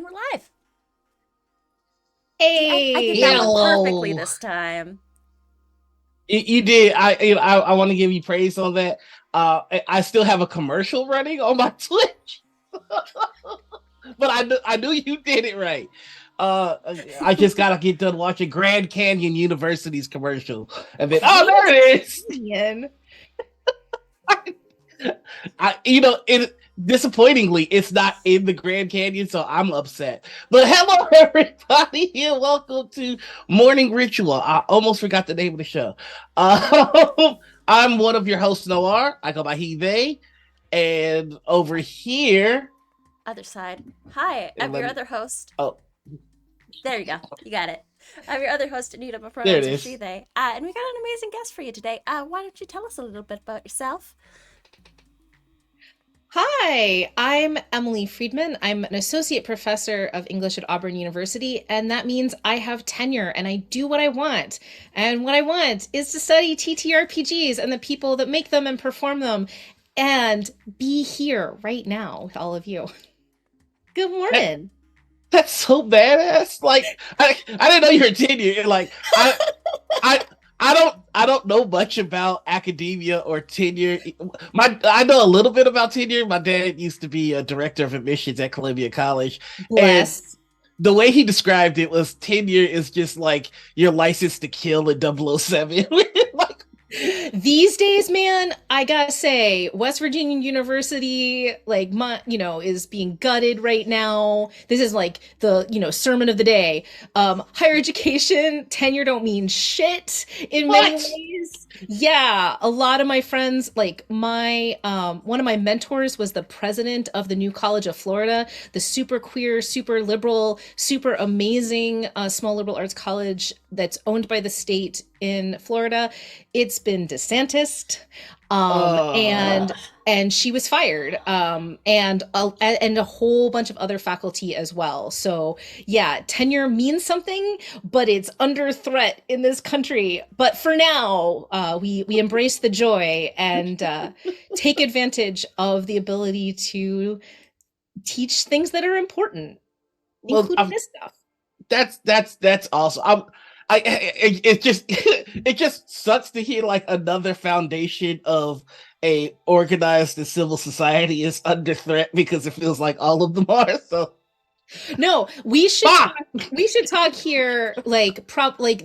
we're live. See, I did that one Hey, perfectly Hello. this time. You did. I want to give you praise on that. I still have a commercial running on my Twitch, but I knew you did it right. Uh, I just gotta get done watching Grand Canyon University's commercial, and then Grand there it is. Canyon. It disappointingly it's not in the Grand Canyon, so I'm upset. But hello, everybody, and welcome to Morning Ritual. I almost forgot the name of the show. I'm one of your hosts, Noir. I go by he, they, and over here, Other side. Hi, I'm let your me. other host. Oh, There you go. You got it. I'm your other host, Anita. My there it pronouns are she, is. they. And we got an amazing guest for you today. Why don't you tell us a little bit about yourself? Hi, I'm Emily Friedman. I'm an associate professor of English at Auburn University, and that means I have tenure and I do what I want. And what I want is to study TTRPGs and the people that make them and perform them and be here right now with all of you. Good That, morning. that's so badass. Like I didn't know you were tenure. I I don't know much about academia or tenure. I know a little bit about tenure. My dad used to be a director of admissions at Columbia College, and Bless. the way he described it was tenure is just like your license to kill in 007. Like These days, man, I gotta say, West Virginia University, like is being gutted right now. This is like the, sermon of the day. Higher education, tenure don't mean shit in many what? ways. Yeah, a lot of my friends, like one of my mentors was the president of the New College of Florida, the super queer, super liberal, super amazing small liberal arts college that's owned by the state in Florida. It's been DeSantis, um, Uh, and and she was fired, and a whole bunch of other faculty as well. So yeah, tenure means something, but it's under threat in this country. But for now, we embrace the joy and take advantage of the ability to teach things that are important, well, including this stuff. that's awesome. It just it just sucks to hear like another foundation of a organized and civil society is under threat because it feels like all of them are. So, No, bah! we should talk here like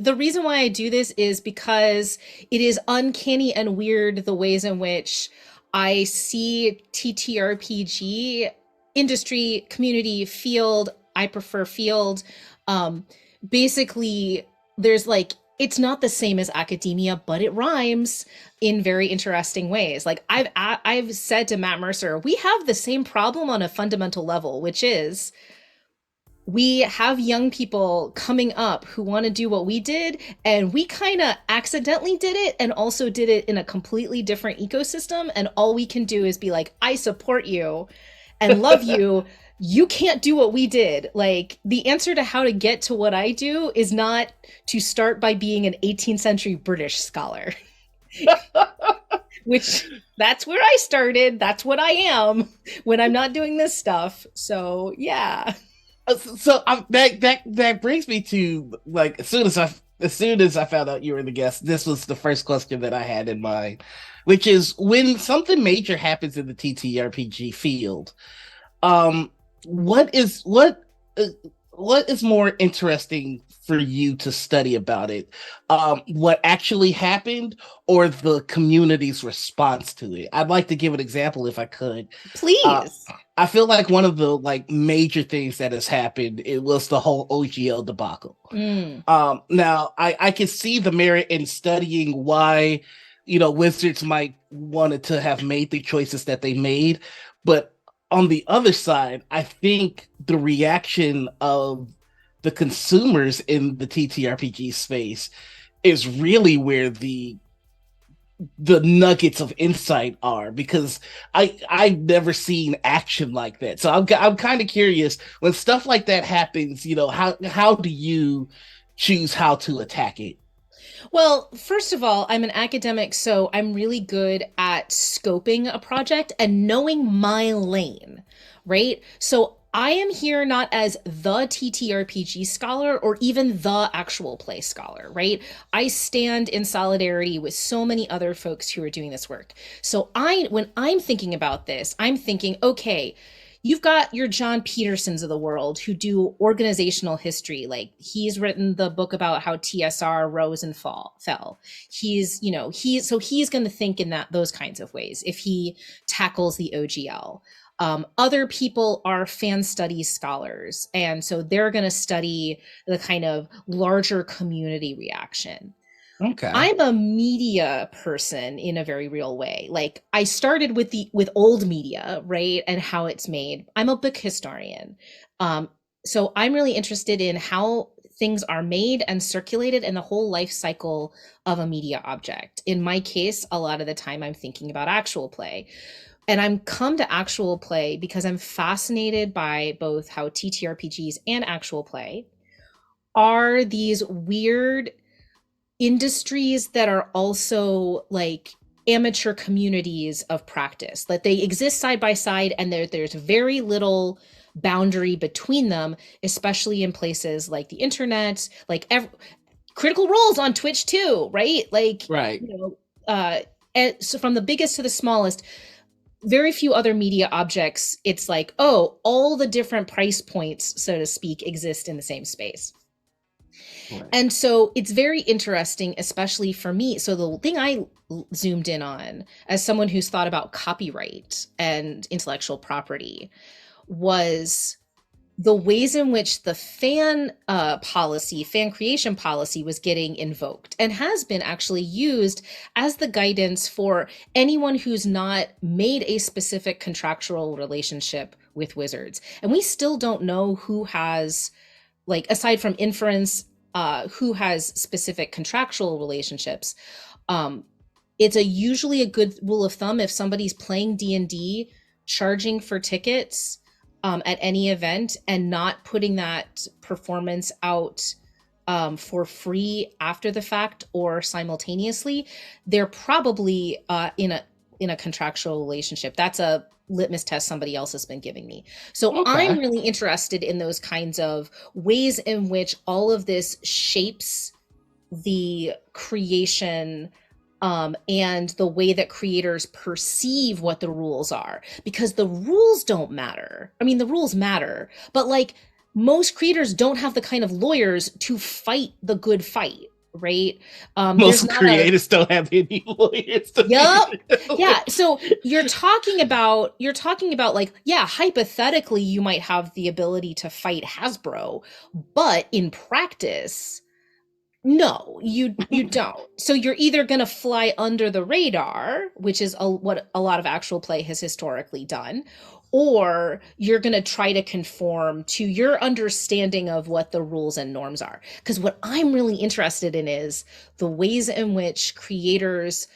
the reason why I do this is because it is uncanny and weird the ways in which I see TTRPG industry, community, field, I prefer field. Um Basically there's like it's not the same as academia, but it rhymes in very interesting ways. Like I've said to Matt Mercer, we have the same problem on a fundamental level, which is we have young people coming up who want to do what we did, and we kind of accidentally did it and also did it in a completely different ecosystem, and all we can do is be like, I support you and love you. You can't do what we did. Like, the answer to how to get to what I do is not to start by being an 18th century British scholar, which that's where I started. That's what I am when I'm not doing this stuff. So yeah. That brings me to like as soon as I found out you were the guest, this was the first question that I had in mind, which is when something major happens in the TTRPG field, um, what is uh, what is more interesting for you to study about it? What actually happened or the community's response to it? I'd like to give an example if I could. Uh, Please. I feel like one of the like major things that has happened it was the whole OGL debacle. Mm. Now I can see the merit in studying why Wizards might wanted to have made the choices that they made, but on the other side, I think the reaction of the consumers in the TTRPG space is really where the nuggets of insight are because I've never seen action like that. So I'm kind of curious when stuff like that happens. How do you choose how to attack it? Well, first of all, I'm an academic, so I'm really good at scoping a project and knowing my lane, right? So I am here not as the TTRPG scholar or even the actual play scholar, right? I stand in solidarity with so many other folks who are doing this work. So when I'm thinking about this, I'm thinking, okay, you've got your John Petersons of the world who do organizational history. Like he's written the book about how TSR rose and fell. He's going to think in those kinds of ways if he tackles the OGL. Other people are fan studies scholars, and so they're going to study the kind of larger community reaction. Okay. I'm a media person in a very real way. Like I started with old media, right, and how it's made. I'm a book historian, so I'm really interested in how things are made and circulated and the whole life cycle of a media object. In my case, a lot of the time I'm thinking about actual play. And I'm come to actual play because I'm fascinated by both how TTRPGs and actual play are these weird industries that are also like amateur communities of practice. That they exist side by side and there's very little boundary between them, especially in places like the internet, like Critical Role's on Twitch too, right? Like, Right. and so from the biggest to the smallest, very few other media objects, it's like, oh, all the different price points, so to speak, exist in the same space. Right. And so it's very interesting, especially for me. So the thing I zoomed in on as someone who's thought about copyright and intellectual property was the ways in which the fan creation policy was getting invoked and has been actually used as the guidance for anyone who's not made a specific contractual relationship with Wizards. And we still don't know who has, like, aside from inference, who has specific contractual relationships. It's usually a good rule of thumb if somebody's playing D&D, charging for tickets at any event and not putting that performance out for free after the fact or simultaneously, they're probably in a contractual relationship. That's a litmus test somebody else has been giving me. So Okay. I'm really interested in those kinds of ways in which all of this shapes the creation and the way that creators perceive what the rules are, because the rules don't matter. I mean, the rules matter, but like most creators don't have the kind of lawyers to fight the good fight, right? Most creators don't have any lawyers. Yep. Yeah. So you're talking about like, yeah, hypothetically, you might have the ability to fight Hasbro, but in practice, no, you don't. So you're either going to fly under the radar, which is what a lot of actual play has historically done, or you're going to try to conform to your understanding of what the rules and norms are. Because what I'm really interested in is the ways in which creators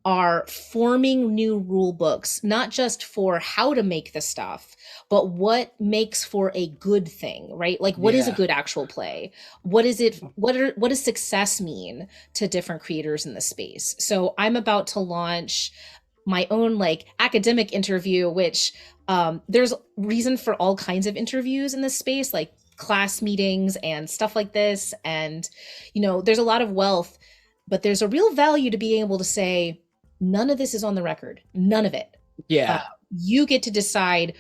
are forming new rule books, not just for how to make the stuff, but what makes for a good thing, right? Like, what is a good actual play? What is it? What does success mean to different creators in the space? So I'm about to launch my own like academic interview, which there's reason for all kinds of interviews in this space, like class meetings and stuff like this. And, there's a lot of wealth, but there's a real value to being able to say, none of this is on the record. None of it. Yeah. You get to decide,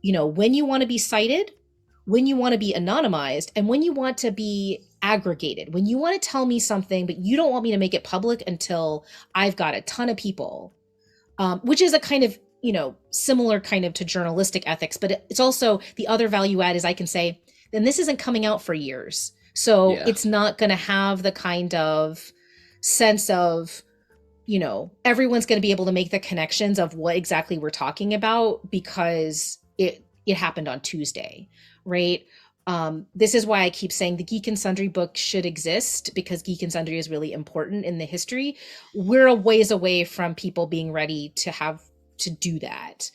when you want to be cited, when you want to be anonymized, and when you want to be aggregated. When you want to tell me something, but you don't want me to make it public until I've got a ton of people, which is a kind of, similar kind of to journalistic ethics. But it's also the other value add is I can say, then this isn't coming out for years. So it's not going to have the kind of sense of, everyone's going to be able to make the connections of what exactly we're talking about because it happened on Tuesday, right? This is why I keep saying the Geek and Sundry book should exist, because Geek and Sundry is really important in the history. We're a ways away from people being ready to do that.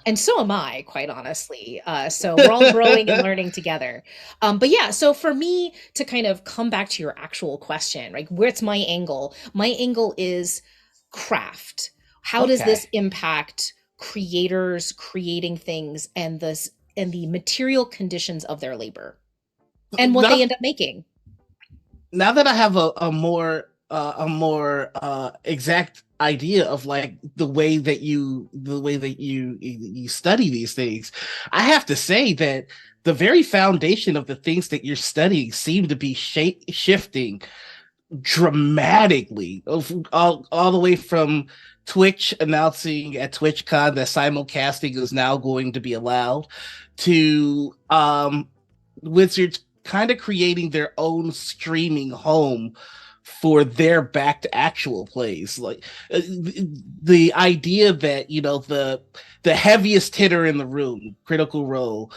And so am I, quite honestly. So we're all growing and learning together. But yeah, so for me to kind of come back to your actual question, like, where's my angle? My angle is craft. How does this impact creators creating things and this the material conditions of their labor and what they Now, end up making. now that I have a more exact idea of like the way that you study these things, I have to say that the very foundation of the things that you're studying seem to be shifting dramatically, all the way from Twitch announcing at TwitchCon that simulcasting is now going to be allowed to Wizards kind of creating their own streaming home for their back to actual plays. Like the idea that, you know, the heaviest hitter in the room, Critical Role,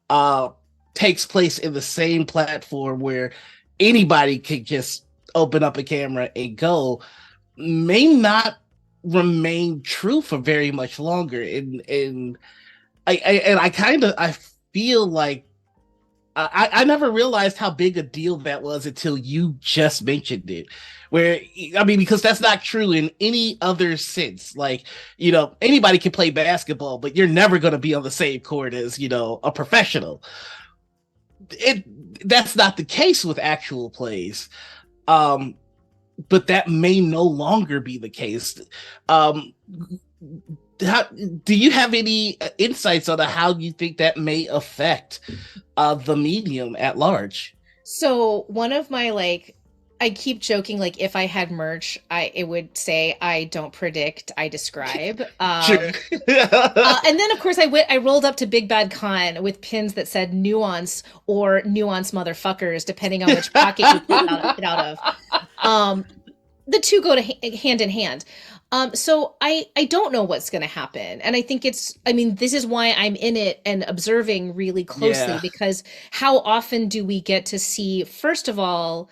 uh takes place in the same platform where anybody could just open up a camera and go, may not remain true for very much longer. And I kind of I feel like I never realized how big a deal that was until you just mentioned it. Where, I mean, because that's not true in any other sense. Like, you know, anybody can play basketball, but you're never going to be on the same court as, you know, a professional. It That's not the case with actual plays. Um, but that may no longer be the case. Um, how, do you have any insights on how you think that may affect the medium at large? So one of my like, I keep joking like if I had merch, it would say I don't predict, I describe. Sure. And then of course I rolled up to Big Bad Con with pins that said nuance or nuance motherfuckers, depending on which pocket you pull it out of. Um, the two go to hand in hand. So I don't know what's going to happen. And I think I mean, this is why I'm in it and observing really closely, Yeah. because how often do we get to see, first of all,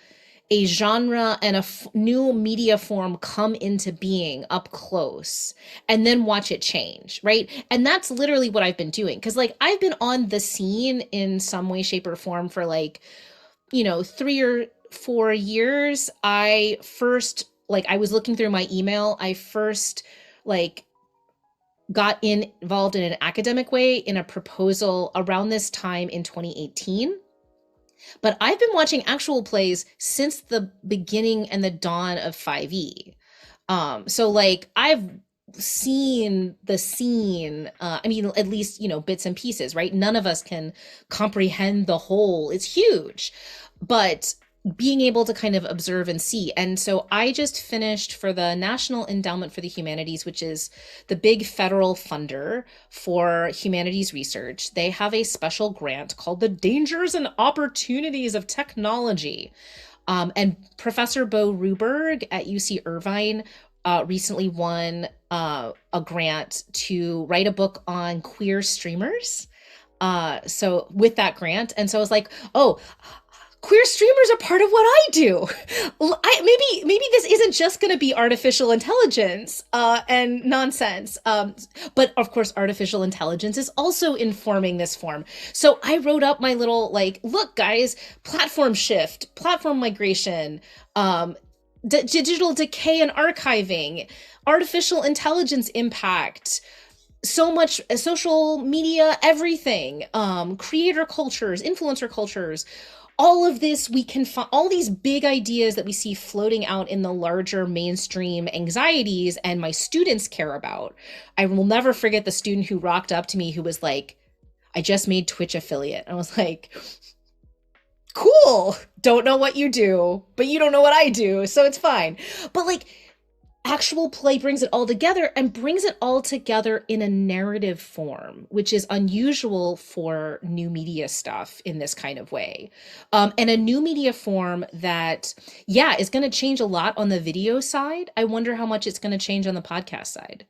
a genre and a new media form come into being up close and then watch it change, right? And that's literally what I've been doing. Cause like I've been on the scene in some way, shape, or form for like, 3 or 4 years. I first, like, I was looking through my email. I first, like, got involved in an academic way in a proposal around this time in 2018. But I've been watching actual plays since the beginning and the dawn of 5e. So like I've seen the scene, I mean, at least, bits and pieces, right? None of us can comprehend the whole. It's huge. But being able to kind of observe and see. And so I just finished for the National Endowment for the Humanities, which is the big federal funder for humanities research. They have a special grant called the Dangers and Opportunities of Technology. And Professor Bo Ruberg at UC Irvine recently won a grant to write a book on queer streamers. So with that grant, and so I was like, oh, queer streamers are part of what I do. Maybe this isn't just going to be artificial intelligence and nonsense. But of course, artificial intelligence is also informing this form. So I wrote up my little like, look, guys, platform shift, platform migration, digital decay and archiving, artificial intelligence impact, so much social media, everything, creator cultures, influencer cultures, all of this, we can find all these big ideas that we see floating out in the larger mainstream anxieties and my students care about. I will never forget the student who rocked up to me who was like, I just made Twitch affiliate. I was like, cool. Don't know what you do, but you don't know what I do, so it's fine. But like, actual play brings it all together and brings it all together in a narrative form, which is unusual for new media stuff in this kind of way. And a new media form that, yeah, is going to change a lot on the video side. I wonder how much it's going to change on the podcast side,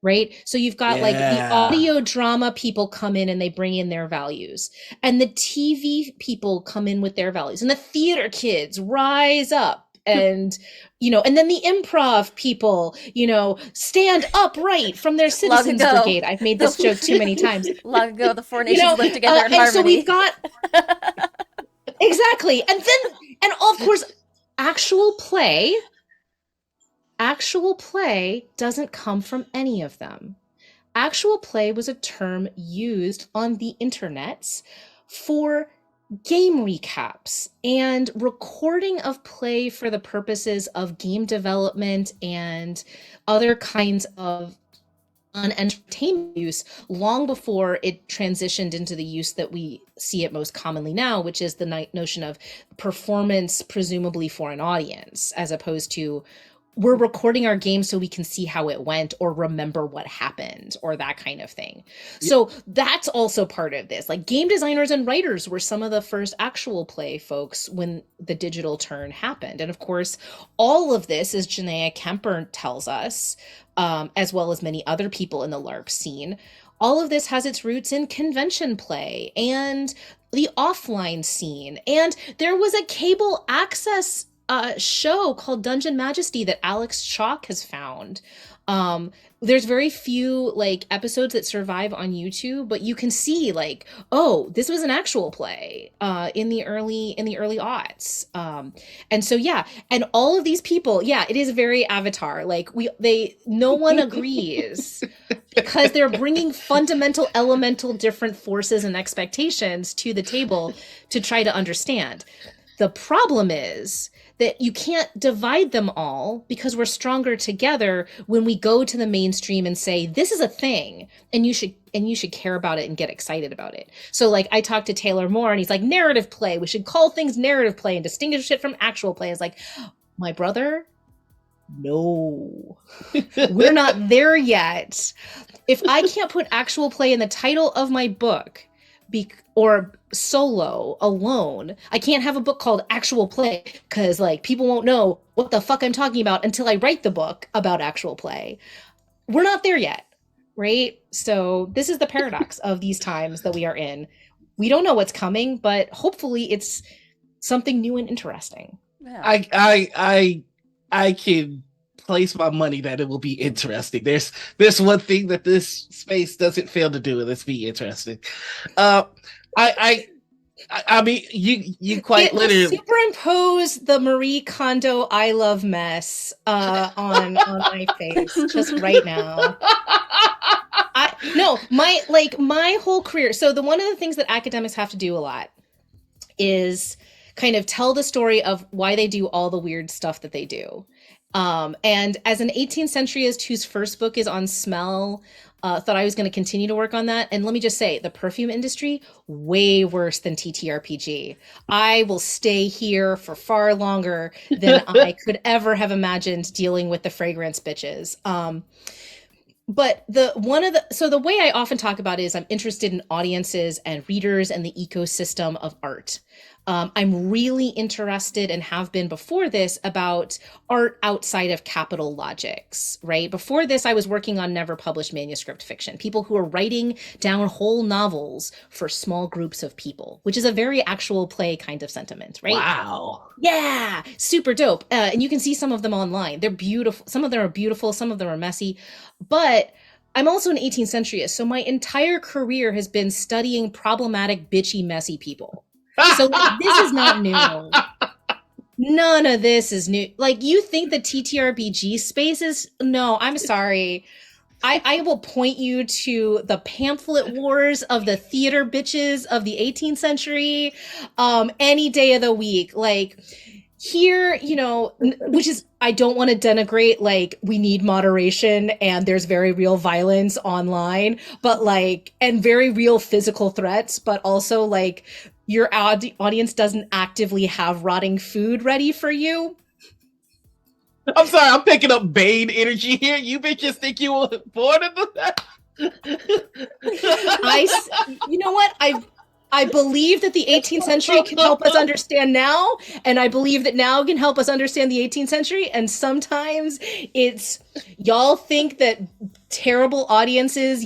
right? So you've got like the Yeah. audio drama people come in and they bring in their values, and the TV people come in with their values, and the theater kids rise up. And and then the improv people, stand upright from their citizens brigade. I've made this joke too many times. Long ago, the four nations lived together in and harmony. so we've got exactly, and of course, actual play doesn't come from any of them. actual play was a term used on the internets for game recaps and recording of play for the purposes of game development and other kinds of entertainment use, long before it transitioned into the use that we see it most commonly now, which is the notion of performance, presumably for an audience, as opposed to we're recording our game so we can see how it went or remember what happened or that kind of thing. So that's also part of this. Like, game designers and writers were some of the first actual play folks when the digital turn happened. And of course, all of this, as Janaea Kemper tells us, as well as many other people in the LARP scene, all of this has its roots in convention play and the offline scene. And there was a cable access show called Dungeon Majesty that Alex Chalk has found. There's very few like episodes that survive on YouTube, but you can see like, oh, this was an actual play in the early aughts. And so yeah, and all of these people, yeah, it is very Avatar. Like no one agrees because they're bringing fundamental elemental different forces and expectations to the table to try to understand. The problem is that you can't divide them all because we're stronger together when we go to the mainstream and say, this is a thing and you should care about it and get excited about it. So like I talked to Taylor Moore and he's like, narrative play, we should call things narrative play and distinguish it from actual play. It's like, my brother, no, we're not there yet. If I can't put actual play in the title of my book, or solo alone, I can't have a book called Actual Play because like people won't know what the fuck I'm talking about until I write the book about actual play. We're not there yet, right? So this is the paradox of these times that we are in. We don't know what's coming, but hopefully it's something new and interesting. Yeah. I can place my money that it will be interesting. There's one thing that this space doesn't fail to do, and it's be interesting. I mean, you quite literally superimpose the Marie Kondo "I love mess" on my face just right now. My whole career. So one of the things that academics have to do a lot is kind of tell the story of why they do all the weird stuff that they do. And as an 18th centuryist whose first book is on smell, thought I was going to continue to work on that. And let me just say, the perfume industry, way worse than TTRPG. I will stay here for far longer than I could ever have imagined dealing with the fragrance bitches. But the way I often talk about it is I'm interested in audiences and readers and the ecosystem of art. I'm really interested and have been before this about art outside of capital logics, right? Before this, I was working on never published manuscript fiction, people who are writing down whole novels for small groups of people, which is a very actual play kind of sentiment, right? Wow. Yeah, super dope. And you can see some of them online. They're beautiful. Some of them are beautiful. Some of them are messy. But I'm also an 18th centuryist, so my entire career has been studying problematic, bitchy, messy people. So this is not new. None of this is new. Like, you think the TTRPG space is... No, I'm sorry. I will point you to the pamphlet wars of the theater bitches of the 18th century any day of the week. Like, here, which is, I don't want to denigrate, like, we need moderation and there's very real violence online, but like, and very real physical threats, but also like, your audience doesn't actively have rotting food ready for you. I'm sorry, I'm picking up Bane energy here. You bitches think you were born in that? You know what? I believe that the 18th century can help us understand now, and I believe that now can help us understand the 18th century, and sometimes it's, y'all think that terrible audiences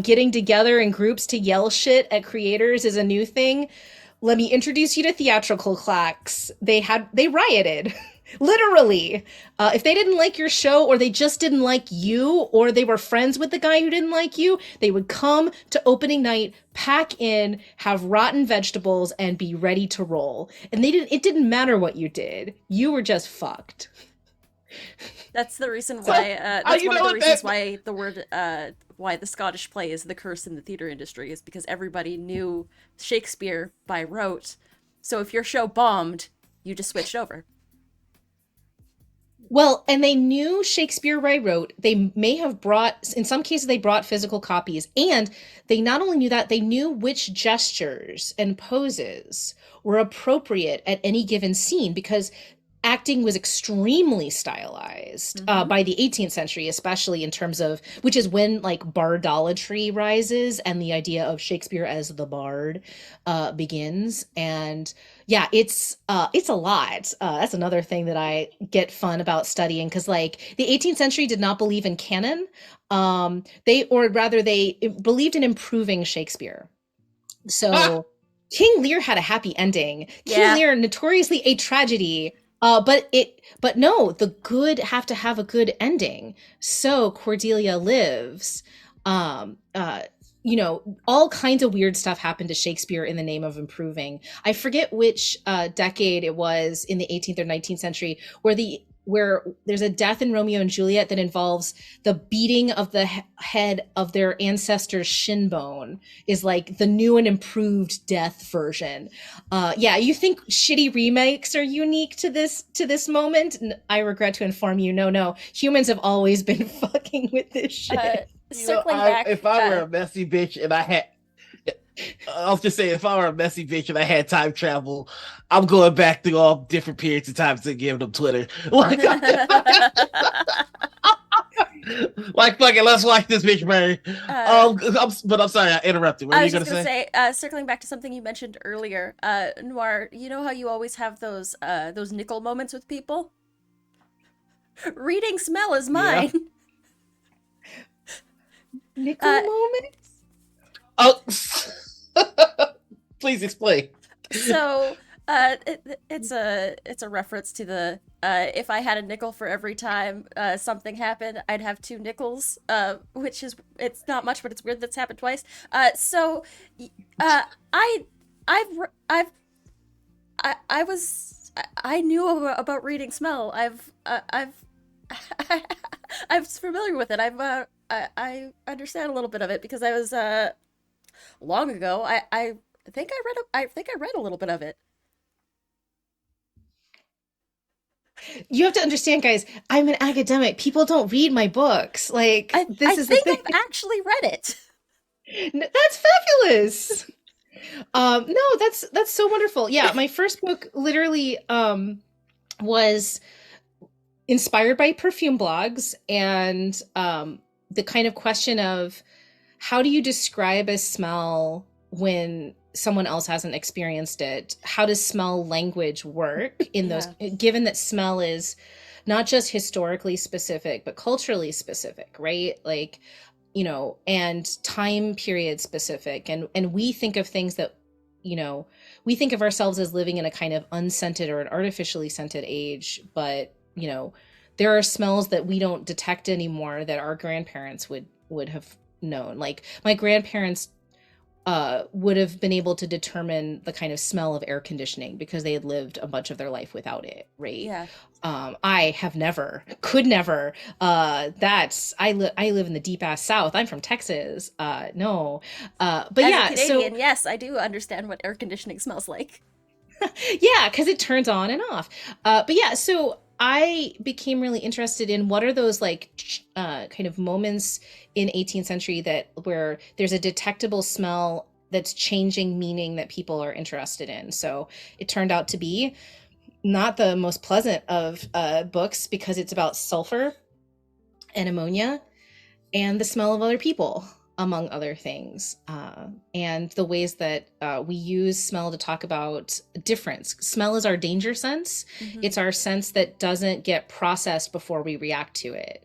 getting together in groups to yell shit at creators is a new thing. Let me introduce you to theatrical claques. They rioted. Literally. If they didn't like your show, or they just didn't like you, or they were friends with the guy who didn't like you, they would come to opening night, pack in, have rotten vegetables, and be ready to roll. And it didn't matter what you did. You were just fucked. That's the reason why. That's one of the reasons why the word why the Scottish play is the curse in the theater industry, is because everybody knew Shakespeare by rote. So if your show bombed, you just switched over. Well, and they knew Shakespeare by rote. They may have brought, in some cases, they brought physical copies. And they not only knew that, they knew which gestures and poses were appropriate at any given scene because acting was extremely stylized Mm-hmm. by the 18th century, especially in terms of, which is when like bardolatry rises and the idea of Shakespeare as the bard begins. And yeah, it's a lot. That's another thing that I get fun about studying because like the 18th century did not believe in canon. Or rather, they believed in improving Shakespeare. Ah! So King Lear had a happy ending. King Yeah. Lear, notoriously a tragedy. But no, the good have to have a good ending. So Cordelia lives. Um, uh, all kinds of weird stuff happened to Shakespeare in the name of improving. I forget which decade it was in the 18th or 19th century where there's a death in Romeo and Juliet that involves the beating of the head of their ancestor's shin bone is like the new and improved death version. Yeah, you think shitty remakes are unique to this moment? I regret to inform you, no, humans have always been fucking with this Uh, shit. Circling I back, if I were a messy bitch and I had, I'll just say, if I were a messy bitch and I had time travel, I'm going back through all different periods of time to give them Twitter. Like, like fuck it, let's watch this bitch burn. uh, But I'm sorry, I interrupted. What I are was you just gonna gonna say? say, circling back to something you mentioned earlier, Noir. You know how you always have those nickel moments with people. Reading smell is Yeah. mine. Nickel Uh, moments? Oh, please explain. so it's a reference to the if I had a nickel for every time something happened, I'd have two nickels. Which is it's not much, but it's weird that's happened twice. So uh, I I was I knew about reading smell. I've I was familiar with it. I understand a little bit of it because I was long ago. I think I think I read a little bit of it. You have to understand, guys, I'm an academic. People don't read my books. Like, I this is the think thing. I've actually read it. That's fabulous. No, that's so wonderful. Yeah, my first book literally was inspired by perfume blogs and the kind of question of how do you describe a smell when someone else hasn't experienced it? How does smell language work in those, Yeah. given that smell is not just historically specific, but culturally specific, right? Like, and time period specific. And we think of things that, we think of ourselves as living in a kind of unscented or an artificially scented age, but, there are smells that we don't detect anymore that our grandparents would have known. Like my grandparents would have been able to determine the kind of smell of air conditioning because they had lived a bunch of their life without it, right? Yeah. I have never, could never. I live in the deep ass South. I'm from Texas. No, but As a yeah. So Canadian, yes, I do understand what air conditioning smells like. yeah, because it turns on and off. But yeah, so I became really interested in what are those like kind of moments in 18th century that where there's a detectable smell that's changing meaning that people are interested in. So it turned out to be not the most pleasant of books because it's about sulfur and ammonia and the smell of other people, among other things, and the ways that we use smell to talk about difference. Smell is our danger sense. Hmm. It's our sense that doesn't get processed before we react to it.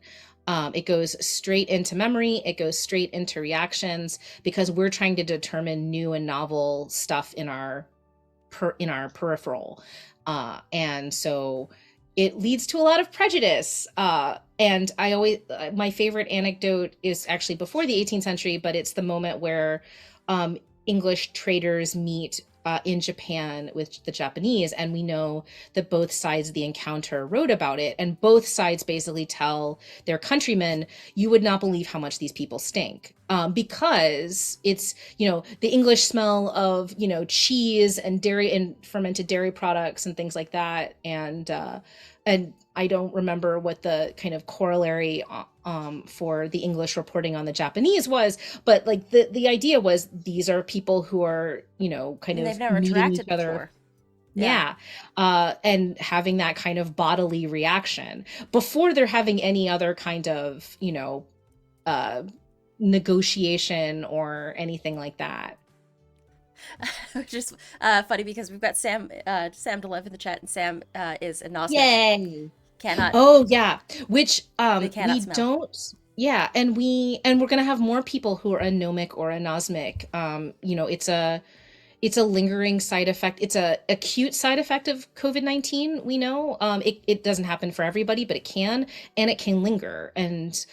It goes straight into memory. It goes straight into reactions because we're trying to determine new and novel stuff in our peripheral, and so it leads to a lot of prejudice. And I always, my favorite anecdote is actually before the 18th century, but it's the moment where English traders meet in Japan with the Japanese, and we know that both sides of the encounter wrote about it, and both sides basically tell their countrymen, "You would not believe how much these people stink," because it's, the English smell of, cheese and dairy and fermented dairy products and things like that, and I don't remember what the kind of corollary for the English reporting on the Japanese was, but like the idea was these are people who are, kind And of they've never meeting interacted each other. before. Yeah. Yeah. And having that kind of bodily reaction before they're having any other kind of, uh, negotiation or anything like that. Which is funny because we've got Sam Delev in the chat, and Sam is anosmic. Yay. Cannot Oh yeah, which They cannot we smell. don't. Yeah, and we're gonna have more people who are anomic or anosmic. It's a lingering side effect. It's a acute side effect of COVID-19. We know it doesn't happen for everybody, but it can, and it can linger. And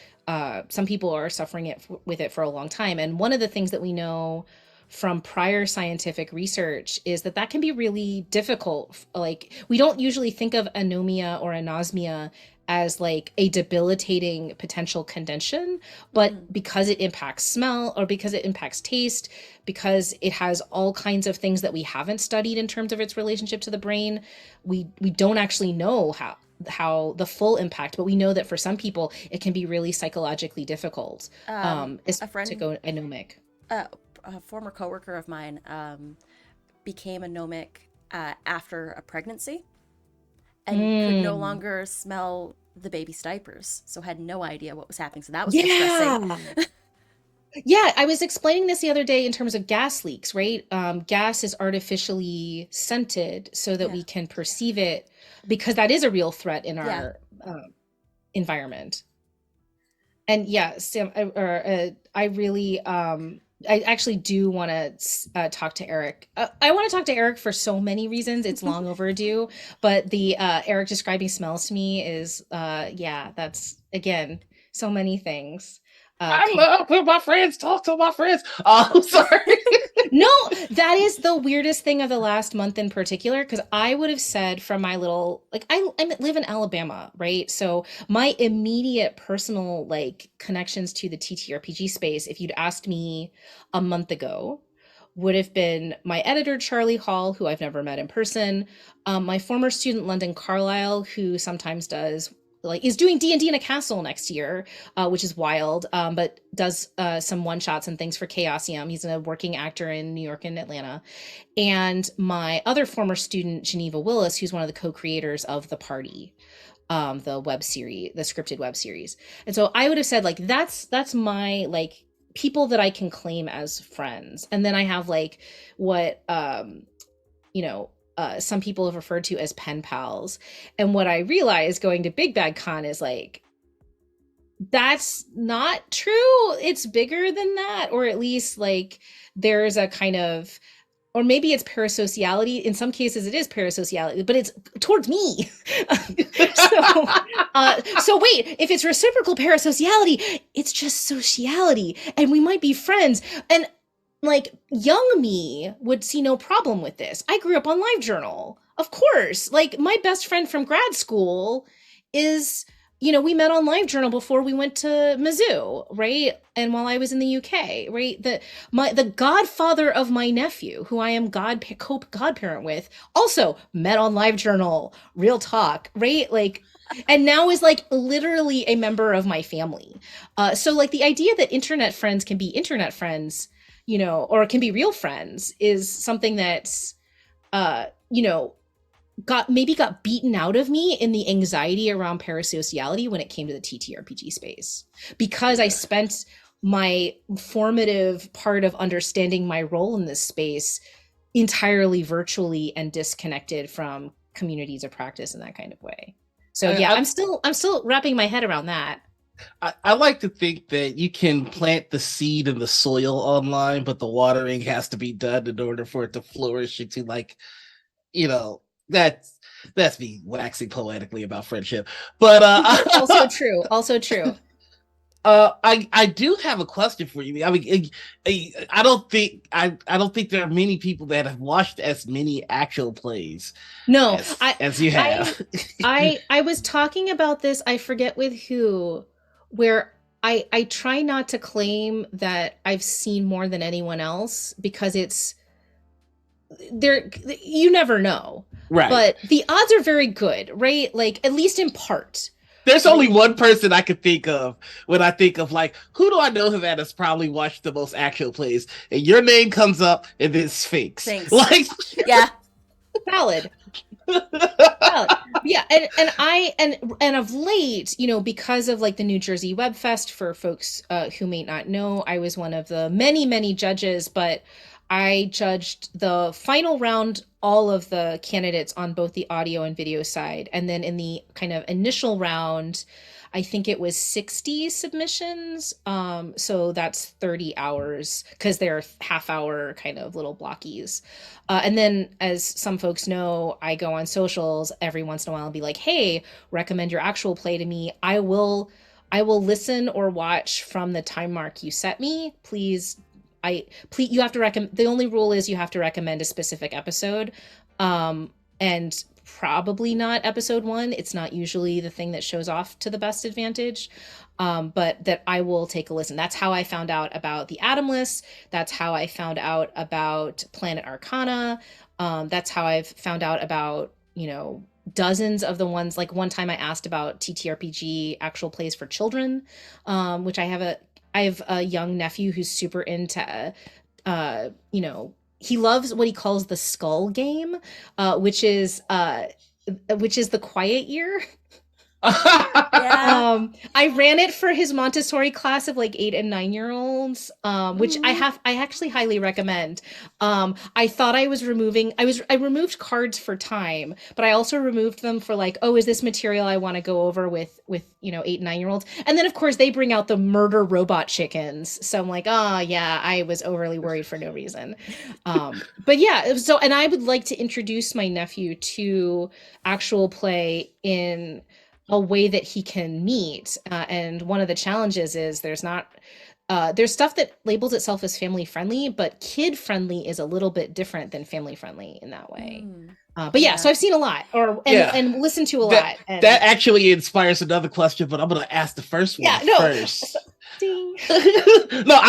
some people are suffering with it for a long time. And one of the things that we know from prior scientific research is that that can be really difficult. Like, we don't usually think of anomia or anosmia as like a debilitating potential condition, but Mm. because it impacts smell or because it impacts taste, because it has all kinds of things that we haven't studied in terms of its relationship to the brain, we don't actually know how the full impact, but we know that for some people it can be really psychologically difficult, is A to friend, go anomic. a former coworker of mine, became anomic after a pregnancy and could no Mm. longer smell the baby's diapers, so had no idea what was happening. So that was distressing. Yeah. Yeah, I was explaining this the other day in terms of gas leaks, right? Gas is artificially scented so that Yeah. we can perceive it, because that is a real threat in Yeah. our environment. And yeah, Sam, I really, I actually do want to talk to Eric. I want to talk to Eric for so many reasons. It's long overdue, but the Eric describing smells to me is, yeah, that's again so many things. I love when my friends talk to my friends. Oh, sorry. No, that is the weirdest thing of the last month in particular, because I would have said from my little, like, I live in Alabama, right? So my immediate personal like connections to the TTRPG space, if you'd asked me a month ago, would have been my editor Charlie Hall, who I've never met in person, my former student London Carlisle, who sometimes does, like, is doing D&D in a castle next year, which is wild, but does some one shots and things for Chaosium. He's a working actor in New York and Atlanta. And my other former student, Geneva Willis, who's one of the co-creators of The Party, the web series, the scripted web series. And so I would have said, like, that's my, like, people that I can claim as friends. And then I have like what some people have referred to as pen pals. And what I realized going to Big Bad Con is like, that's not true. It's bigger than that, or at least like there's a kind of, or maybe it's parasociality. In some cases it is parasociality, but it's towards me. So wait, if it's reciprocal parasociality, it's just sociality, and we might be friends. And like, young me would see no problem with this. I grew up on LiveJournal. Of course. Like, my best friend from grad school is, we met on LiveJournal before we went to Mizzou, right? And while I was in the UK, right? The godfather of my nephew, who I am godparent with, also met on LiveJournal. Real talk, right? Like, and now is like literally a member of my family. So like the idea that internet friends can be internet friends, or can be real friends, is something that's, uh, you know, got beaten out of me in the anxiety around parasociality when it came to the TTRPG space, because I spent my formative part of understanding my role in this space entirely virtually and disconnected from communities of practice in that kind of way. So yeah, I'm still wrapping my head around that. I like to think that you can plant the seed in the soil online, but the watering has to be done in order for it to flourish into, like, that's me waxing poetically about friendship. But Also true. Also true. I do have a question for you. I mean, I don't think there are many people that have watched as many actual plays No, as you I have. I was talking about this, I forget with who, where I try not to claim that I've seen more than anyone else because it's there, you never know. Right. But the odds are very good, right? Like at least in part, There's only right? one person I could think of when I think of like who do I know that has probably watched the most actual plays, and your name comes up, and then Sphinx. Thanks. Like, Yeah. Valid. Valid. Yeah, and of late, because of like the New Jersey Web Fest, for folks who may not know, I was one of the many judges, but I judged the final round, all of the candidates on both the audio and video side, and then in the kind of initial round, I think it was 60 submissions. So that's 30 hours because they're half hour kind of little blockies. And then, as some folks know, I go on socials every once in a while and be like, "Hey, recommend your actual play to me. I will listen or watch from the time mark you set me. Please, you have to recommend. The only rule is you have to recommend a specific episode, and probably not episode one. It's not usually the thing that shows off to the best advantage." But that I will take a listen. That's how I found out about the Atom List. That's how I found out about Planet Arcana. That's how I've found out about, dozens of the ones. Like one time I asked about TTRPG actual plays for children, which I have a young nephew who's super into, he loves what he calls the skull game, which is the quiet year. Yeah. I ran it for his Montessori class of like 8 and 9 year olds, which Mm. I actually highly recommend. I thought I removed cards for time, but I also removed them for like, oh, is this material I want to go over with 8 and 9 year olds? And then of course they bring out the murder robot chickens, so I'm like, oh yeah, I was overly worried for no reason. But yeah, so and I would like to introduce my nephew to actual play in a way that he can meet. And one of the challenges is there's stuff that labels itself as family friendly, but kid friendly is a little bit different than family friendly in that way. Mm. But yeah, so Yeah. I've seen a lot, or yeah, and listened to a that lot, and that actually inspires another question, but I'm gonna ask the first one yeah, no, first. ding, No,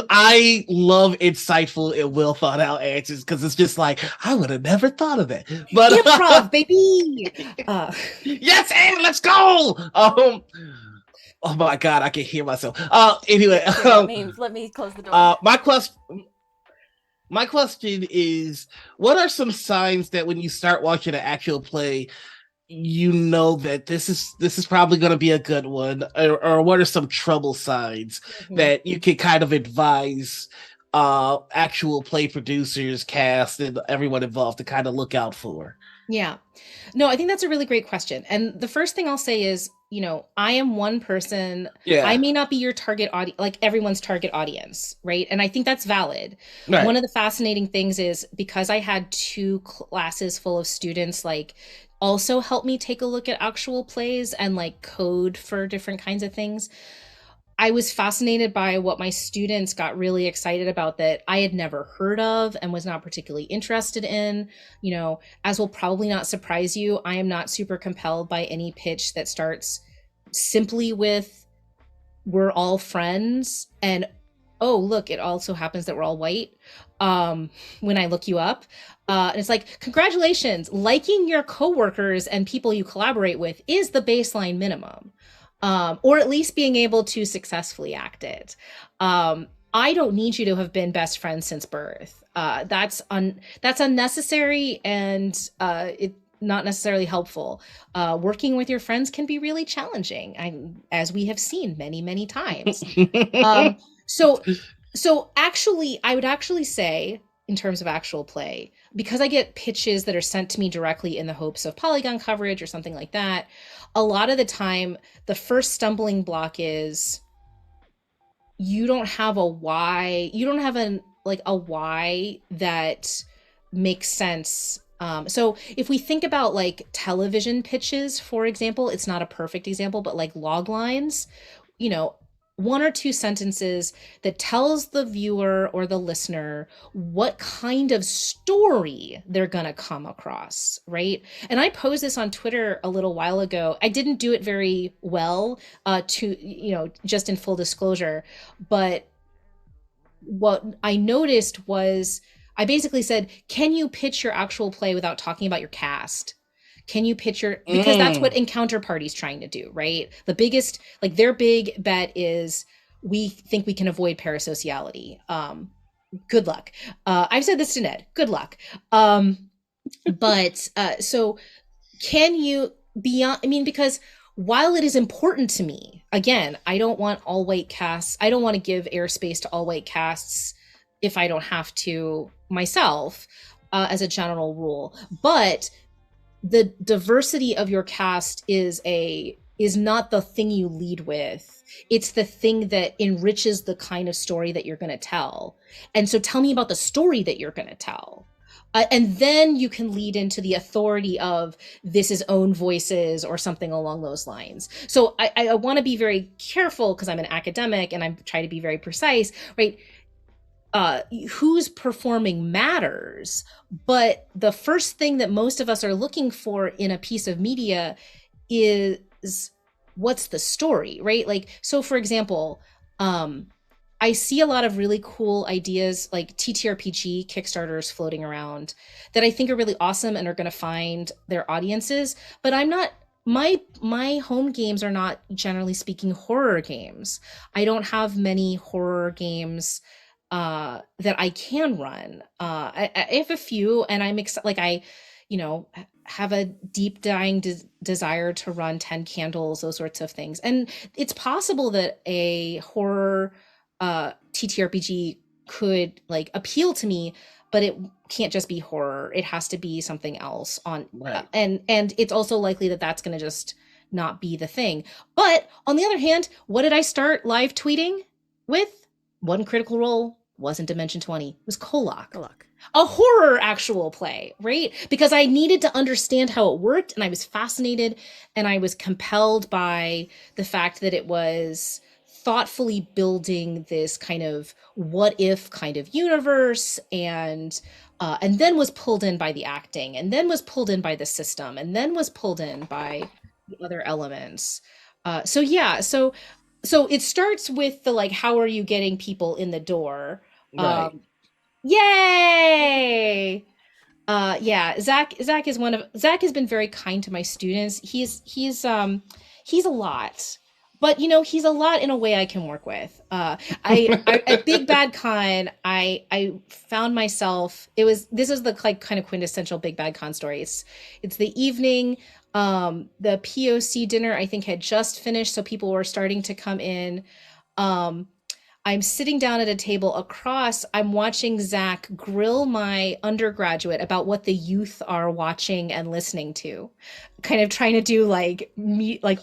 I love insightful and well thought out answers because it's just like I would have never thought of that. But improv, baby. Uh, yes, and let's go. Oh my god, I can hear myself. Anyway, Here, let me close the door. my question is, what are some signs that when you start watching an actual play, you know that this is probably going to be a good one, or what are some trouble signs mhm. that you can kind of advise actual play producers, cast, and everyone involved to kind of look out for? Yeah. No, I think that's a really great question. And the first thing I'll say is, I am one person. I Yeah, may not be your target audience, like everyone's target audience, right? And I think that's valid. One right. of the fascinating things is because I had two classes full of students, like also helped me take a look at actual plays and like code for different kinds of things. I was fascinated by what my students got really excited about that I had never heard of and was not particularly interested in. As will probably not surprise you, I am not super compelled by any pitch that starts simply with "we're all friends" and "oh, look, it also happens that we're all white." When I look you up, and it's like, congratulations, liking your coworkers and people you collaborate with is the baseline minimum, or at least being able to successfully act it. I don't need you to have been best friends since birth. That's unnecessary, and it not necessarily helpful. Working with your friends can be really challenging, as we have seen many times. Um, so actually, I would actually say, in terms of actual play, because I get pitches that are sent to me directly in the hopes of Polygon coverage or something like that, a lot of the time the first stumbling block is you don't have a why, you don't have a why that makes sense. So if we think about like television pitches, for example, it's not a perfect example, but like log lines, you know one or two sentences that tells the viewer or the listener what kind of story they're going to come across, right? And I posed this on Twitter a little while ago. I didn't do it very well, just in full disclosure, but what I noticed was I basically said, can you pitch your actual play without talking about your cast? Can you pitch your, because that's what Encounter Party's trying to do, right? The biggest, like their big bet is we think we can avoid parasociality. Good luck. I've said this to Ned. Good luck. So can you beyond, I mean, because while it is important to me, again, I don't want all white casts. I don't want to give airspace to all white casts if I don't have to myself, as a general rule. But the diversity of your cast is not the thing you lead with. It's the thing that enriches the kind of story that you're going to tell. And so tell me about the story that you're going to tell. And then you can lead into the authority of this is own voices or something along those lines. So I want to be very careful because I'm an academic and I'm trying to be very precise, right? Who's performing matters, but the first thing that most of us are looking for in a piece of media is what's the story, right? Like, so for example, I see a lot of really cool ideas like TTRPG Kickstarters floating around that I think are really awesome and are going to find their audiences, but I'm not, my home games are not, generally speaking, horror games. I don't have many horror games that I can run. I have a few, and I'm excited. Like have a deep dying desire to run 10 Candles, those sorts of things. And it's possible that a horror TTRPG could like appeal to me, but it can't just be horror. It has to be something else on, right. And it's also likely that that's going to just not be the thing. But on the other hand, what did I start live tweeting with? One Critical Role wasn't Dimension 20. It was Kolok. A horror actual play, right? Because I needed to understand how it worked, and I was fascinated, and I was compelled by the fact that it was thoughtfully building this kind of what if kind of universe, and then was pulled in by the acting, and then was pulled in by the system, and then was pulled in by the other elements. So it starts with the like, how are you getting people in the door? Right. Yay! Zach Zach has been very kind to my students. He's a lot, but he's a lot in a way I can work with. I at Big Bad Con, I found myself. This is the like kind of quintessential Big Bad Con story. It's the evening. The POC dinner I think had just finished, so people were starting to come in. I'm sitting down at a table across. I'm watching Zach grill my undergraduate about what the youth are watching and listening to, kind of trying to do like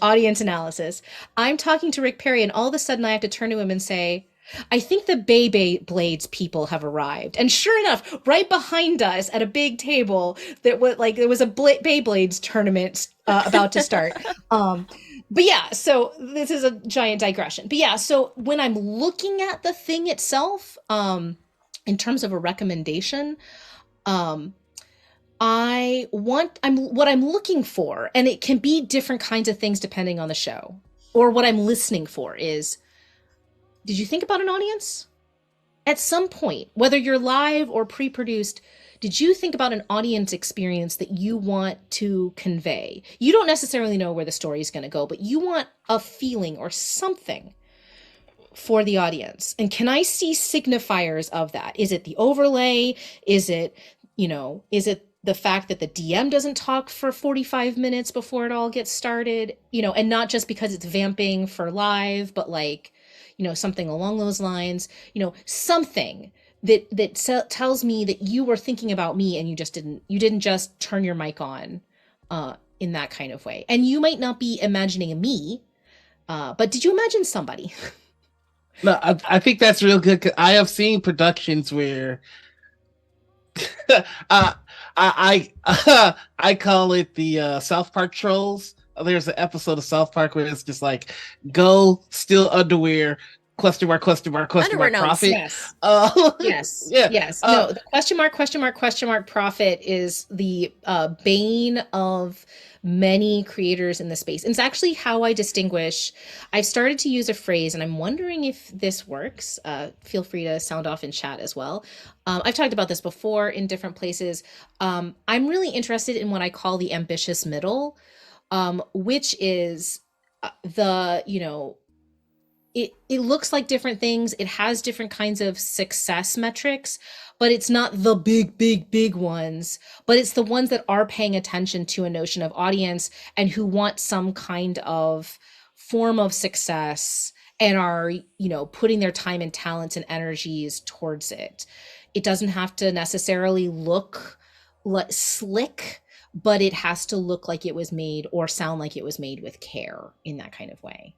audience analysis. I'm talking to Rick Perry, and all of a sudden I have to turn to him and say, I think the Beyblades people have arrived. And sure enough, right behind us at a big table, there was a Beyblades tournament about to start. But yeah, so this is a giant digression. But yeah, so when I'm looking at the thing itself, in terms of a recommendation, what I'm looking for, and it can be different kinds of things depending on the show, or what I'm listening for is, did you think about an audience? At some point, whether you're live or pre-produced, did you think about an audience experience that you want to convey? You don't necessarily know where the story is going to go, but you want a feeling or something for the audience. And can I see signifiers of that? Is it the overlay? Is it the fact that the DM doesn't talk for 45 minutes before it all gets started? And not just because it's vamping for live, but like, something along those lines, something that tells me that you were thinking about me and you didn't just turn your mic on in that kind of way. And you might not be imagining me, but did you imagine somebody? No, I think that's real good. 'Cause I have seen productions where I I call it the South Park trolls. there's an episode of South Park where it's just like, go steal underwear, question mark, question mark, question Underwear mark, gnomes. profit. Yes. Yes. Yeah. Yes. No, the question mark profit is the bane of many creators in the space. And it's actually how I distinguish. I've started to use a phrase, and I'm wondering if this works. Feel free to sound off in chat as well. I've talked about this before in different places. I'm really interested in what I call the ambitious middle, which is the, you know, it looks like different things. It has different kinds of success metrics, but it's not the big ones, but it's the ones that are paying attention to a notion of audience and who want some kind of form of success and are, you know, putting their time and talents and energies towards it. It doesn't have to necessarily look slick, but it has to look like it was made or sound like it was made with care in that kind of way.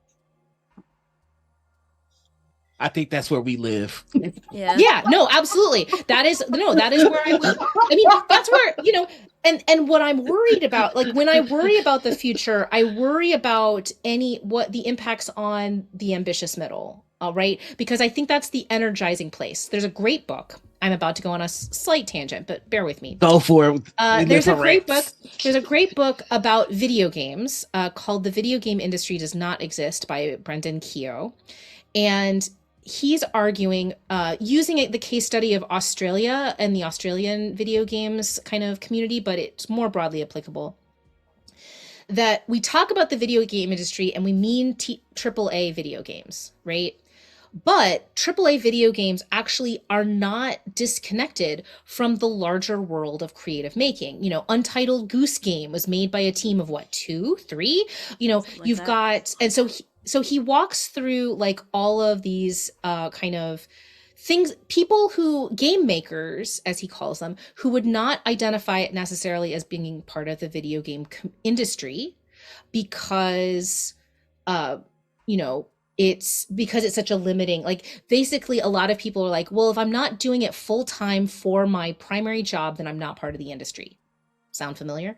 I think that's where we live. Yeah, no, absolutely. That is where I would, I mean, that's where, you know, and what I'm worried about, like when I worry about the future, I worry about what the impacts on the ambitious middle, right? Because I think that's the energizing place. There's a great book. I'm about to go on a slight tangent, but bear with me. Go for it. There's a great book. There's a great book about video games called "The Video Game Industry Does Not Exist" by Brendan Keogh, and he's arguing, using the case study of Australia and the Australian video games kind of community, but it's more broadly applicable, that we talk about the video game industry and we mean AAA video games, right? But AAA video games actually are not disconnected from the larger world of creative making. You know, Untitled Goose Game was made by a team of what, 2, 3? You know, like you've got, and so he walks through like all of these kind of things, people game makers, as he calls them, who would not identify it necessarily as being part of the video game industry because, you know, it's because it's such a limiting, like basically a lot of people are like, well, if I'm not doing it full time for my primary job, then I'm not part of the industry. Sound familiar?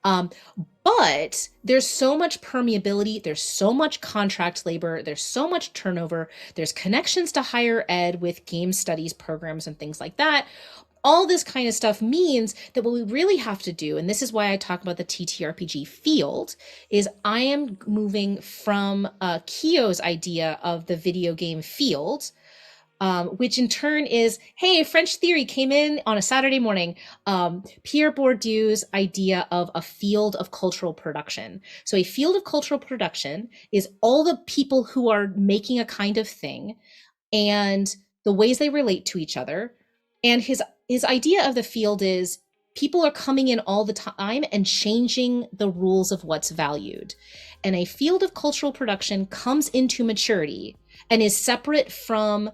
But there's so much permeability, there's so much contract labor, there's so much turnover, there's connections to higher ed with game studies programs and things like that. All this kind of stuff means that what we really have to do, and this is why I talk about the TTRPG field, is I am moving from Keogh's idea of the video game field, which in turn is, hey, French theory came in on a Saturday morning, Pierre Bourdieu's idea of a field of cultural production. So a field of cultural production is all the people who are making a kind of thing and the ways they relate to each other. And his idea of the field is people are coming in all the time and changing the rules of what's valued. And a field of cultural production comes into maturity and is separate from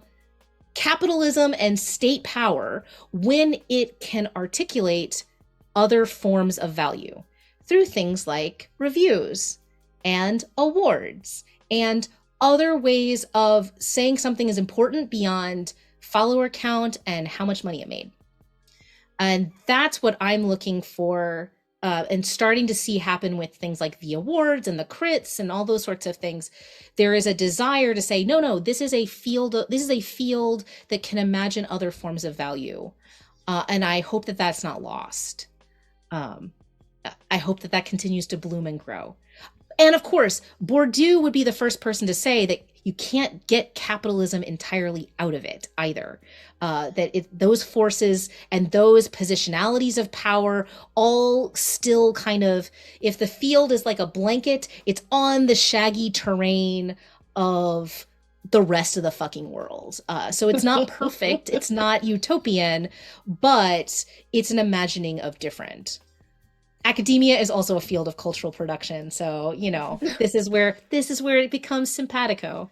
capitalism and state power when it can articulate other forms of value through things like reviews and awards and other ways of saying something is important beyond follower count and how much money it made. And that's what I'm looking for and starting to see happen with things like the awards and the crits and all those sorts of things. There is a desire to say, no, this is a field that can imagine other forms of value. And I hope that that's not lost. I hope that continues to bloom and grow. And of course, Bourdieu would be the first person to say that you can't get capitalism entirely out of it either. Those forces and those positionalities of power all still kind of, if the field is like a blanket, it's on the shaggy terrain of the rest of the fucking world. So it's not perfect, it's not utopian, but it's an imagining of different. Academia is also a field of cultural production, so you know this is where it becomes simpatico.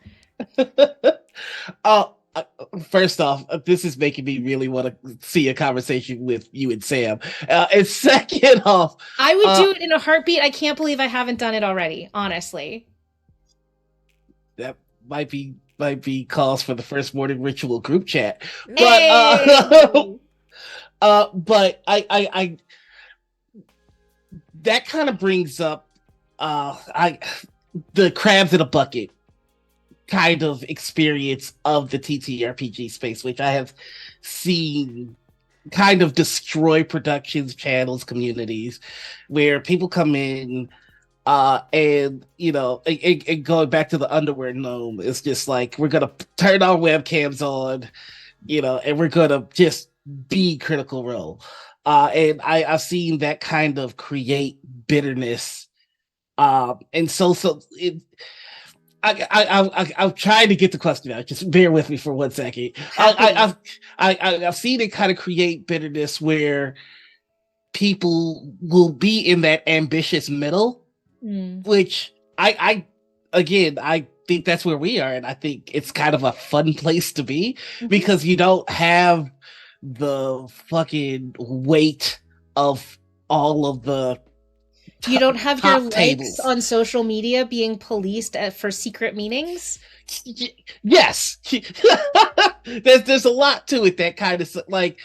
First off, this is making me really want to see a conversation with you and Sam. And second off, I would do it in a heartbeat. I can't believe I haven't done it already. Honestly, that might be cause for the first morning ritual group chat. Hey! But I that kind of brings up I the crabs in a bucket kind of experience of the TTRPG space, which I have seen kind of destroy productions, channels, communities, where people come in and and going back to the underwear gnome, it's just like we're gonna turn our webcams on, and we're gonna just be Critical Role. And I've seen that kind of create bitterness. And so it, I'm trying to get the question out. Just bear with me for 1 second. Happily. I've seen it kind of create bitterness where people will be in that ambitious middle, Mm. which I again, I think that's where we are, and I think it's kind of a fun place to be Mhm. because you don't have the fucking weight of all of the You don't have your top likes tables. on social media being policed for secret meanings. Yes, there's a lot to it that kind of like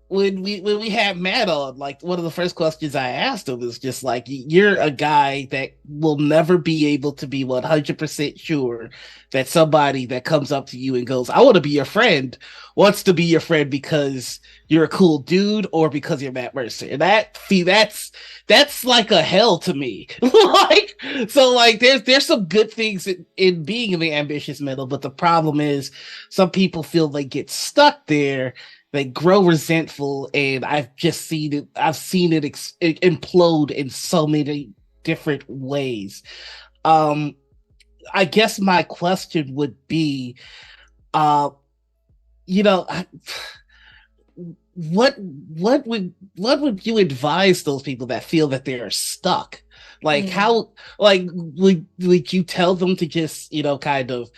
when we had Matt on, like one of the first questions I asked him is just like, you're a guy that will never be able to be 100% sure that somebody that comes up to you and goes, I want to be your friend, wants to be your friend because you're a cool dude or because you're Matt Mercer. And that's like a hell to me. Like, so like there's some good things in being in the ambitious middle, but the problem is some people feel they get stuck there, they grow resentful, and I've seen it implode in so many different ways. um I guess my question would be, uh you know what would you advise those people that feel that they are stuck? Like, Mm. how, like, would you tell them to just, kind of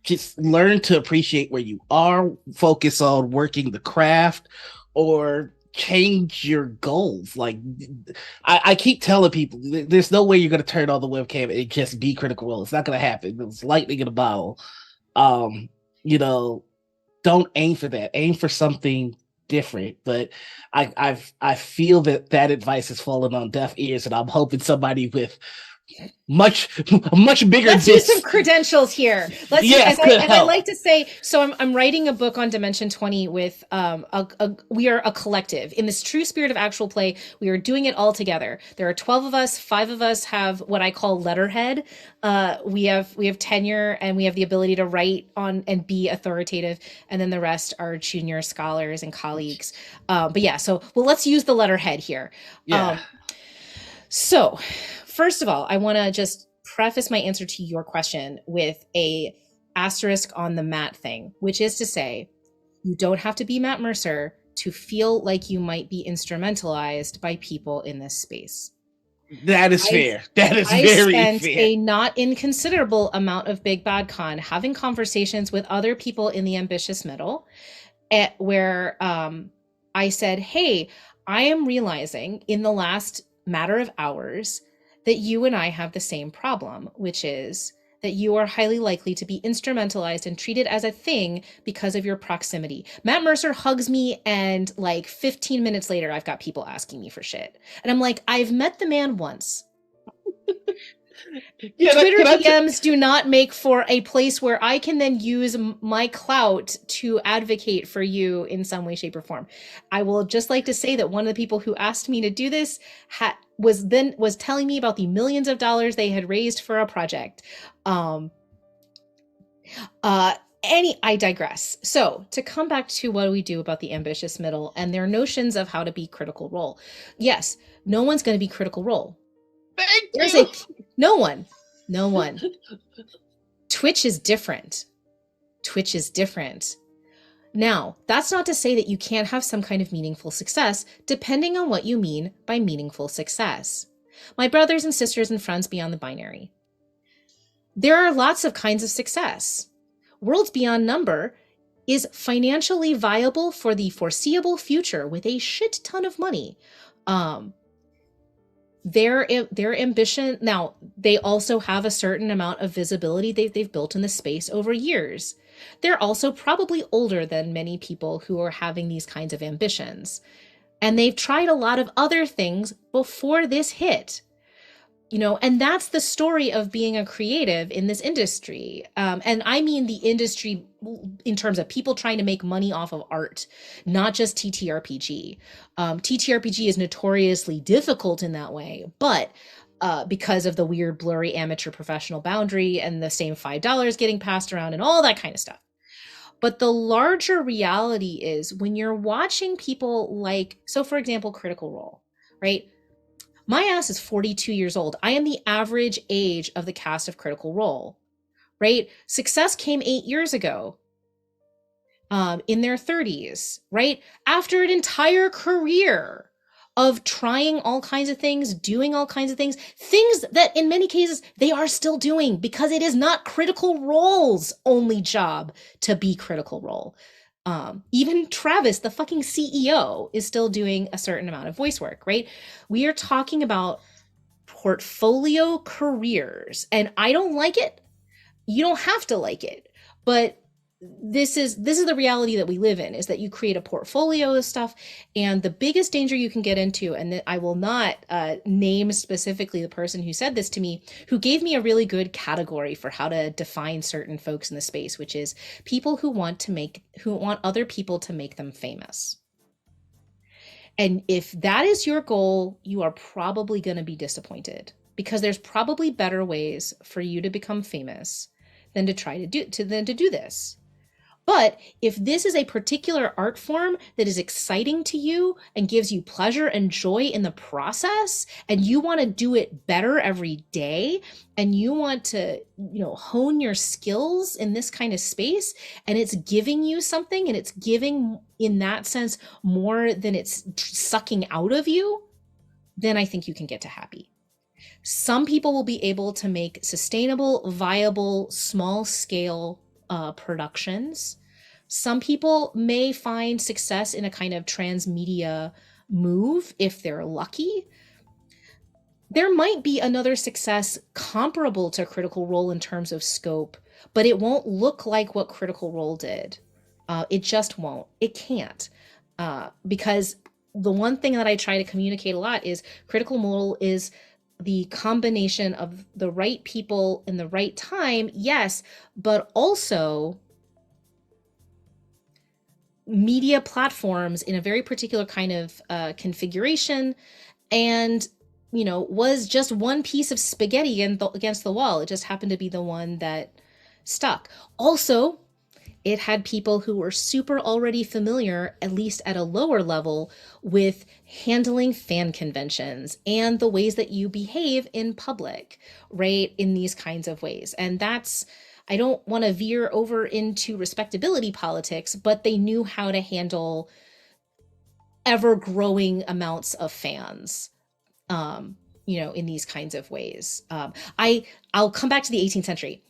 just learn to appreciate where you are, focus on working the craft, or change your goals? Like, I keep telling people, there's no way you're going to turn on the webcam and just be Critical Role. It's not going to happen. It's lightning in a bottle. Um, you know, don't aim for that. Aim for something different. But I feel that advice has fallen on deaf ears, and I'm hoping somebody with much much bigger Let's use some dicks, credentials here. Let's use, yeah, could as I help. like to say. So I'm writing a book on Dimension 20 with we are a collective in this true spirit of actual play. We are doing it all together. There are 12 of us. 5 of us have what I call letterhead. We have tenure and we have the ability to write on and be authoritative, and then the rest are junior scholars and colleagues. But yeah, so well, let's use the letterhead here. Yeah. Um, so, first of all, I want to just preface my answer to your question with a asterisk on the Matt thing, which is to say, you don't have to be Matt Mercer to feel like you might be instrumentalized by people in this space. That is I fair. That is I very spent fair. a not inconsiderable amount of Big Bad Con having conversations with other people in the ambitious middle, where I said, "Hey, I am realizing in the last matter of hours that you and I have the same problem, which is that you are highly likely to be instrumentalized and treated as a thing because of your proximity." Matt Mercer hugs me, and like 15 minutes later, I've got people asking me for shit. And I'm like, I've met the man once. Yeah, Twitter can I? DMs do not make for a place where I can then use my clout to advocate for you in some way, shape, or form. I will just like to say that one of the people who asked me to do this was telling me about the millions of dollars they had raised for a project. Um, I digress. So to come back to what we do about the ambitious middle and their notions of how to be Critical Role. Yes, no one's going to be Critical Role. Thank There's you. a no one. No one. Twitch is different. Twitch is different. Now, that's not to say that you can't have some kind of meaningful success, depending on what you mean by meaningful success. My brothers and sisters and friends beyond the binary. There are lots of kinds of success. Worlds Beyond Number is financially viable for the foreseeable future with a shit ton of money. Um, their ambition, now they also have a certain amount of visibility they've built in the space over years. They're also probably older than many people who are having these kinds of ambitions, and they've tried a lot of other things before this hit. And that's the story of being a creative in this industry. And I mean the industry in terms of people trying to make money off of art, not just TTRPG. TTRPG is notoriously difficult in that way, but because of the weird, blurry amateur professional boundary and the same $5 getting passed around and all that kind of stuff. But the larger reality is when you're watching people like, so for example, Critical Role, right? My ass is 42 years old. I am the average age of the cast of Critical Role, right? Success came 8 years ago, in their 30s, right? After an entire career of trying all kinds of things, doing all kinds of things that in many cases they are still doing because it is not Critical Role's only job to be Critical Role. Even Travis, the fucking CEO, is still doing a certain amount of voice work, right? We are talking about portfolio careers, and I don't like it. You don't have to like it, but this is the reality that we live in, is that you create a portfolio of stuff. And the biggest danger you can get into, and I will not name specifically the person who said this to me, who gave me a really good category for how to define certain folks in the space, which is people who want other people to make them famous. And if that is your goal, you are probably going to be disappointed, because there's probably better ways for you to become famous than to try to do this. But if this is a particular art form that is exciting to you and gives you pleasure and joy in the process, and you want to do it better every day, and you want to, hone your skills in this kind of space, and it's giving you something, and it's giving, in that sense, more than it's sucking out of you, then I think you can get to happy. Some people will be able to make sustainable, viable, small scale productions. Some people may find success in a kind of transmedia move if they're lucky. There might be another success comparable to Critical Role in terms of scope, but it won't look like what Critical Role did. It just won't. It can't. Because the one thing that I try to communicate a lot is Critical Role is the combination of the right people in the right time, yes, but also media platforms in a very particular kind of configuration, and was just one piece of spaghetti against the wall. It just happened to be the one that stuck. Also, it had people who were super already familiar, at least at a lower level, with handling fan conventions and the ways that you behave in public, right? In these kinds of ways. And I don't want to veer over into respectability politics, but they knew how to handle ever-growing amounts of fans, in these kinds of ways. I'll come back to the 18th century.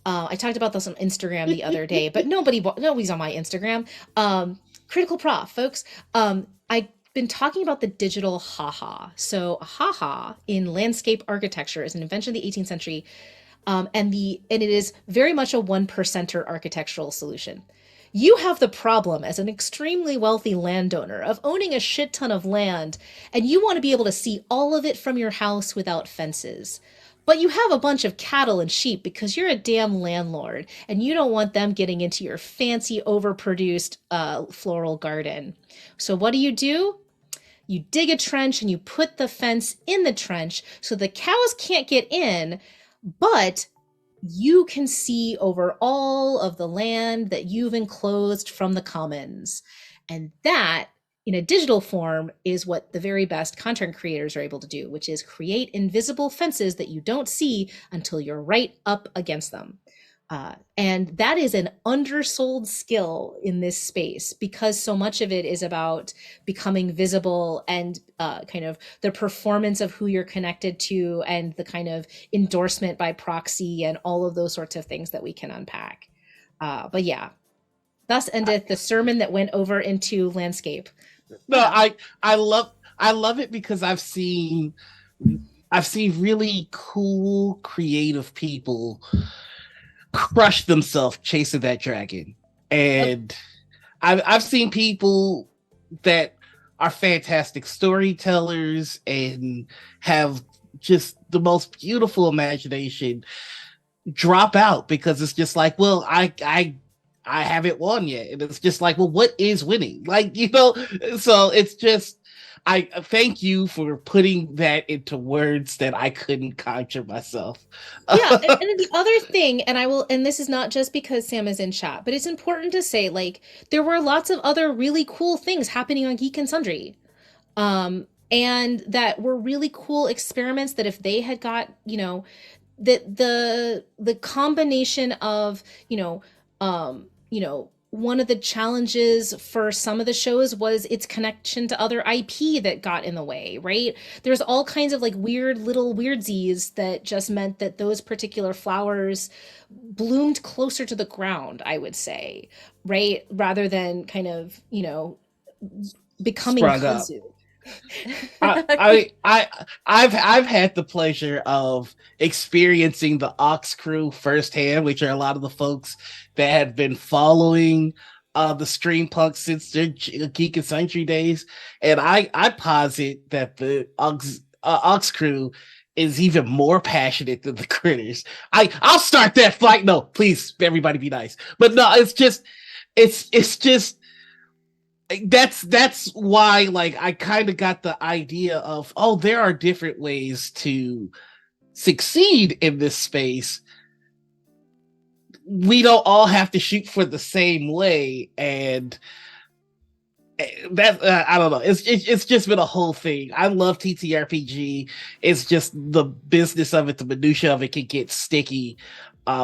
I talked about this on Instagram the other day, but nobody's on my Instagram. Critical Prof, folks. I've been talking about the digital haha. So haha in landscape architecture is an invention of the 18th century, and it is very much a one-percenter architectural solution. You have the problem as an extremely wealthy landowner of owning a shit ton of land, and you want to be able to see all of it from your house without fences. But you have a bunch of cattle and sheep because you're a damn landlord, and you don't want them getting into your fancy, overproduced floral garden. So what do? You dig a trench and you put the fence in the trench so the cows can't get in, but you can see over all of the land that you've enclosed from the commons. And that, in a digital form, is what the very best content creators are able to do, which is create invisible fences that you don't see until you're right up against them. And that is an undersold skill in this space, because so much of it is about becoming visible and kind of the performance of who you're connected to and the kind of endorsement by proxy and all of those sorts of things that we can unpack. But yeah, thus endeth the sermon that went over into landscape. No, I love it because I've seen really cool, creative people crush themselves chasing that dragon. And I've seen people that are fantastic storytellers and have just the most beautiful imagination drop out because it's just like, well, I haven't won yet. And it's just like, well, what is winning? Like, so it's just I thank you for putting that into words that I couldn't conjure myself. Yeah, and then the other thing, and I will, and this is not just because Sam is in chat, but it's important to say, like, there were lots of other really cool things happening on Geek and Sundry. And that were really cool experiments that if they had got, that the combination of, one of the challenges for some of the shows was its connection to other IP that got in the way, right? There's all kinds of like weird little weirdsies that just meant that those particular flowers bloomed closer to the ground, I would say, right? Rather than kind of, becoming Sprung up. kudzu. I've had the pleasure of experiencing the Ox crew firsthand, which are a lot of the folks that have been following the stream punk since their Geek and Sundry days, and I posit that the Ox crew is even more passionate than the critters. I'll start that fight. No, please, everybody, be nice. But no, it's just that's why like I kind of got the idea of, oh, there are different ways to succeed in this space. We don't all have to shoot for the same way, and that I don't know. It's just been a whole thing. I love TTRPG. It's just the business of it, the minutia of it can get sticky,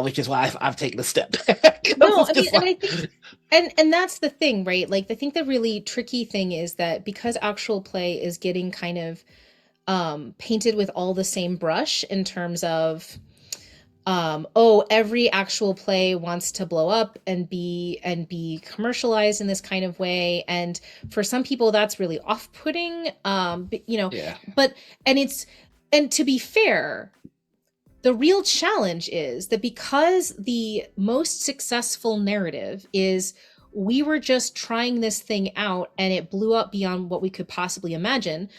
which is why I've taken a step back. No, I mean, and I think, and that's the thing, right? Like, I think the really tricky thing is that because actual play is getting kind of painted with all the same brush in terms of every actual play wants to blow up and be commercialized in this kind of way, and for some people that's really off-putting, Yeah. but and to be fair, the real challenge is that because the most successful narrative is we were just trying this thing out and it blew up beyond what we could possibly imagine,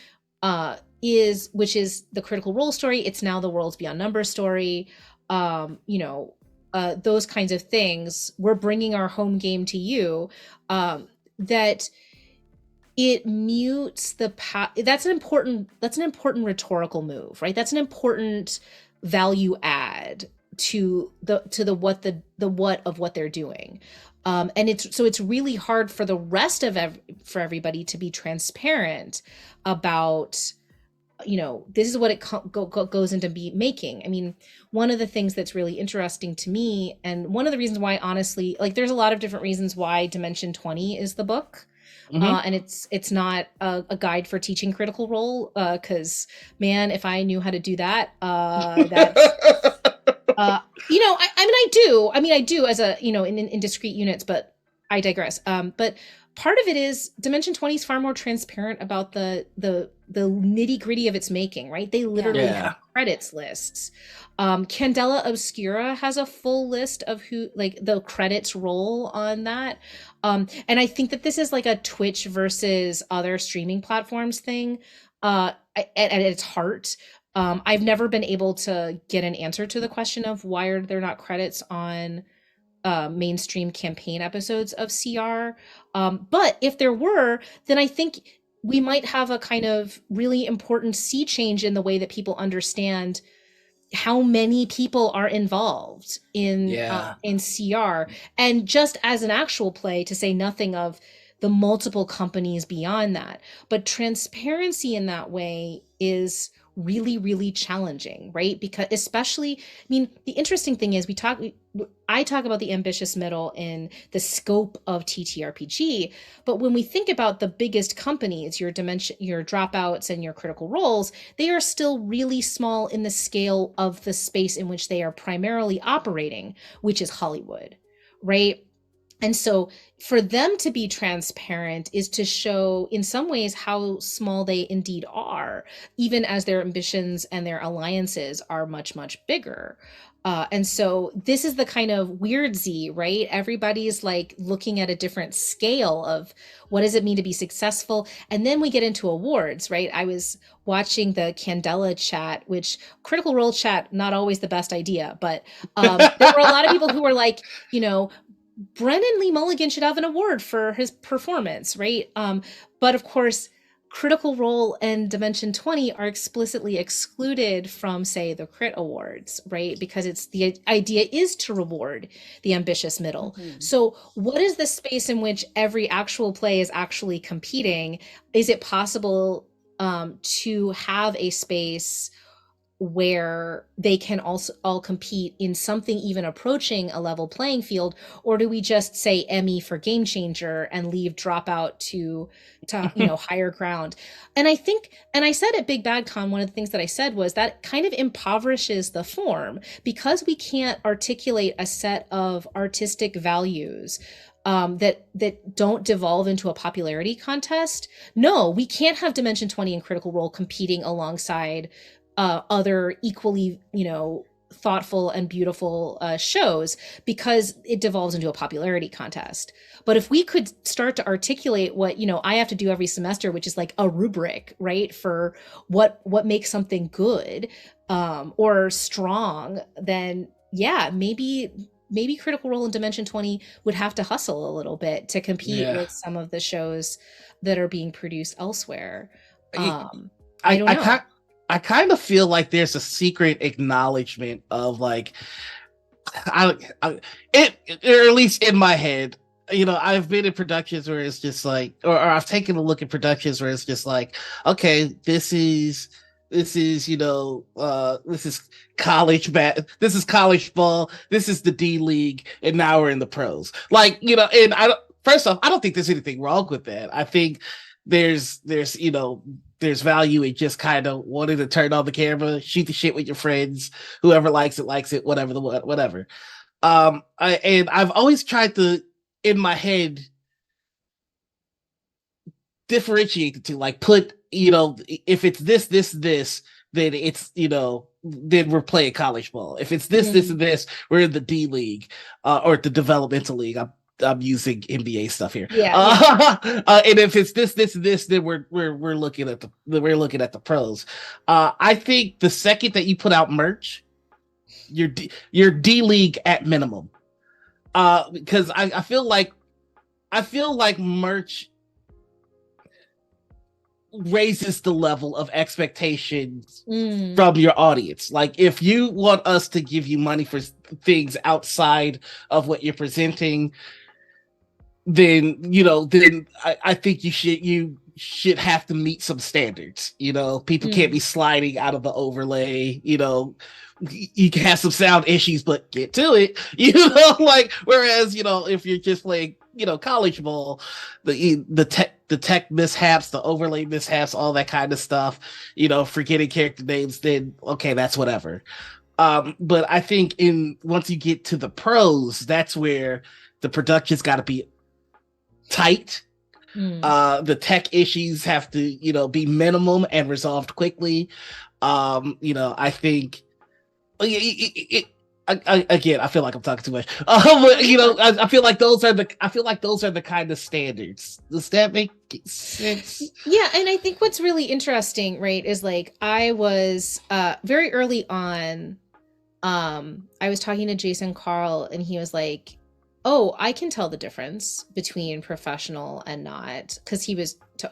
which is the Critical Role story. It's now the Worlds Beyond Numbers story. Those kinds of things. We're bringing our home game to you. That it mutes the that's an important rhetorical move, right? That's an important value add to the what of what they're doing. And it's really hard for the rest of for everybody to be transparent about, this is what it goes into making. I mean, one of the things that's really interesting to me, and one of the reasons why, honestly, like, there's a lot of different reasons why Dimension 20 is the book. And it's not a guide for teaching Critical Role, because man, if I knew how to do that, that's I do as a, in discrete units, but I digress. But part of it is Dimension 20 is far more transparent about the nitty gritty of its making, right? They literally have credits lists. Candela Obscura has a full list of who, like, the credits roll on that. And I think that this is like a Twitch versus other streaming platforms thing, at its heart. I've never been able to get an answer to the question of why are there not credits on mainstream campaign episodes of CR. But if there were, then I think we might have a kind of really important sea change in the way that people understand how many people are involved in CR, and just as an actual play, to say nothing of the multiple companies beyond that. But transparency in that way is really, really challenging, right? Because especially, I mean, the interesting thing is I talk about the ambitious middle in the scope of TTRPG, but when we think about the biggest companies, your Dropouts and your Critical Roles, they are still really small in the scale of the space in which they are primarily operating, which is Hollywood, right? And so for them to be transparent is to show in some ways how small they indeed are, even as their ambitions and their alliances are much, much bigger. And so this is the kind of weird Z, right? Everybody's like looking at a different scale of what does it mean to be successful. And then we get into awards, right? I was watching the Candela chat, which Critical Role chat, not always the best idea, but there were a lot of people who were like, you know, Brennan Lee Mulligan should have an award for his performance, right? But of course, Critical Role and Dimension 20 are explicitly excluded from, say, the Crit Awards, right? Because it's the idea is to reward the ambitious middle. Mm-hmm. So, what is the space in which every actual play is actually competing? Is it possible to have a space where they can also all compete in something even approaching a level playing field, or do we just say Emmy for Game Changer and leave Dropout to higher ground? And I think, and I said at Big Bad Con, one of the things that I said was that kind of impoverishes the form because we can't articulate a set of artistic values that don't devolve into a popularity contest. No, we can't have Dimension 20 and Critical Role competing alongside other equally, thoughtful and beautiful shows because it devolves into a popularity contest. But if we could start to articulate what, I have to do every semester, which is like a rubric, right, for what makes something good or strong, then yeah, maybe Critical Role and Dimension 20 would have to hustle a little bit to compete with some of the shows that are being produced elsewhere. I don't know. I kind of feel like there's a secret acknowledgement of like, or at least in my head, I've been in productions where it's just like, or I've taken a look at productions where it's just like, okay, this is this is this is college ball, this is the D League, and now we're in the pros. Like, and first off, I don't think there's anything wrong with that. I think there's value in just kind of wanting to turn on the camera, shoot the shit with your friends, whoever likes it, whatever. I've always tried to, in my head, differentiate the two, like put, if it's this, then it's, then we're playing college ball. If it's this, and this, we're in the D League, or the developmental league. I'm using NBA stuff here. And if it's this, then we're looking at the pros. I think the second that you put out merch, you're D League at minimum. Because I feel like merch raises the level of expectations from your audience. Like, if you want us to give you money for things outside of what you're presenting, then I think you should have to meet some standards. People can't be sliding out of the overlay. You can have some sound issues, but get to it. Like, whereas if you're just playing college ball, the tech mishaps, the overlay mishaps, all that kind of stuff, forgetting character names, then okay, that's whatever. But I think once you get to the pros, that's where the production's got to be tight. The tech issues have to be minimum and resolved quickly. I think again, I feel like I'm talking too much. But I feel like those are the kind of standards. Does that make sense? Yeah, and I think what's really interesting, right, is like I was very early on. I was talking to Jason Carl, and he was like, "Oh, I can tell the difference between professional and not," because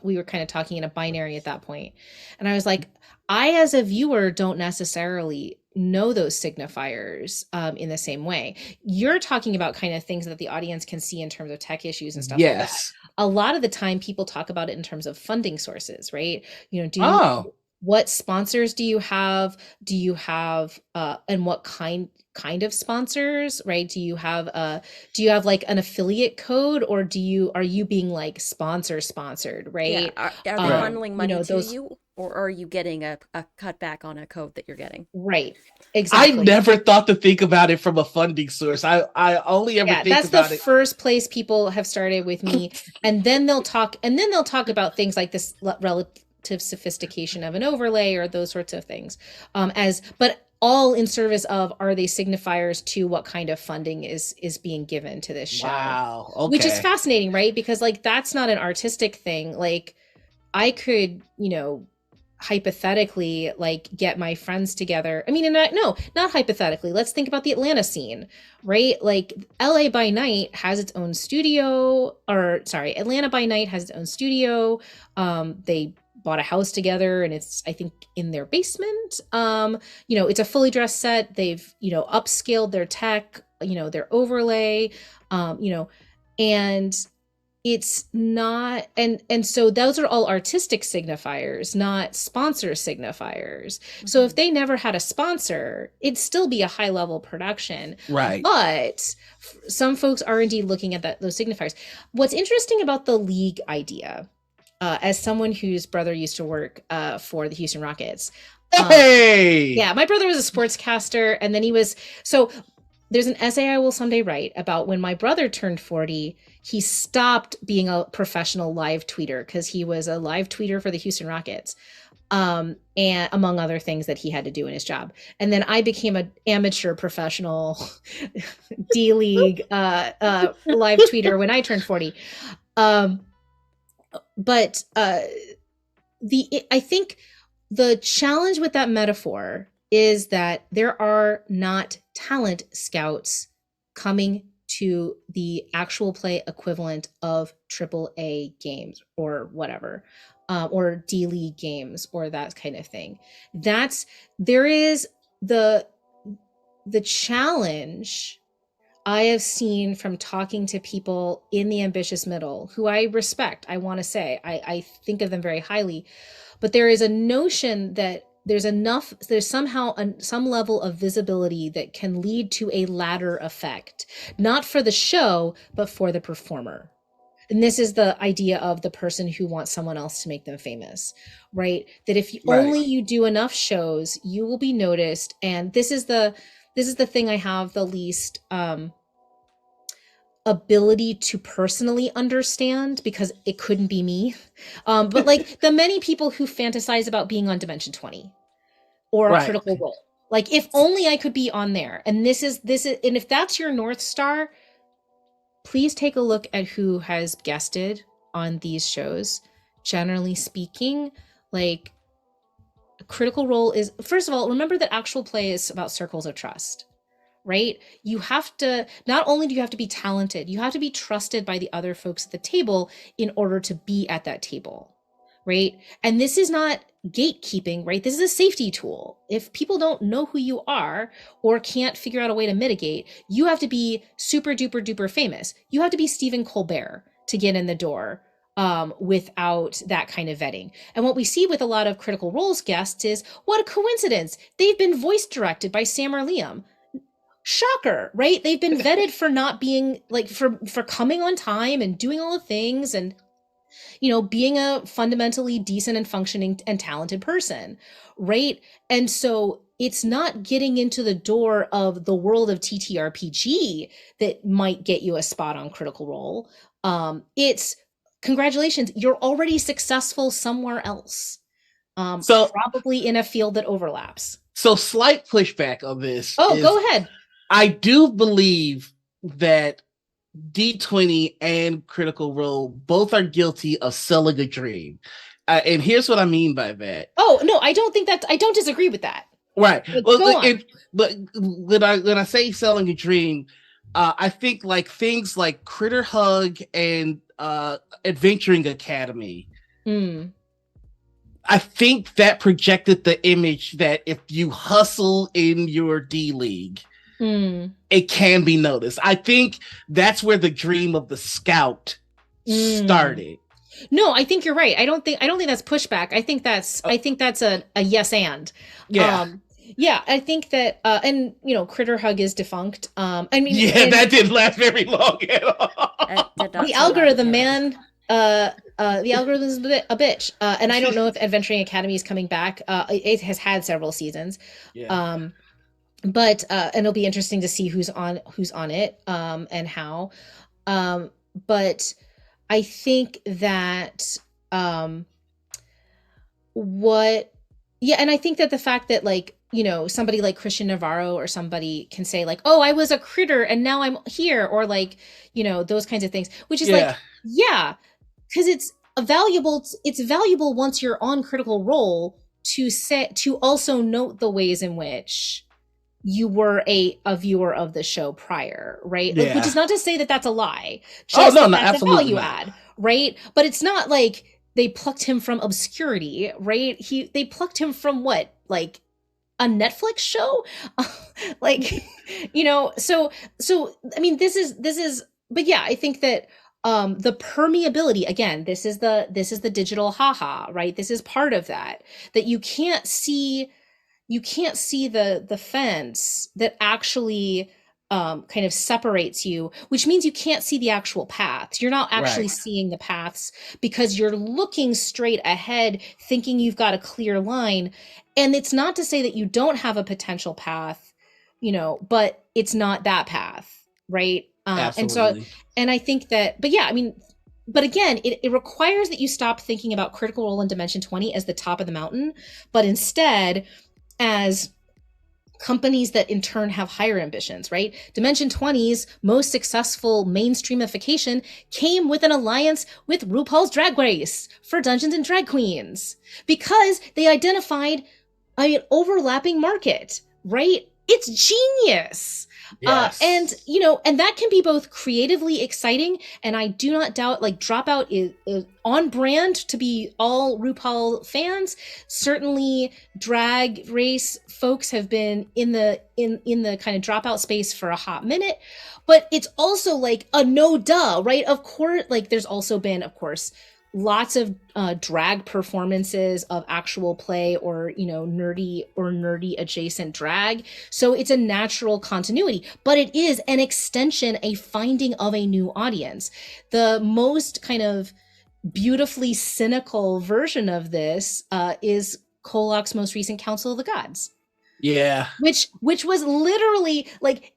we were kind of talking in a binary at that point, and I was like, I, as a viewer, don't necessarily know those signifiers in the same way. You're talking about kind of things that the audience can see in terms of tech issues and stuff like that. A lot of the time people talk about it in terms of funding sources, right? What sponsors do you have? And what kind of sponsors, right? Do you have like an affiliate code, or are you being like sponsored, right? Yeah. Are they funneling money to you, or are you getting a cutback on a code that you're getting? Right. Exactly. I never thought to think about it from a funding source. I only ever think about it. That's the first place people have started with me. and then they'll talk about things like this relative sophistication of an overlay or those sorts of things. But all in service of, are they signifiers to what kind of funding is being given to this show, Wow. which is Okay. fascinating, right? Because like that's not an artistic thing. Like I could, hypothetically like get my friends together. I mean, and no, not hypothetically. Let's think about the Atlanta scene, right? Like LA by Night has its own studio, or sorry, Atlanta by Night has its own studio. They bought a house together and it's, I think, in their basement. It's a fully dressed set. They've, upscaled their tech, their overlay, and it's not, and so those are all artistic signifiers, not sponsor signifiers. So if they never had a sponsor, it'd still be a high level production. Right. But some folks are indeed looking at those signifiers. What's interesting about the league idea, as someone whose brother used to work for the Houston Rockets. Hey. Yeah, my brother was a sportscaster, and then he was so. There's an essay I will someday write about when my brother turned 40, he stopped being a professional live tweeter because he was a live tweeter for the Houston Rockets, and among other things that he had to do in his job. And then I became an amateur professional D League live tweeter when I turned 40. But I think the challenge with that metaphor is that there are not talent scouts coming to the actual play equivalent of AAA games or whatever, or D League games or that kind of thing. There is the challenge I have seen from talking to people in the ambitious middle who I respect. I want to say I think of them very highly, but there is a notion that there's somehow some level of visibility that can lead to a ladder effect, not for the show, but for the performer. And this is the idea of the person who wants someone else to make them famous, right? That if only you do enough shows, you will be noticed. And this is the thing I have the least ability to personally understand, because it couldn't be me. But like the many people who fantasize about being on Dimension 20 or Critical Role, like if only I could be on there. And this is, and if that's your North Star, please take a look at who has guested on these shows. Generally speaking, like Critical Role is, first of all, remember that actual play is about circles of trust. Right? You have to, not only do you have to be talented, you have to be trusted by the other folks at the table in order to be at that table. Right? And this is not gatekeeping, right? This is a safety tool. If people don't know who you are or can't figure out a way to mitigate, you have to be super duper duper famous. You have to be Stephen Colbert to get in the door without that kind of vetting. And what we see with a lot of Critical Roles guests is, what a coincidence. They've been voice directed by Sam or Liam. Shocker, right? They've been vetted for not being like, for coming on time and doing all the things and, being a fundamentally decent and functioning and talented person, right? And so it's not getting into the door of the world of TTRPG that might get you a spot on Critical Role. It's congratulations, you're already successful somewhere else, probably in a field that overlaps. So slight pushback on this. Go ahead. I do believe that D20 and Critical Role both are guilty of selling a dream. And here's what I mean by that. Oh, no, I don't disagree with that. Right. But but when I say selling a dream, I think like things like Critter Hug and Adventuring Academy. I think that projected the image that if you hustle in your D League, it can be noticed. I think that's where the dream of the scout started. No, I think you're right. I don't think that's pushback. I think that's a yes and. Yeah. Yeah, I think that and Critter Hug is defunct. I mean, that didn't last very long at all. The algorithm, man. The algorithm is a bitch. And I don't know if Adventuring Academy is coming back. It has had several seasons. Yeah. But and it'll be interesting to see who's on it and how. But I think that and I think that the fact that like somebody like Christian Navarro or somebody can say like, oh, I was a critter and now I'm here, or like, those kinds of things, which is like, Yeah, yeah, because it's valuable once you're on Critical Role to also note the ways in which you were a viewer of the show prior, right? Like, which yeah. is not to say that that's a lie, Oh just no, that no, that's a absolutely value not. add, right? But it's not like they plucked him from obscurity, right? They plucked him from what, like a Netflix show? Like, so I mean, this is but yeah, I think that the permeability, again, this is the digital haha, right? This is part of that you can't see the fence that actually kind of separates you, which means you can't see the actual paths. You're not actually Right. seeing the paths because you're looking straight ahead, thinking you've got a clear line. And it's not to say that you don't have a potential path, but it's not that path, right? And so, Absolutely. and I think that, but yeah, I mean, but again, it requires that you stop thinking about Critical Role and Dimension 20 as the top of the mountain, but instead as companies that in turn have higher ambitions, right? Dimension 20's most successful mainstreamification came with an alliance with RuPaul's Drag Race for Dungeons and Drag Queens because they identified an overlapping market, right? It's genius. And Yes. and that can be both creatively exciting, and I do not doubt like Dropout is on brand to be all RuPaul fans. Certainly Drag Race folks have been in the kind of Dropout space for a hot minute, but it's also like a no duh, right? Of course, like there's also been, of course, lots of drag performances of actual play or nerdy adjacent drag, so it's a natural continuity, but it is an extension, a finding of a new audience. The most kind of beautifully cynical version of this is Kolak's most recent Council of the Gods, Yeah. which was literally like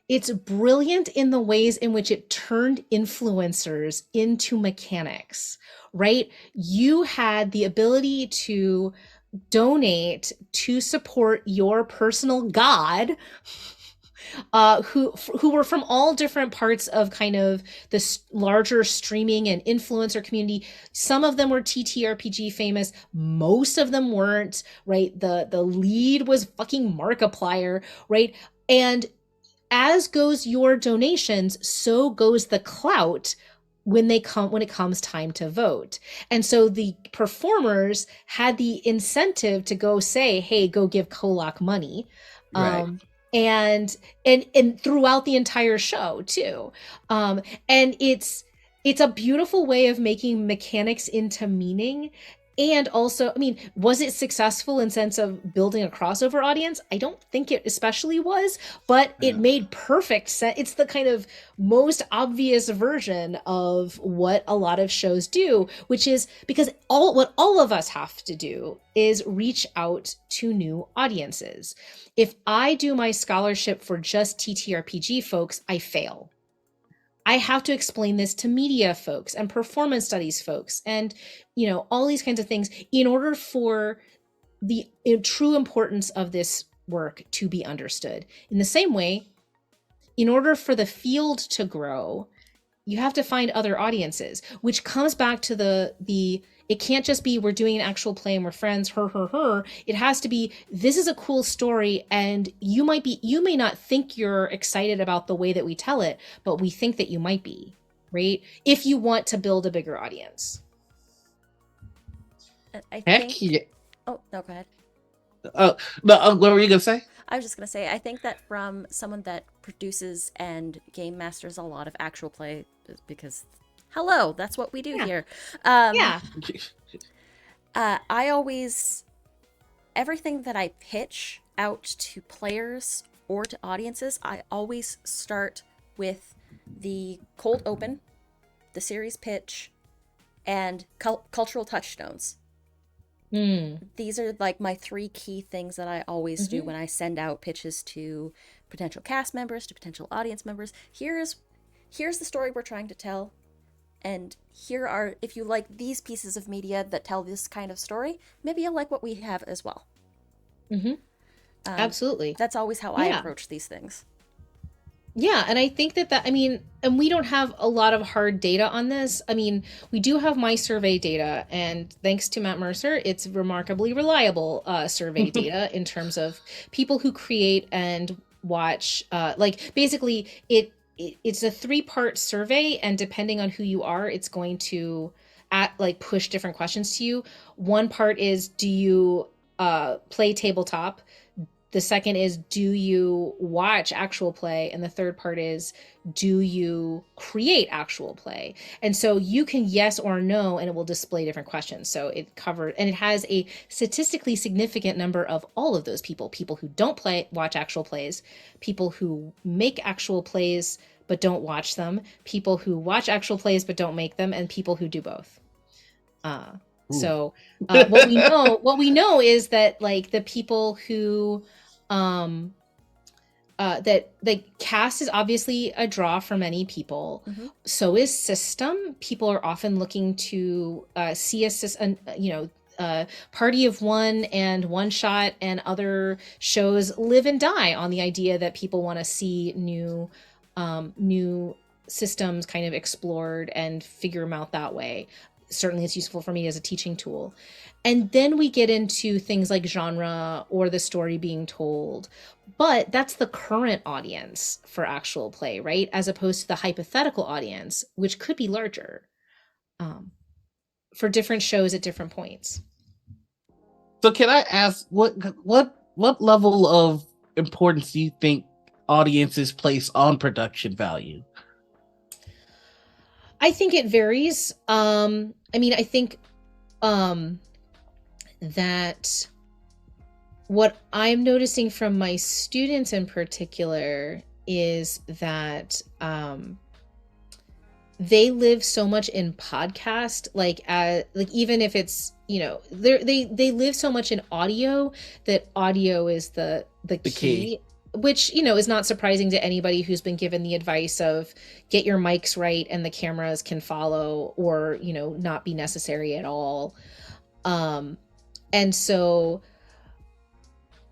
it's brilliant in the ways in which it turned influencers into mechanics, right? You had the ability to donate to support your personal god, who were from all different parts of kind of this larger streaming and influencer community. Some of them were TTRPG famous, most of them weren't, right? The lead was fucking Markiplier, right? And as goes your donations, so goes the clout when it comes time to vote. And so the performers had the incentive to go say, hey, go give Kolak money. Right. um and throughout the entire show too. And it's a beautiful way of making mechanics into meaning. And also, I mean, was it successful in sense of building a crossover audience? I don't think it especially was, but it Yeah. made perfect sense. It's the kind of most obvious version of what a lot of shows do, which is because all of us have to do is reach out to new audiences. If I do my scholarship for just TTRPG folks, I fail. I have to explain this to media folks and performance studies folks and all these kinds of things in order for the true importance of this work to be understood. In the same way, in order for the field to grow, you have to find other audiences, which comes back to the it can't just be we're doing an actual play and we're friends, her. It has to be, this is a cool story, and you may not think you're excited about the way that we tell it, but we think that you might be, right? If you want to build a bigger audience. I Heck think. yeah. Oh no, go ahead. No, what were you gonna say? I was just gonna say, I think that from someone that produces and game masters a lot of actual play, because hello, that's what we do Yeah. here. Um, Yeah. I always everything that I pitch out to players or to audiences, I always start with the cold open, the series pitch, and cultural touchstones. Mm. These are like my three key things that I always do Hmm. when I send out pitches to potential cast members, to potential audience members. Here's the story we're trying to tell, and here are, if you like these pieces of media that tell this kind of story, maybe you'll like what we have as well. Hmm. Absolutely. That's always how I Yeah. approach these things. Yeah, and I think that I mean, and we don't have a lot of hard data on this. I mean, we do have my survey data, and thanks to Matt Mercer, it's remarkably reliable survey data in terms of people who create and watch. Like basically, it's a three-part survey, and depending on who you are, it's going to at like push different questions to you. One part is, do you play tabletop? The second is, do you watch actual play? And the third part is, do you create actual play? And so you can yes or no, and it will display different questions. So it covered, and it has a statistically significant number of all of those people: people who don't watch actual plays, people who make actual plays but don't watch them, people who watch actual plays but don't make them, and people who do both. Uh, so what we know is that like the people who um that the cast is obviously a draw for many people. Mm-hmm. So is system. People are often looking to see a system, Party of One and One Shot and other shows live and die on the idea that people want to see new systems kind of explored and figure them out that way. Certainly it's useful for me as a teaching tool. And then we get into things like genre or the story being told. But that's the current audience for actual play, right? As opposed to the hypothetical audience, which could be larger for different shows at different points. So can I ask what level of importance do you think audiences place on production value? I think it varies. I mean, I think that what I'm noticing from my students in particular is that they live so much in podcast, like even if it's, you know, they live so much in audio that audio is the key. Which, you know, is not surprising to anybody who's been given the advice of get your mics right and the cameras can follow, or, you know, not be necessary at all. And so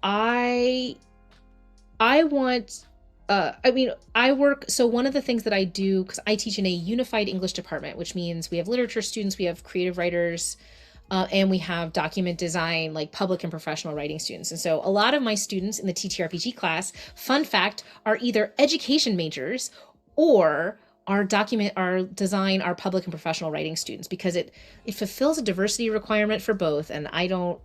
I want I mean, I work, so one of the things that I do, because I teach in a unified English department, which means we have literature students, we have creative writers, and we have document design, like public and professional writing students. And so a lot of my students in the TTRPG class, fun fact, are either education majors or our design, our public and professional writing students, because it fulfills a diversity requirement for both. And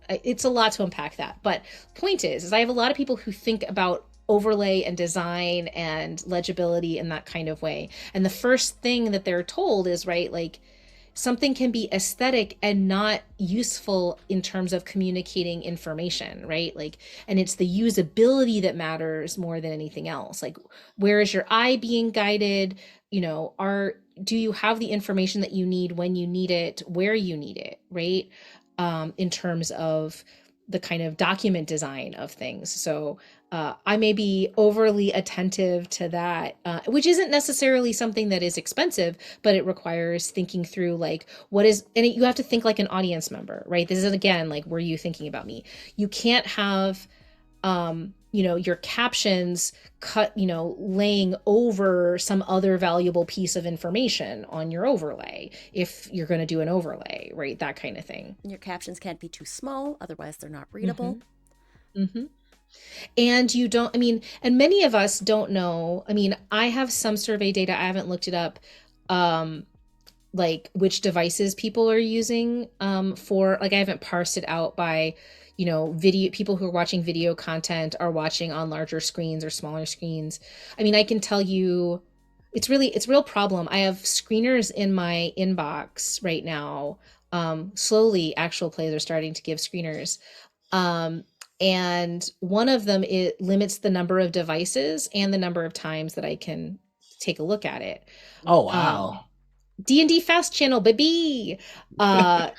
it's a lot to unpack that. But point is I have a lot of people who think about overlay and design and legibility in that kind of way. And the first thing that they're told is, right, like, something can be aesthetic and not useful in terms of communicating information, right? Like, and it's the usability that matters more than anything else. Like, where is your eye being guided? You know, do you have the information that you need when you need it, where you need it, right? In terms of the kind of document design of things. So I may be overly attentive to that, which isn't necessarily something that is expensive, but it requires thinking through, like, you have to think like an audience member, right? This is, again, like, were you thinking about me? You can't have, you know, your captions cut, you know, laying over some other valuable piece of information on your overlay if you're going to do an overlay, right? That kind of thing. Your captions can't be too small, otherwise they're not readable. Mm-hmm. And you don't, I mean, and many of us don't know. I mean, I have some survey data, I haven't looked it up, like which devices people are using for, like, I haven't parsed it out by, you know, people who are watching video content are watching on larger screens or smaller screens. I mean, I can tell you it's a real problem. I have screeners in my inbox right now. Slowly actual plays are starting to give screeners. And one of them, it limits the number of devices and the number of times that I can take a look at it. Oh, wow. D&D Fast Channel, baby.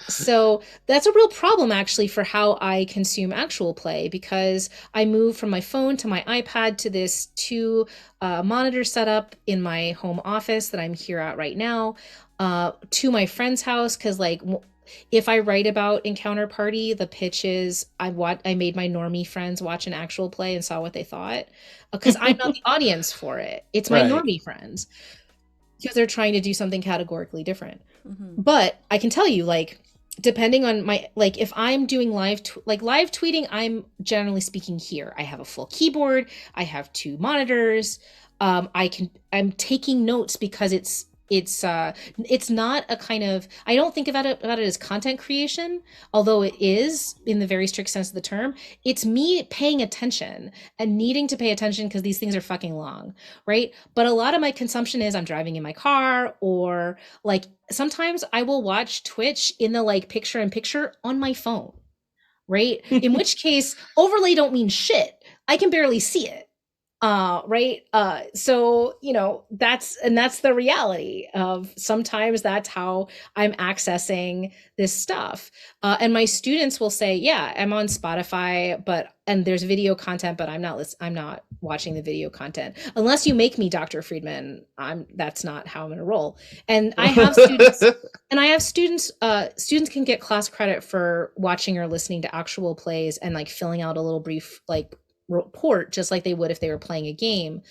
So that's a real problem, actually, for how I consume actual play, because I move from my phone to my iPad to this two monitor setup in my home office that I'm here at right now, to my friend's house, because, like, if I write about Encounter Party, the pitch is I made my normie friends watch an actual play and saw what they thought, because I'm not the audience for it. It's my Right. normie friends, because they're trying to do something categorically different. Mm-hmm. But I can tell you, like, depending on my, like, if I'm doing live tweeting, I'm generally speaking here. I have a full keyboard. I have two monitors. I'm taking notes because it's not a kind of, I don't think about it as content creation, although it is in the very strict sense of the term. It's me paying attention and needing to pay attention because these things are fucking long, right? But a lot of my consumption is I'm driving in my car, or like sometimes I will watch Twitch in the like picture in picture on my phone, right? In which case overlay don't mean shit. I can barely see it. Right. So, you know, that's the reality of, sometimes that's how I'm accessing this stuff. And my students will say, yeah, I'm on Spotify, and there's video content, but I'm not watching the video content unless you make me, Dr. Friedman. That's not how I'm going to roll. And I have students students can get class credit for watching or listening to actual plays and like filling out a little brief like report, just like they would if they were playing a game.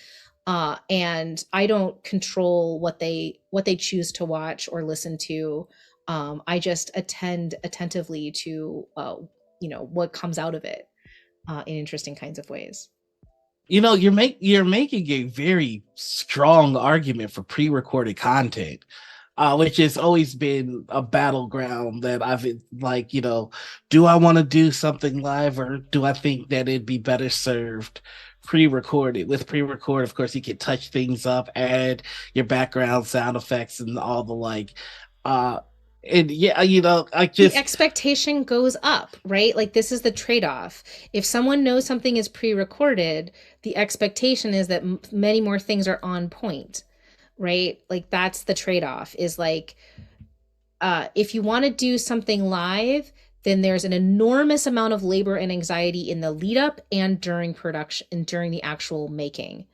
And I don't control what they choose to watch or listen to. I just attend attentively to what comes out of it in interesting kinds of ways. You know, you're making a very strong argument for pre-recorded content, which has always been a battleground that I've like, do I want to do something live, or do I think that it'd be better served pre-recorded? With pre-record, of course, you can touch things up, add your background sound effects and all the like. Uh, and yeah, I The just expectation goes up, right? Like, this is the trade-off. If someone knows something is pre-recorded, the expectation is that many more things are on point, right? Like, that's the trade-off, is like, if you want to do something live, then there's an enormous amount of labor and anxiety in the lead up and during production and during the actual making.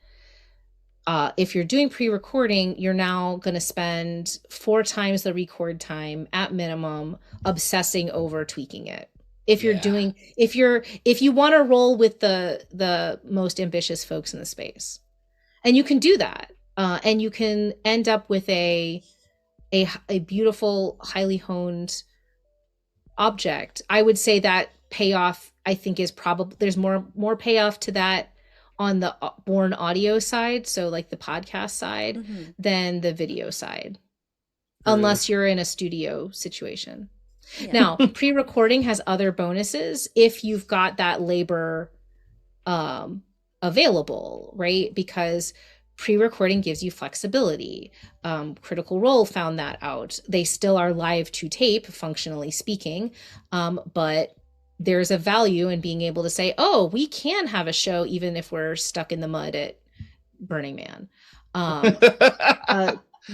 If you're doing pre-recording, you're now going to spend 4 times the record time at minimum obsessing over tweaking it. If you're yeah. if you want to roll with the most ambitious folks in the space, and you can do that, and you can end up with a beautiful, highly honed object. I would say that payoff, I think, is probably, there's more payoff to that on the born audio side, so like the podcast side, Mm-hmm. than the video side, True. unless you're in a studio situation. Yeah. Now, pre-recording has other bonuses if you've got that labor available, right? Because pre-recording gives you flexibility. Critical Role found that out. They still are live to tape, functionally speaking, but there's a value in being able to say, oh, we can have a show even if we're stuck in the mud at Burning Man.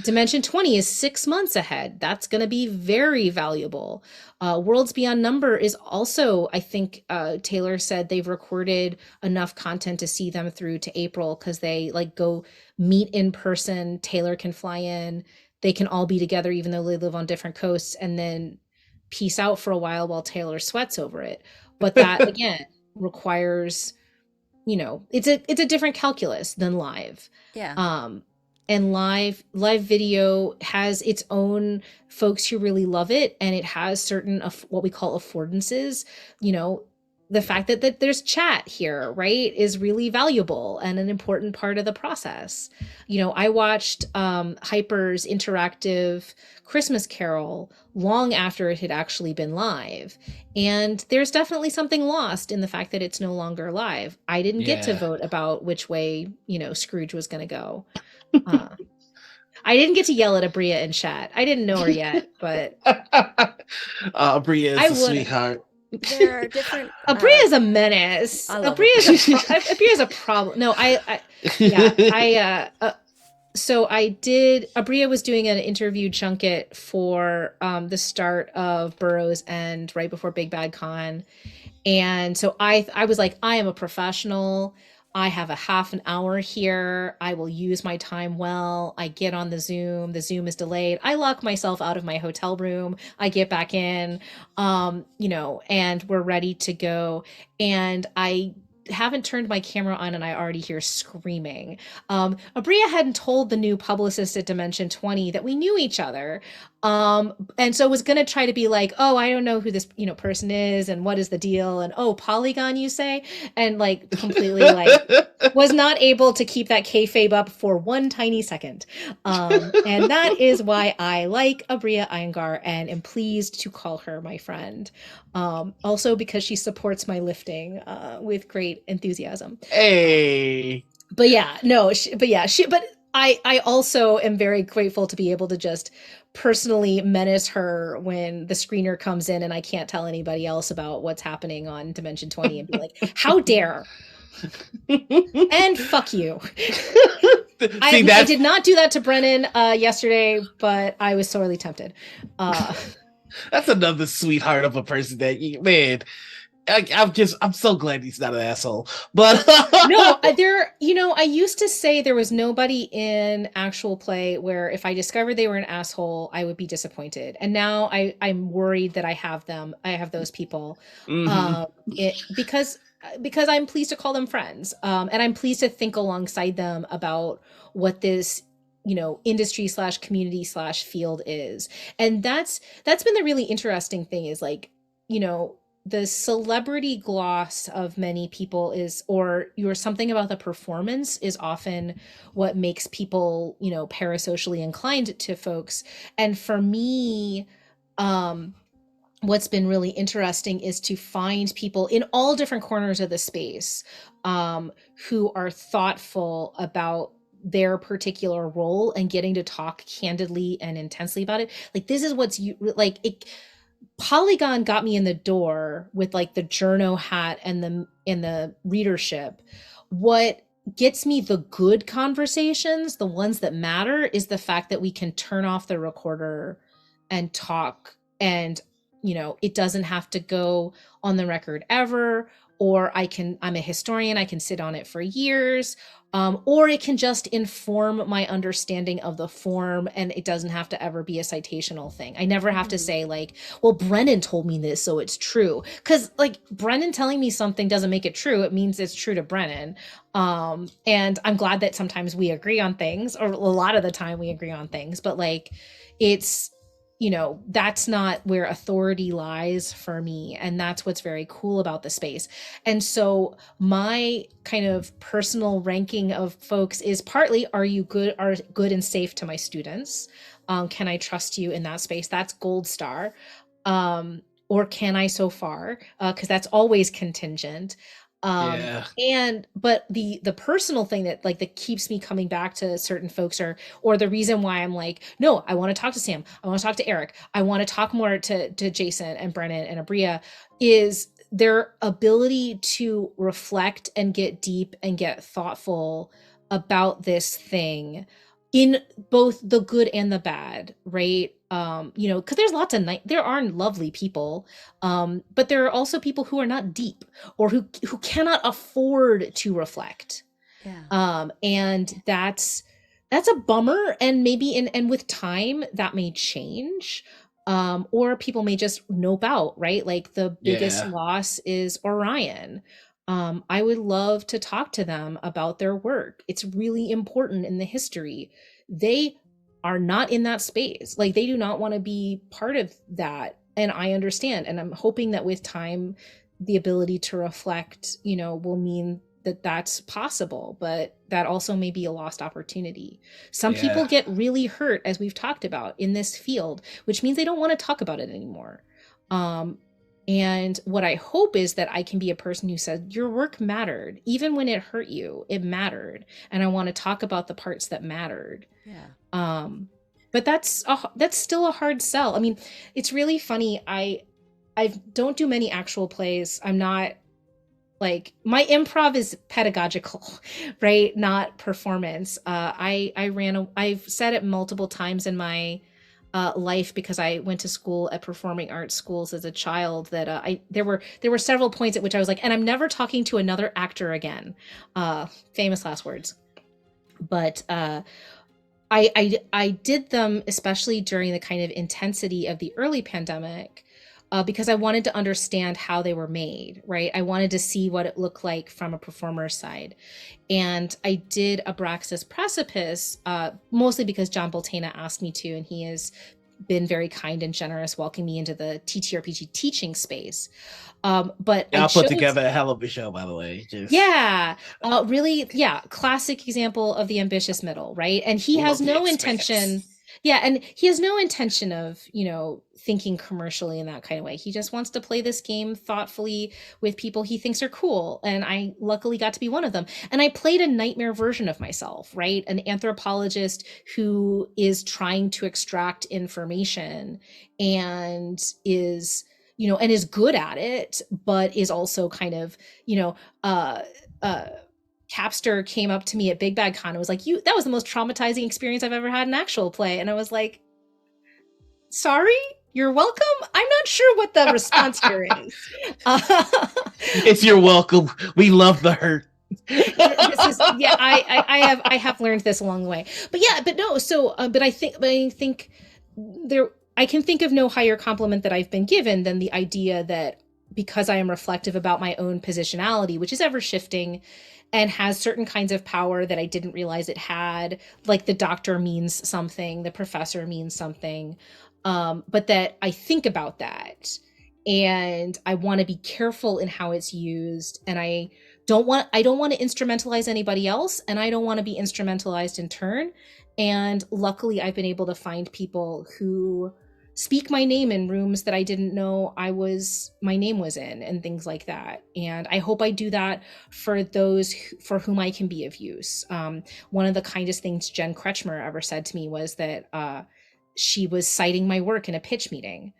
Dimension 20 is 6 months ahead. That's going to be very valuable. Worlds Beyond Number is also, I think, Taylor said they've recorded enough content to see them through to April, because they like go meet in person. Taylor can fly in. They can all be together even though they live on different coasts, and then peace out for a while Taylor sweats over it. But that again requires, it's a different calculus than live. Yeah. And live video has its own folks who really love it, and it has certain what we call affordances. The fact that there's chat here, right, is really valuable and an important part of the process. I watched Hyper's interactive Christmas Carol long after it had actually been live, and there's definitely something lost in the fact that it's no longer live. I didn't get to vote about which way Scrooge was going to go. I didn't get to yell at Abria in chat. I didn't know her yet, but Abria is a sweetheart. There are different. Abria is a menace. Abria is a problem. No, so I did. Abria was doing an interview junket for the start of Burroughs End, right before Big Bad Con, and so I was like, I am a professional. I have a half an hour here. I will use my time well. I get on the Zoom. The Zoom is delayed. I lock myself out of my hotel room. I get back in, and we're ready to go. And I haven't turned my camera on and I already hear screaming. Abria hadn't told the new publicist at Dimension 20 that we knew each other. And so was going to try to be like, oh, I don't know who this, person is and what is the deal. And, oh, Polygon, you say? And like completely like was not able to keep that kayfabe up for one tiny second. And that is why I like Abria Iyengar and am pleased to call her my friend. Also because she supports my lifting with great enthusiasm. Hey. But yeah, no, but I also am very grateful to be able to just personally menace her when the screener comes in and I can't tell anybody else about what's happening on Dimension 20 and be like, how dare? And fuck you. I did not do that to Brennan yesterday, but I was sorely tempted. That's another sweetheart of a person that man. I'm so glad he's not an asshole. But no, I used to say there was nobody in actual play where if I discovered they were an asshole, I would be disappointed. And now I'm worried that I have them. I have those people. Because I'm pleased to call them friends. And I'm pleased to think alongside them about what this industry / community / field is. And that's been the really interesting thing is like, the celebrity gloss of many people is, or you're something about the performance is often what makes people, parasocially inclined to folks. And for me, what's been really interesting is to find people in all different corners of the space who are thoughtful about their particular role and getting to talk candidly and intensely about it. Like this is what's Polygon got me in the door with like the journo hat and the readership. What gets me the good conversations, the ones that matter, is the fact that we can turn off the recorder and talk, and it doesn't have to go on the record ever, or I'm a historian, I can sit on it for years, or it can just inform my understanding of the form, and it doesn't have to ever be a citational thing. I never have to say like, well, Brennan told me this, so it's true. Because like Brennan telling me something doesn't make it true. It means it's true to Brennan. And I'm glad that sometimes we agree on things, or a lot of the time we agree on things, but like it's, that's not where authority lies for me. And that's what's very cool about the space. And so my kind of personal ranking of folks is partly, are good and safe to my students? Can I trust you in that space? That's gold star. Or can I so far? Because that's always contingent. But the personal thing that keeps me coming back to certain folks, or the reason why I'm like, no, I want to talk to Sam, I want to talk to Eric, I want to talk more to Jason and Brennan and Abria, is their ability to reflect and get deep and get thoughtful about this thing in both the good and the bad, right? Because there's there are lovely people, but there are also people who are not deep, or who cannot afford to reflect. Yeah. And that's a bummer. And maybe and with time that may change. Or people may just nope out, right? Like the biggest loss is Orion. I would love to talk to them about their work. It's really important in the history. They are not in that space. Like they do not want to be part of that. And I understand. And I'm hoping that with time, the ability to reflect, will mean that that's possible, but that also may be a lost opportunity. Some people get really hurt, as we've talked about in this field, which means they don't want to talk about it anymore. And what I hope is that I can be a person who says, your work mattered. Even when it hurt you, it mattered. And I want to talk about the parts that mattered. Yeah. But that's still a hard sell. I mean, it's really funny. I don't do many actual plays. I'm not like, my improv is pedagogical, right? Not performance. I've said it multiple times in my life, because I went to school at performing arts schools as a child, that there were several points at which I was like, and I'm never talking to another actor again. Famous last words. But I did them especially during the kind of intensity of the early pandemic, because I wanted to understand how they were made, right? I wanted to see what it looked like from a performer's side. And I did Abraxas Precipice, mostly because John Boltena asked me to, and he has been very kind and generous welcoming me into the TTRPG teaching space. But I Y'all put chose, together a hell of a show, by the way. Just yeah, really, yeah, classic example of the ambitious middle, right? And he full has of the no intention, expanse. yeah, and he has no intention of, thinking commercially in that kind of way. He just wants to play this game thoughtfully with people he thinks are cool. And I luckily got to be one of them. And I played a nightmare version of myself, right? An anthropologist who is trying to extract information and is good at it, but is also kind of, uh, uh, Capster came up to me at Big Bad Con and was like, that was the most traumatizing experience I've ever had in actual play. And I was like, sorry, you're welcome. I'm not sure what the response here is. It's your welcome. We love the hurt. This is, yeah, I have learned this along the way, but yeah, but no, so but I think there, I can think of no higher compliment that I've been given than the idea that, because I am reflective about my own positionality, which is ever shifting and has certain kinds of power that I didn't realize it had, like the doctor means something, the professor means something, but that I think about that, and I want to be careful in how it's used, and I don't want to instrumentalize anybody else, and I don't want to be instrumentalized in turn. And luckily I've been able to find people who speak my name in rooms that I didn't know my name was in, and things like that. And I hope I do that for those for whom I can be of use. One of the kindest things Jen Kretschmer ever said to me was that she was citing my work in a pitch meeting.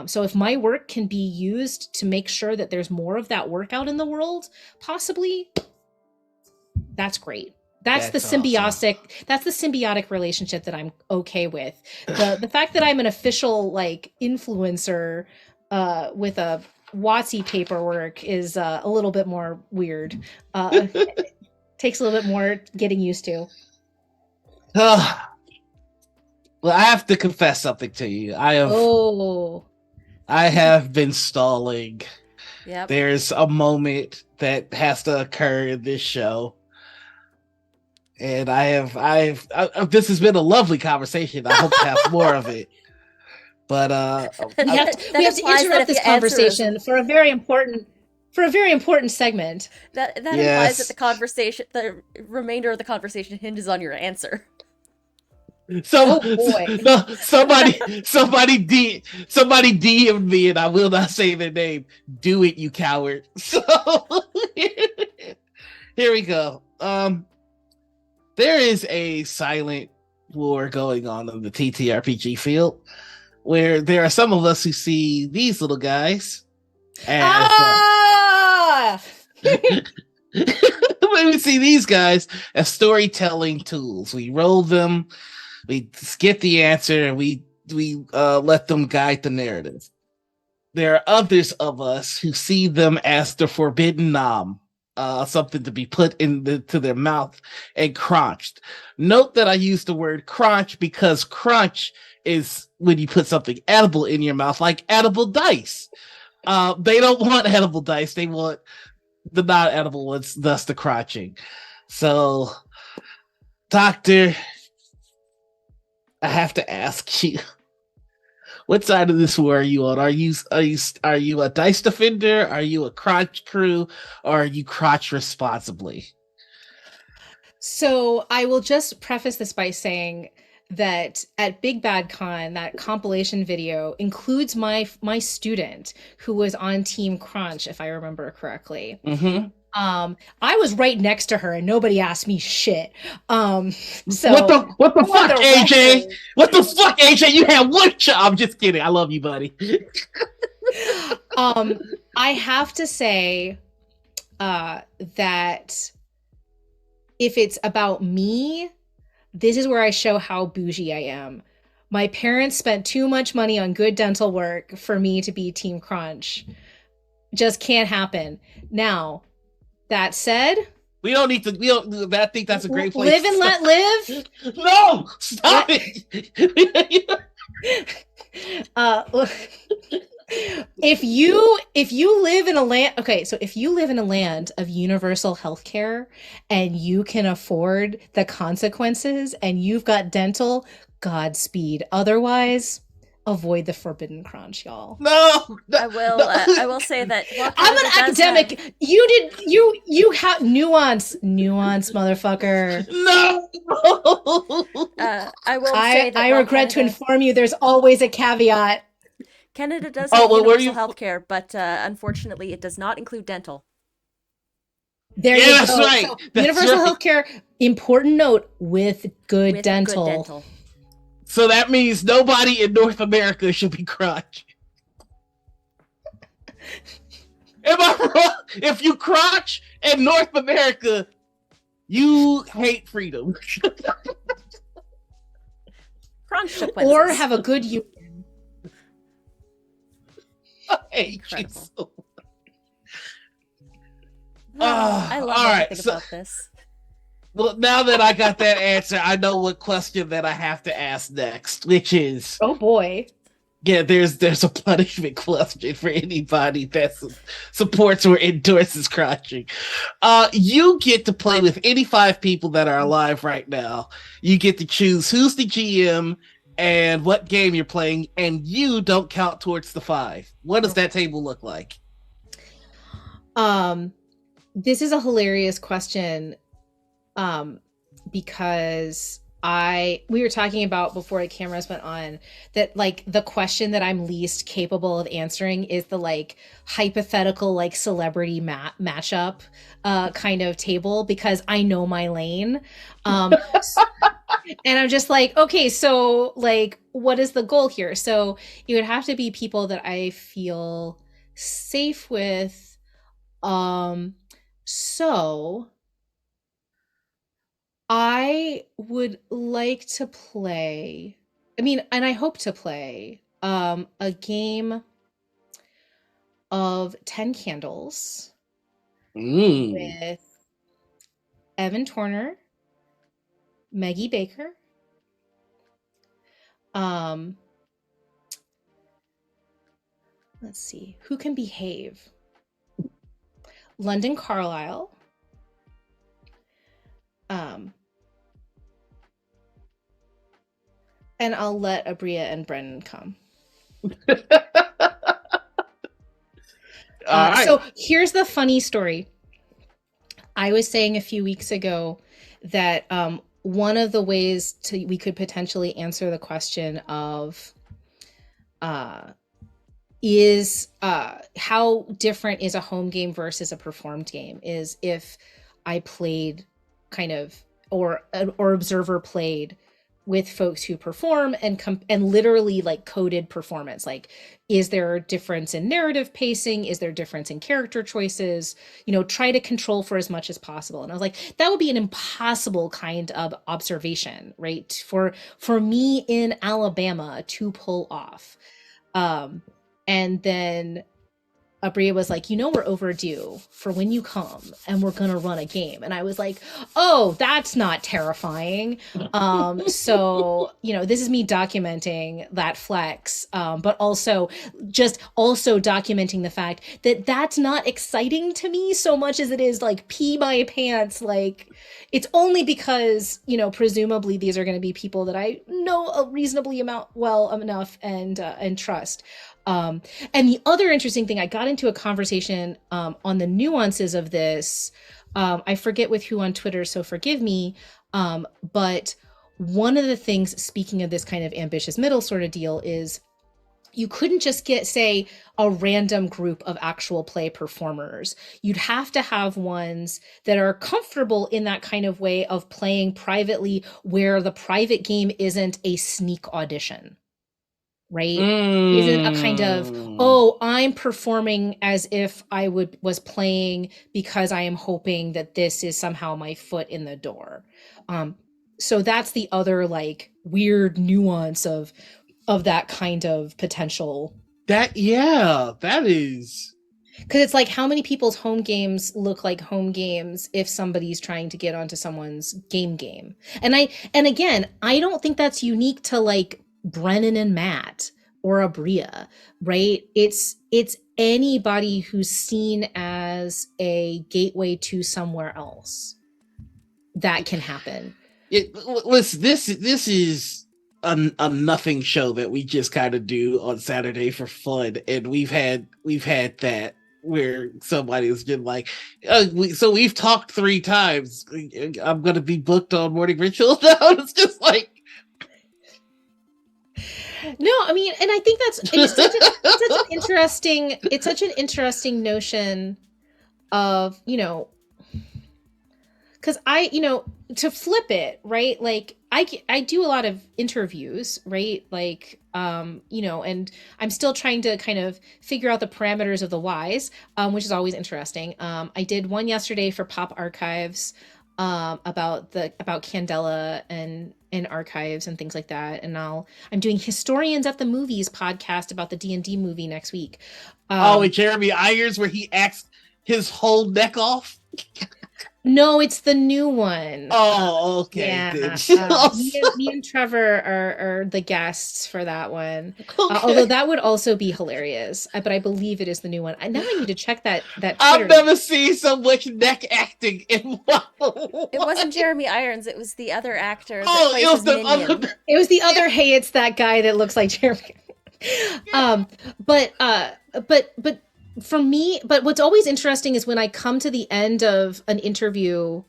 So if my work can be used to make sure that there's more of that work out in the world, possibly, that's great. That's the That's awesome. symbiotic relationship that I'm okay with. The fact that I'm an official like influencer with a WotC paperwork is a little bit more weird. Takes a little bit more getting used to. Well, I have to confess something to you. Oh. I have been stalling. Yep. There's a moment that has to occur in this show, and this has been a lovely conversation. I hope to have more of it. But We have That to implies that interrupt if this the answer is conversation for a very important segment. that implies that yes. the remainder of the conversation hinges on your answer. So, Oh boy. no, somebody DM'd me, and I will not say their name. Do it, you coward. So here we go. There is a silent war going on in the TTRPG field, where there are some of us who see these little guys as we see these guys as storytelling tools. We roll them, we get the answer, and we let them guide the narrative. There are others of us who see them as the forbidden nom, something to be put to their mouth and crunched. Note that I use the word crunch because crunch is when you put something edible in your mouth, like edible dice. They don't want edible dice; they want the non-edible ones, thus the crotching. So, Doctor, I have to ask you, what side of this war are you on? Are you a dice defender? Are you a crotch crew? Or are you crotch responsibly? So I will just preface this by saying that at Big Bad Con, that compilation video includes my student who was on Team Crunch, if I remember correctly. Mm-hmm. I was right next to her and nobody asked me shit. So what the on fuck, the AJ? record, What the fuck, AJ? You had one job. I'm just kidding. I love you, buddy. I have to say that if it's about me, this is where I show how bougie I am. My parents spent too much money on good dental work for me to be Team Crunch. Just can't happen. Now, that said, We don't need to. We don't. I think that's a great place live to and stop. let live. No, stop Let, it. uh, if you live in a land, okay, so if you live in a land of universal health care and you can afford the consequences and you've got dental, Godspeed. Otherwise, avoid the forbidden crunch, y'all. No, no, no. I will say that while I'm an Canada does have academic. You have nuance, motherfucker. No. I will say that I while regret to inform you there's always a caveat. Canada does Oh, have well, where universal you? health care, but unfortunately it does not include dental. There Yeah, you that's go. right. So That's universal right. healthcare, important note, with good With good dental. dental. So that means nobody in North America should be crotch. Am I wrong? If you crotch in North America, you hate freedom. Or Consequences. have a good union. I hate you Incredible. so. I love All right. everything So, about this. well, now that I got that answer, I know what question that I have to ask next, which is, Oh boy. yeah, there's a punishment question for anybody that supports or endorses crotching. You get to play with any five people that are alive right now. You get to choose who's the GM and what game you're playing, and you don't count towards the five. What does that table look like? Um, this is a hilarious question. Um, because we were talking about before the cameras went on that like the question that I'm least capable of answering is the like hypothetical like celebrity matchup kind of table because I know my lane. Um and I'm just like, okay, so like what is the goal here? So it would have to be people that I feel safe with. Um so I would like to play, I mean, and I hope to play a game of 10 Candles Mm. with Evan Torner, Maggie Baker, um let's see, who can behave? London Carlisle, um and I'll let Abria and Brennan come. All right. So here's the funny story. I was saying a few weeks ago that one of the ways we could potentially answer the question of uh, is how different is a home game versus a performed game is if I played kind of or observer played with folks who perform and literally like coded performance, like is there a difference in narrative pacing, is there a difference in character choices, try to control for as much as possible. And I was like, that would be an impossible kind of observation, right, for me in Alabama to pull off. And then Abria was like, we're overdue for when you come and we're going to run a game. And I was like, oh, that's not terrifying. So, this is me documenting that flex, but also documenting the fact that that's not exciting to me so much as it is like pee my pants. Like it's only because, presumably these are going to be people that I know a reasonably well enough and trust. And the other interesting thing, I got into a conversation on the nuances of this. I forget with who on Twitter, so forgive me. But one of the things, speaking of this kind of ambitious middle sort of deal, is you couldn't just get, say, a random group of actual play performers. You'd have to have ones that are comfortable in that kind of way of playing privately, where the private game isn't a sneak audition. Right? Isn't a kind of, Mm. oh, I'm performing as if I was playing because I am hoping that this is somehow my foot in the door. So that's the other like weird nuance of that kind of potential. That is. Because it's like, how many people's home games look like home games if somebody's trying to get onto someone's game? And again, I don't think that's unique to like Brennan and Matt or Abria, right? It's anybody who's seen as a gateway to somewhere else that can happen. Listen, this is a nothing show that we just kind of do on Saturday for fun, and we've had that where somebody's been like, so we've talked 3 times. I'm gonna be booked on Morning Ritual now. It's just like, No, I mean, and I think it's such an interesting notion of, because to flip it, right? Like I do a lot of interviews, right? Like, and I'm still trying to kind of figure out the parameters of the whys, which is always interesting. I did one yesterday for Pop Archives, about Candela and archives and things like that. And I'm doing Historians at the Movies podcast about the D&D movie next week. and Jeremy Irons, where he acts his whole neck off. No, it's the new one. Oh, okay. Yeah. Me and Trevor are the guests for that one. Okay. Although that would also be hilarious. But I believe it is the new one. Now I need to check that Twitter. I've never seen so much neck acting in one. It wasn't Jeremy Irons. It was the other actor that Oh, plays it was his the minion. other. It was the other. Hey, it's that guy that looks like Jeremy. But for me, but what's always interesting is when I come to the end of an interview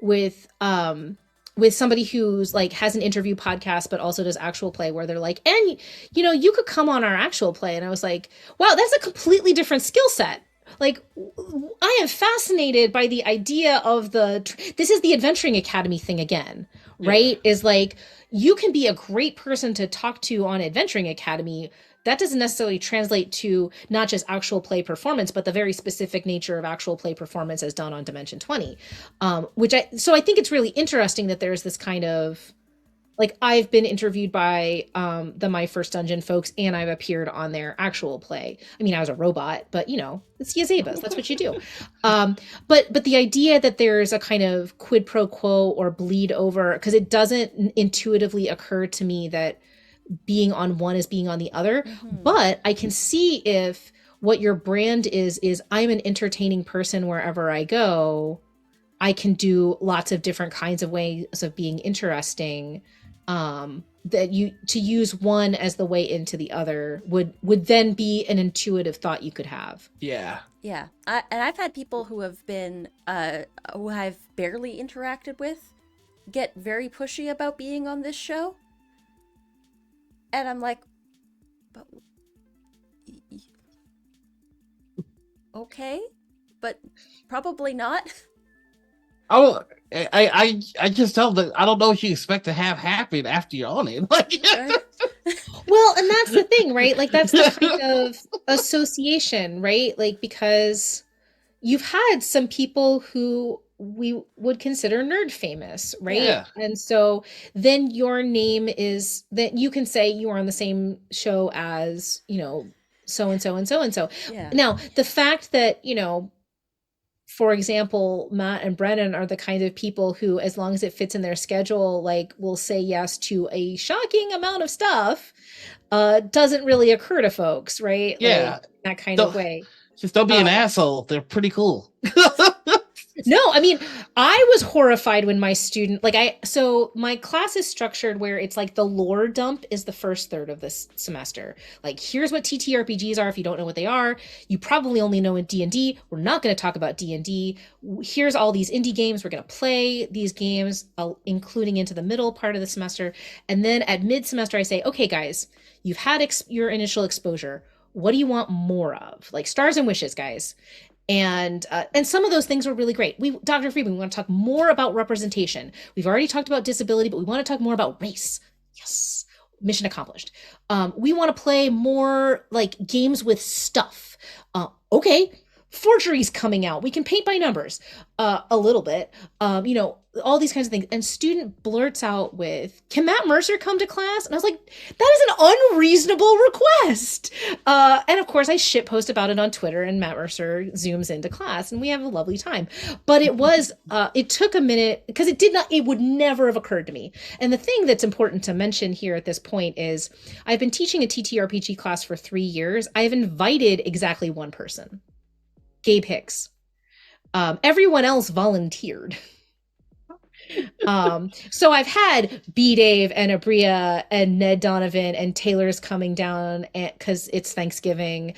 with somebody who's like has an interview podcast but also does actual play, where they're like, and you could come on our actual play, and I was like, wow, that's a completely different skill set. Like, I am fascinated by the idea of this is the Adventuring Academy thing again, right? Yeah. Is like, you can be a great person to talk to on Adventuring Academy. That doesn't necessarily translate to not just actual play performance, but the very specific nature of actual play performance as done on Dimension 20. So I think it's really interesting that there's this kind of, like, I've been interviewed by the My First Dungeon folks, and I've appeared on their actual play. I mean, I was a robot, but it's Yazebas. That's what you do. But the idea that there's a kind of quid pro quo or bleed over, because it doesn't intuitively occur to me that being on one is being on the other. Mm-hmm. But I can see if what your brand is I'm an entertaining person wherever I go. I can do lots of different kinds of ways of being interesting. To use one as the way into the other would then be an intuitive thought you could have. Yeah. Yeah. And I've had people who have been, who I've barely interacted with, get very pushy about being on this show. And I'm like, but okay, but probably not. Oh, I just tell them, I don't know what you expect to have happen after you're on it. Like, well, and that's the thing, right? Like, that's the kind of association, right? Like, because you've had some people who we would consider nerd famous, right? Yeah. And so then your name is that you can say you are on the same show as, so and so and so and so. Yeah. Now, the fact that, for example, Matt and Brennan are the kind of people who, as long as it fits in their schedule, like, will say yes to a shocking amount of stuff, doesn't really occur to folks, right? Yeah. Like, that kind of way. Just don't be an asshole. They're pretty cool. No, I mean, I was horrified when my student, so my class is structured where it's like the lore dump is the first third of this semester. Like, here's what TTRPGs are if you don't know what they are. You probably only know in D&D. We're not going to talk about D&D. Here's all these indie games. We're going to play these games, including into the middle part of the semester. And then at mid-semester, I say, okay, guys, you've had your initial exposure. What do you want more of? Like, stars and wishes, guys. And some of those things were really great. Dr. Friedman, we want to talk more about representation. We've already talked about disability, but we want to talk more about race. Yes. Mission accomplished. We want to play more like games with stuff. Okay. forgeries coming out. We can paint by numbers a little bit. You know, all these kinds of things. And student blurts out with, "Can Matt Mercer come to class?" And I was like, that is an unreasonable request. And of course, I shitpost about it on Twitter, and Matt Mercer zooms into class, and we have a lovely time. But it took a minute because it would never have occurred to me. And the thing that's important to mention here at this point is I've been teaching a TTRPG class for 3 years. I have invited exactly one person, Gabe Hicks. Everyone else volunteered. So I've had B Dave and Abria and Ned Donovan and Taylor's coming down because it's Thanksgiving,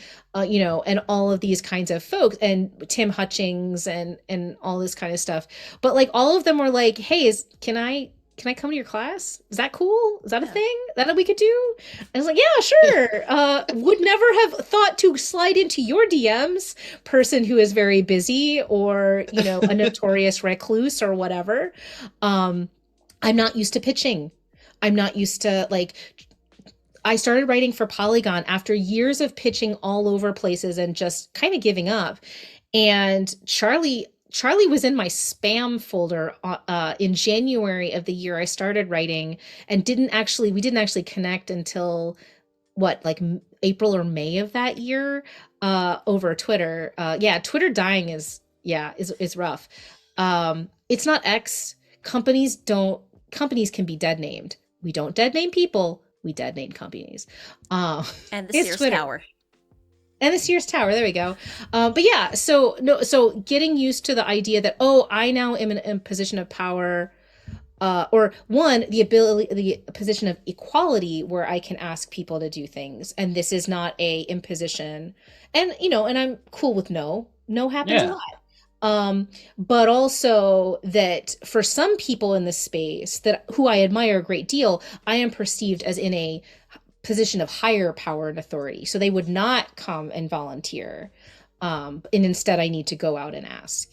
you know, and all of these kinds of folks, and Tim Hutchings and all this kind of stuff. But like all of them were like, "Hey, can I come to your class? Is that cool? Is that a thing that we could do?" I was like, "Yeah, sure." Would never have thought to slide into your DMs, person who is very busy or, you know, a notorious recluse or whatever. I'm not used to pitching. I'm not used to like, I started writing for Polygon after years of pitching all over places and just kind of giving up. And Charlie was in my spam folder in January of the year I started writing, and we didn't actually connect until what, like April or May of that year, over Twitter. Yeah, Twitter dying is rough. It's not X. Companies can be dead named. We don't dead name people. We dead name companies. And the It's Sears Twitter. Tower. And the Sears Tower, there we go. But yeah, so getting used to the idea that, oh, I now am in a position of power, or one, the position of equality where I can ask people to do things, and this is not a imposition. And you know, and I'm cool with no. No happens a Yeah. lot. But also that for some people in this space that who I admire a great deal, I am perceived as in a position of higher power and authority. So they would not come and volunteer. And instead I need to go out and ask.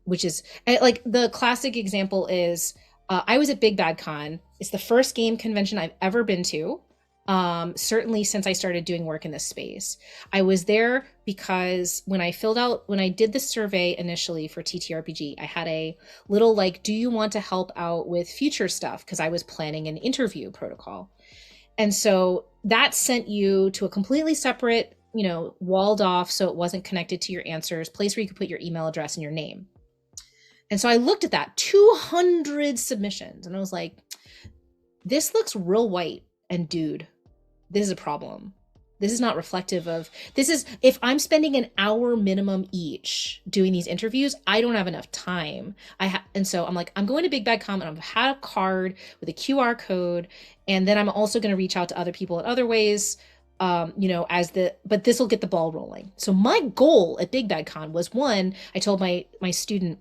Which is like the classic example is I was at Big Bad Con. It's the first game convention I've ever been to. Certainly since I started doing work in this space. I was there because when I did the survey initially for TTRPG, I had a little like, do you want to help out with future stuff? Because I was planning an interview protocol. And so that sent you to a completely separate, you know, walled off, so it wasn't connected to your answers, place where you could put your email address and your name. And so I looked at that 200 submissions and I was like, this looks real white, and dude, this is a problem. This is not reflective of, if I'm spending an hour minimum each doing these interviews, I don't have enough time. And so I'm like, I'm going to Big Bad Con, and I've had a card with a QR code. And then I'm also going to reach out to other people in other ways, you know, but this will get the ball rolling. So my goal at Big Bad Con was, one, I told my student,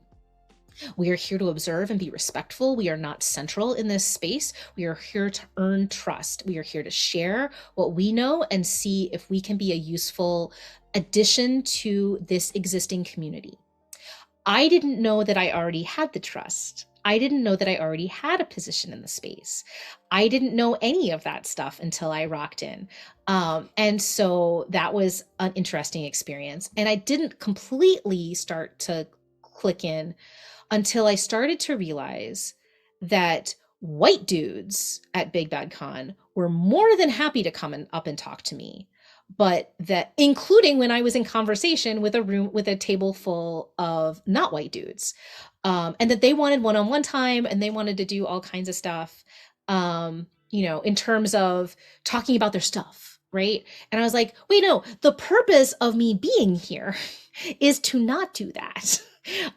we are here to observe and be respectful. We are not central in this space. We are here to earn trust. We are here to share what we know and see if we can be a useful addition to this existing community. I didn't know that I already had the trust. I didn't know that I already had a position in the space. I didn't know any of that stuff until I rocked in. And so that was an interesting experience. And I didn't completely start to click in until I started to realize that white dudes at Big Bad Con were more than happy to come up and talk to me. But that, including when I was in conversation with a table full of not white dudes, and that they wanted one-on-one time and they wanted to do all kinds of stuff, you know, in terms of talking about their stuff, right? And I was like, wait, no, the purpose of me being here is to not do that.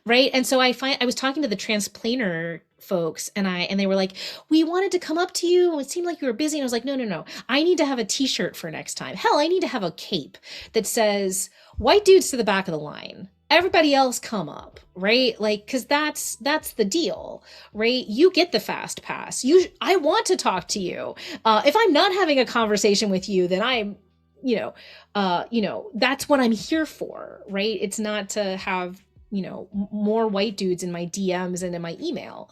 Right. And so I was talking to the transplaner folks, and they were like, we wanted to come up to you. It seemed like you were busy. And I was like, no. I need to have a t-shirt for next time. Hell, I need to have a cape that says white dudes to the back of the line. Everybody else come up, right? Like, cause that's the deal, right? You get the fast pass. I want to talk to you. If I'm not having a conversation with you, then I'm, that's what I'm here for, right? It's not to have, more white dudes in my DMs and in my email,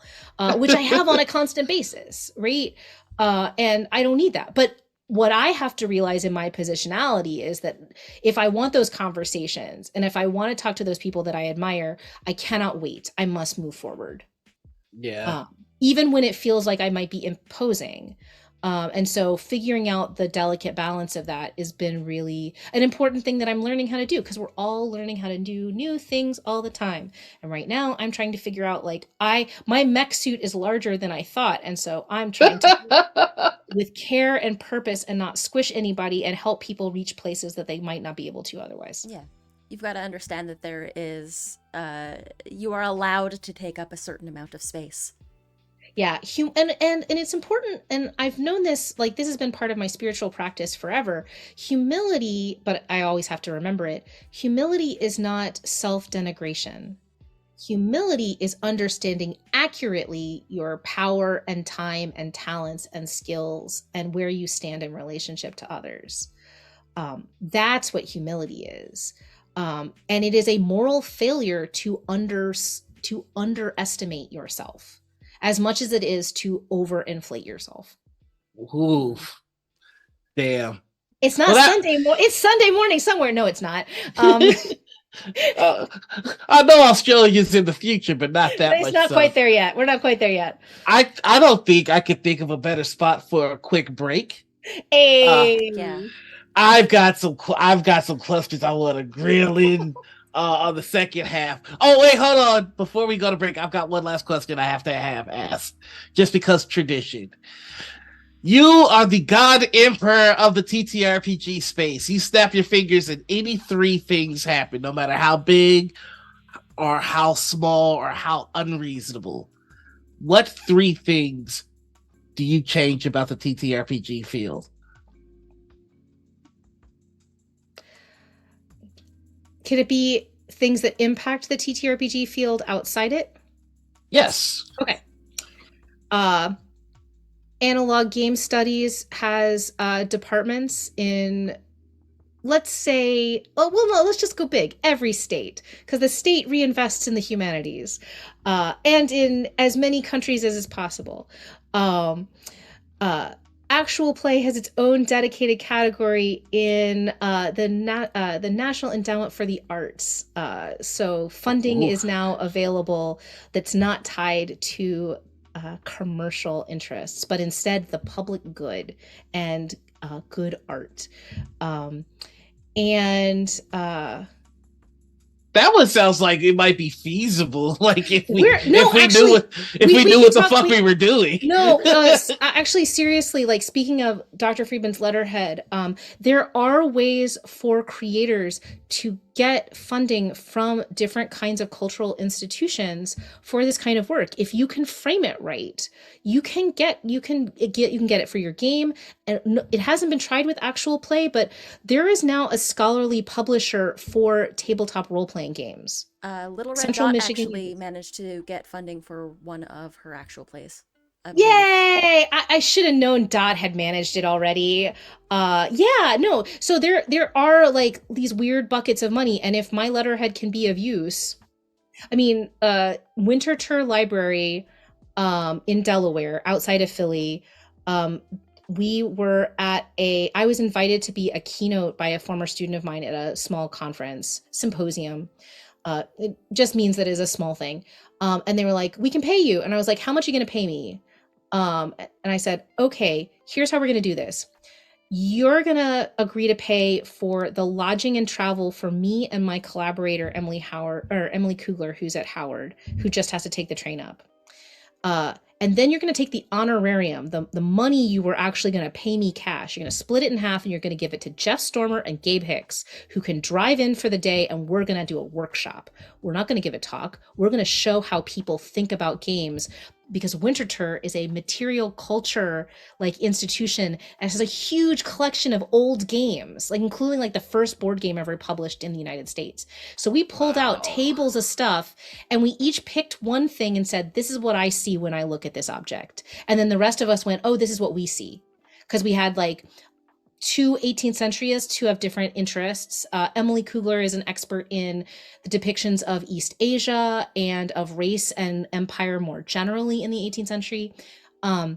which I have on a constant basis, right? And I don't need that. But what I have to realize in my positionality is that if I want those conversations and if I want to talk to those people that I admire, I cannot wait. I must move forward. Yeah. um, Even when it feels like I might be imposing. And so figuring out the delicate balance of that has been really an important thing that I'm learning how to do, because we're all learning how to do new things all the time. And right now I'm trying to figure out, like, my mech suit is larger than I thought. And so I'm trying to do it with care and purpose and not squish anybody and help people reach places that they might not be able to otherwise. Yeah. You've got to understand that there is, you are allowed to take up a certain amount of space. Yeah, and it's important, and I've known this, like, this has been part of my spiritual practice forever. Humility, but I always have to remember it. Humility is not self-denigration. Humility is understanding accurately your power and time and talents and skills and where you stand in relationship to others. That's what humility is. And it is a moral failure to underestimate yourself as much as it is to overinflate yourself. Ooh, damn. It's not Well, that It's Sunday morning somewhere. No, it's not. uh, I know Australia's in the future, but not that It's much. not So quite there yet. We're not quite there yet. I don't think I could think of a better spot for a quick break. Hey. Yeah. I've got some clusters I want to grill in on the second half. Oh wait, hold on. Before we go to break, I've got one last question I have to have asked, just because tradition. You are the god emperor of the TTRPG space. You snap your fingers and any three things happen, no matter how big or how small or how unreasonable. What three things do you change about the TTRPG field? Could it be things that impact the TTRPG field outside it? Yes. Okay. Analog game studies has departments in, let's say, oh, well, no, let's just go big. Every state, because the state reinvests in the humanities, and in as many countries as is possible. Um, Actual play has its own dedicated category in the National Endowment for the Arts. So funding Ooh. is now available that's not tied to commercial interests, but instead the public good and good art. Um, and That one sounds like it might be feasible. Like if we we're no, if we knew actually, what if we we knew can what the talk. fuck we were doing. No, actually, seriously, like, speaking of Dr. Friedman's letterhead, there are ways for creators to get funding from different kinds of cultural institutions for this kind of work. If you can frame it right, you can get it for your game. And it hasn't been tried with actual play, but there is now a scholarly publisher for tabletop role-playing games. Little Red Central Dot Michigan. actually managed to get funding for one of her actual plays. Yay! I should have known Dot had managed it already. Yeah, no. So there are, like, these weird buckets of money, and if my letterhead can be of use, I mean, Winterthur Library, in Delaware, outside of Philly, we were I was invited to be a keynote by a former student of mine at a small conference symposium. It just means that it's a small thing. And they were like, "We can pay you." And I was like, "How much are you going to pay me?" And I said, "Okay, here's how we're going to do this. You're going to agree to pay for the lodging and travel for me and my collaborator, Emily Kugler, who's at Howard, who just has to take the train up. And then you're going to take the honorarium, the money you were actually going to pay me cash. You're going to split it in half, and you're going to give it to Jeff Stormer and Gabe Hicks, who can drive in for the day, and we're going to do a workshop. We're not going to give a talk. We're going to show how people think about games, because Winterthur is a material culture, like, institution, and has a huge collection of old games, like, including, like, the first board game ever published in the United States. So we pulled out tables of stuff, and we each picked one thing and said, "This is what I see when I look at this object." And then the rest of us went, "Oh, this is what we see." Because we had, like, two 18th centuryists who have different interests. Emily Kugler is an expert in the depictions of East Asia and of race and empire more generally in the 18th century. And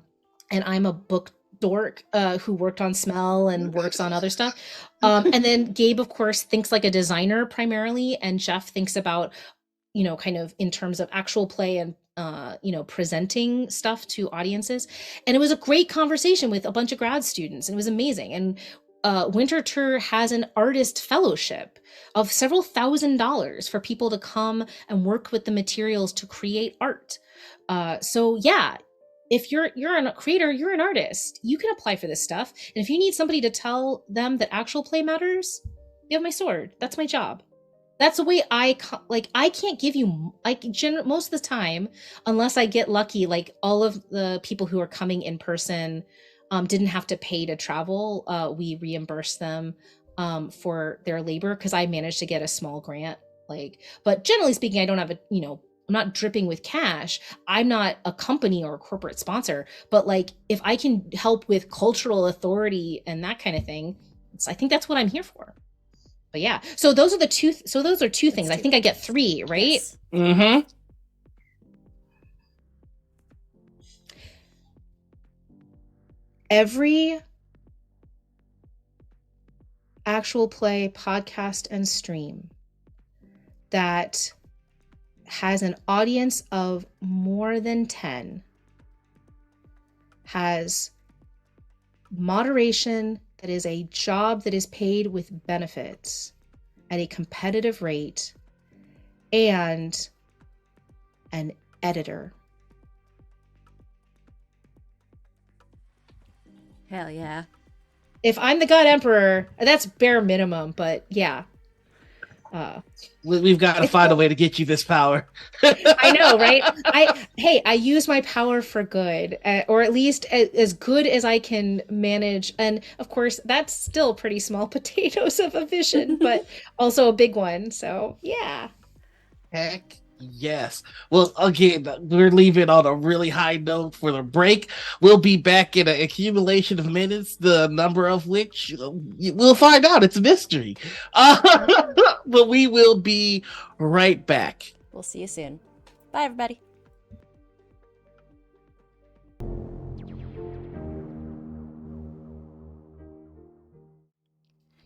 I'm a book dork who worked on smell and works on other stuff. And then Gabe, of course, thinks like a designer primarily, and Jeff thinks about, kind of in terms of actual play and presenting stuff to audiences. And it was a great conversation with a bunch of grad students, and it was amazing. And Winterthur has an artist fellowship of several $1,000s for people to come and work with the materials to create art. So yeah, if you're a creator, you're an artist, you can apply for this stuff. And if you need somebody to tell them that actual play matters, you have my sword. That's my job. That's the way I can't give you most of the time, unless I get lucky, like all of the people who are coming in person didn't have to pay to travel. We reimburse them for their labor because I managed to get a small grant. But generally speaking, I don't have I'm not dripping with cash. I'm not a company or a corporate sponsor, but like if I can help with cultural authority and that kind of thing, I think that's what I'm here for. But yeah, so those are two things. I think I get 3, right? Yes. Mm-hmm. Every actual play, podcast, and stream that has an audience of more than 10 has moderation that is a job that is paid with benefits at a competitive rate, and an editor. Hell yeah. If I'm the God Emperor, that's bare minimum, but yeah. We've got to find a way to get you this power. I know, right? I use my power for good, or at least as good as I can manage. And of course, that's still pretty small potatoes of a vision, but also a big one. So yeah. Heck yes. Well, again, we're leaving on a really high note for the break. We'll be back in an accumulation of minutes, the number of which we'll find out. It's a mystery. But we will be right back. We'll see you soon. Bye, everybody.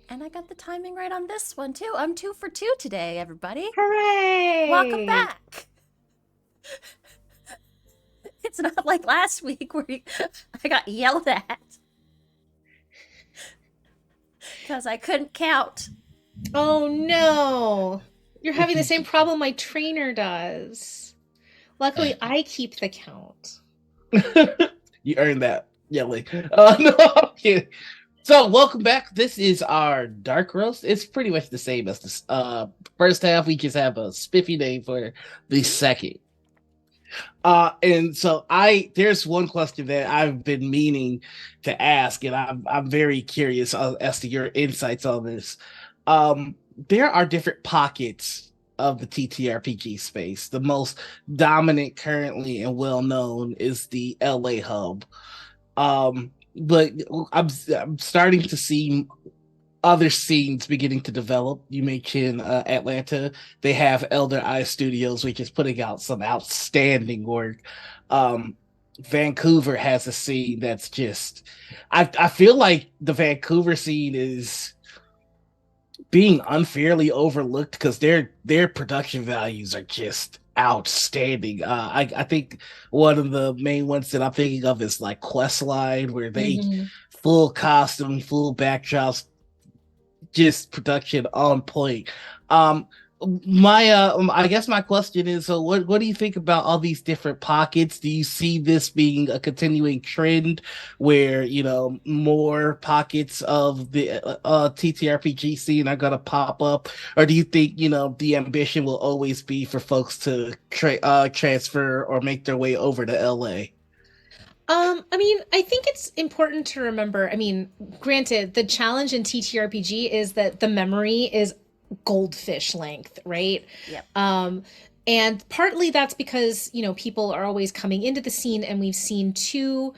And I got the timing right on this one, too. I'm 2 for 2 today, everybody. Hooray! Welcome back. It's not like last week where I got yelled at because I couldn't count. Oh no! You're having the same problem my trainer does. Luckily, I keep the count. You earned that yelling. No, I'm kidding. So, welcome back. This is our dark roast. It's pretty much the same as the first half. We just have a spiffy name for the second. And so there's one question that I've been meaning to ask, and I'm very curious as to your insights on this. There are different pockets of the TTRPG space. The most dominant currently and well known is the LA hub. But I'm starting to see other scenes beginning to develop. You mentioned Atlanta. They have Elder Eye Studios, which is putting out some outstanding work. Vancouver has a scene that's just I feel like the Vancouver scene is being unfairly overlooked because their production values are just outstanding. I think one of the main ones that I'm thinking of is like Questline, where they full costume, full backdrops, just production on point. I guess my question is, so what do you think about all these different pockets? Do you see this being a continuing trend where more pockets of the TTRPG scene are gonna pop up, or do you think the ambition will always be for folks to transfer or make their way over to LA? I think it's important to remember, granted, the challenge in TTRPG is that the memory is goldfish length, right? Yep. And partly that's because, people are always coming into the scene, and we've seen 2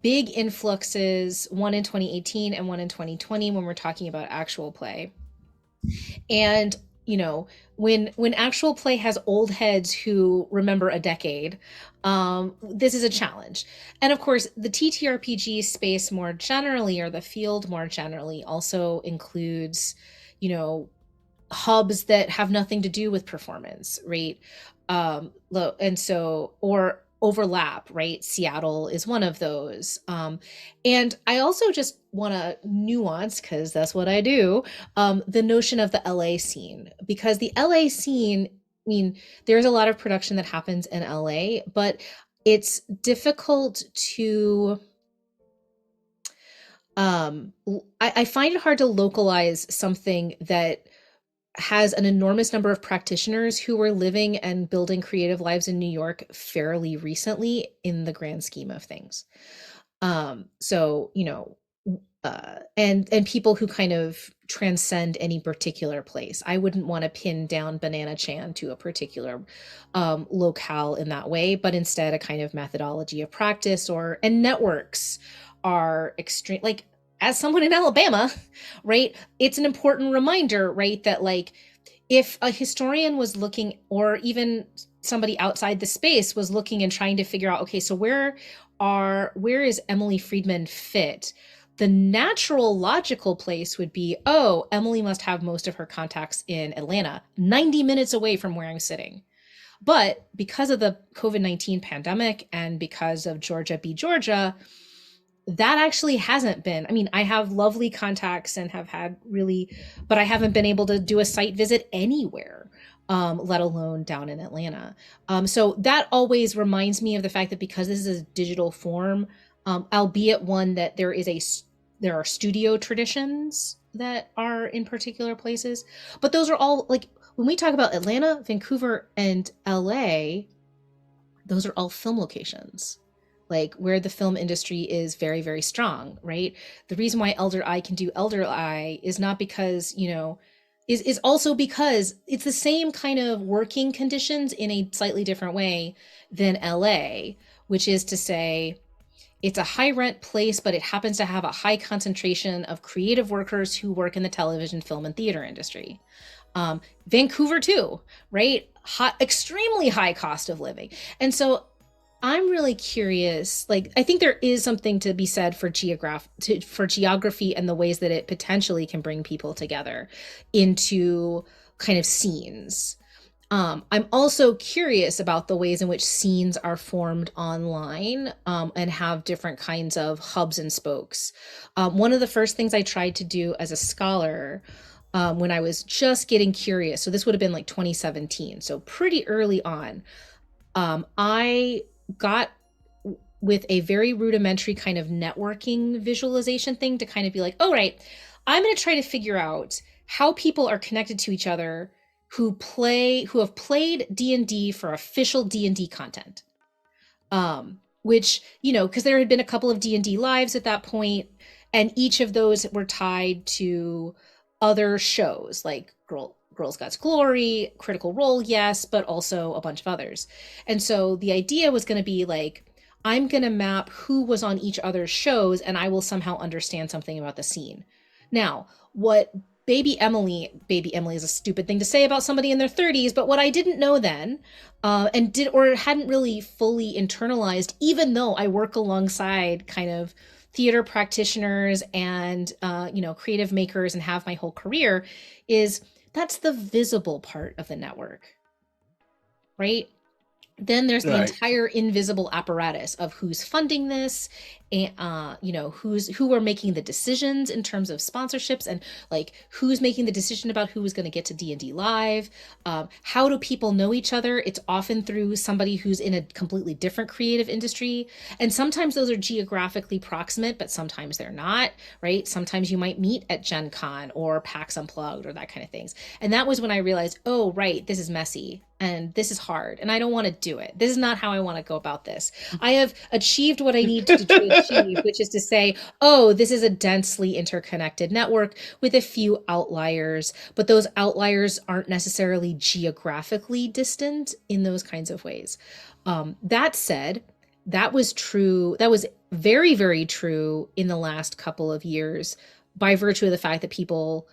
big influxes, one in 2018 and one in 2020 when we're talking about actual play. And, you know, when actual play has old heads who remember a decade, this is a challenge. And of course, the TTRPG space more generally, or the field more generally, also includes, you know, hubs that have nothing to do with performance, right? And so, or overlap, right? Seattle is one of those. And I also just want to nuance, because that's what I do, the notion of the LA scene, because the LA scene, I mean, there's a lot of production that happens in LA, but it's difficult to I find it hard to localize something that has an enormous number of practitioners who were living and building creative lives in New York fairly recently in the grand scheme of things. So, you know, and people who kind of transcend any particular place. I wouldn't want to pin down Banana Chan to a particular locale in that way, but instead a kind of methodology of practice, or and networks are extreme. Like, as someone in Alabama, right? It's an important reminder, right, that like if a historian was looking, or even somebody outside the space was looking and trying to figure out, okay, so where is Emily Friedman fit? The natural logical place would be, oh, Emily must have most of her contacts in Atlanta, 90 minutes away from where I'm sitting. But because of the COVID-19 pandemic and because of Georgia be Georgia, that actually hasn't been. I mean, I have lovely contacts and have had really, but I haven't been able to do a site visit anywhere, let alone down in Atlanta. So that always reminds me of the fact that because this is a digital form, albeit one that there are studio traditions that are in particular places, but those are all like, when we talk about Atlanta, Vancouver, and LA, those are all film locations, like where the film industry is very, very strong, right? The reason why Elder Eye can do Elder Eye is not because, you know, is also because it's the same kind of working conditions in a slightly different way than LA, which is to say, it's a high rent place, but it happens to have a high concentration of creative workers who work in the television, film, and theater industry. Vancouver too, right? Extremely high cost of living. And so I'm really curious. Like, I think there is something to be said for geography and the ways that it potentially can bring people together into kind of scenes. I'm also curious about the ways in which scenes are formed online, and have different kinds of hubs and spokes. One of the first things I tried to do as a scholar, when I was just getting curious, so this would have been like 2017, so pretty early on, I got with a very rudimentary kind of networking visualization thing to kind of be like, oh, right, I'm going to try to figure out how people are connected to each other who have played D&D for official D&D content. Which, you know, because there had been a couple of D&D lives at that point, and each of those were tied to other shows like Girls God's Glory, Critical Role, yes, but also a bunch of others. And so the idea was going to be like, I'm going to map who was on each other's shows, and I will somehow understand something about the scene. Now, what baby Emily is a stupid thing to say about somebody in their 30s, but what I didn't know then, and hadn't really fully internalized, even though I work alongside kind of theater practitioners and you know, creative makers and have my whole career, is that's the visible part of the network, right? Then there's the entire invisible apparatus of who's funding this, and you know, who are making the decisions in terms of sponsorships, and like who's making the decision about who is going to get to D&D live. How do people know each other? It's often through somebody who's in a completely different creative industry, and sometimes those are geographically proximate, but sometimes they're not, right? Sometimes you might meet at Gen Con or PAX Unplugged or that kind of things. And that was when I realized, oh, right, this is messy and this is hard and I don't want to do it. This is not how I want to go about this. I have achieved what I need to achieve, which is to say, oh, this is a densely interconnected network with a few outliers, but those outliers aren't necessarily geographically distant in those kinds of ways. That said, that was true. That was very, very true in the last couple of years by virtue of the fact that people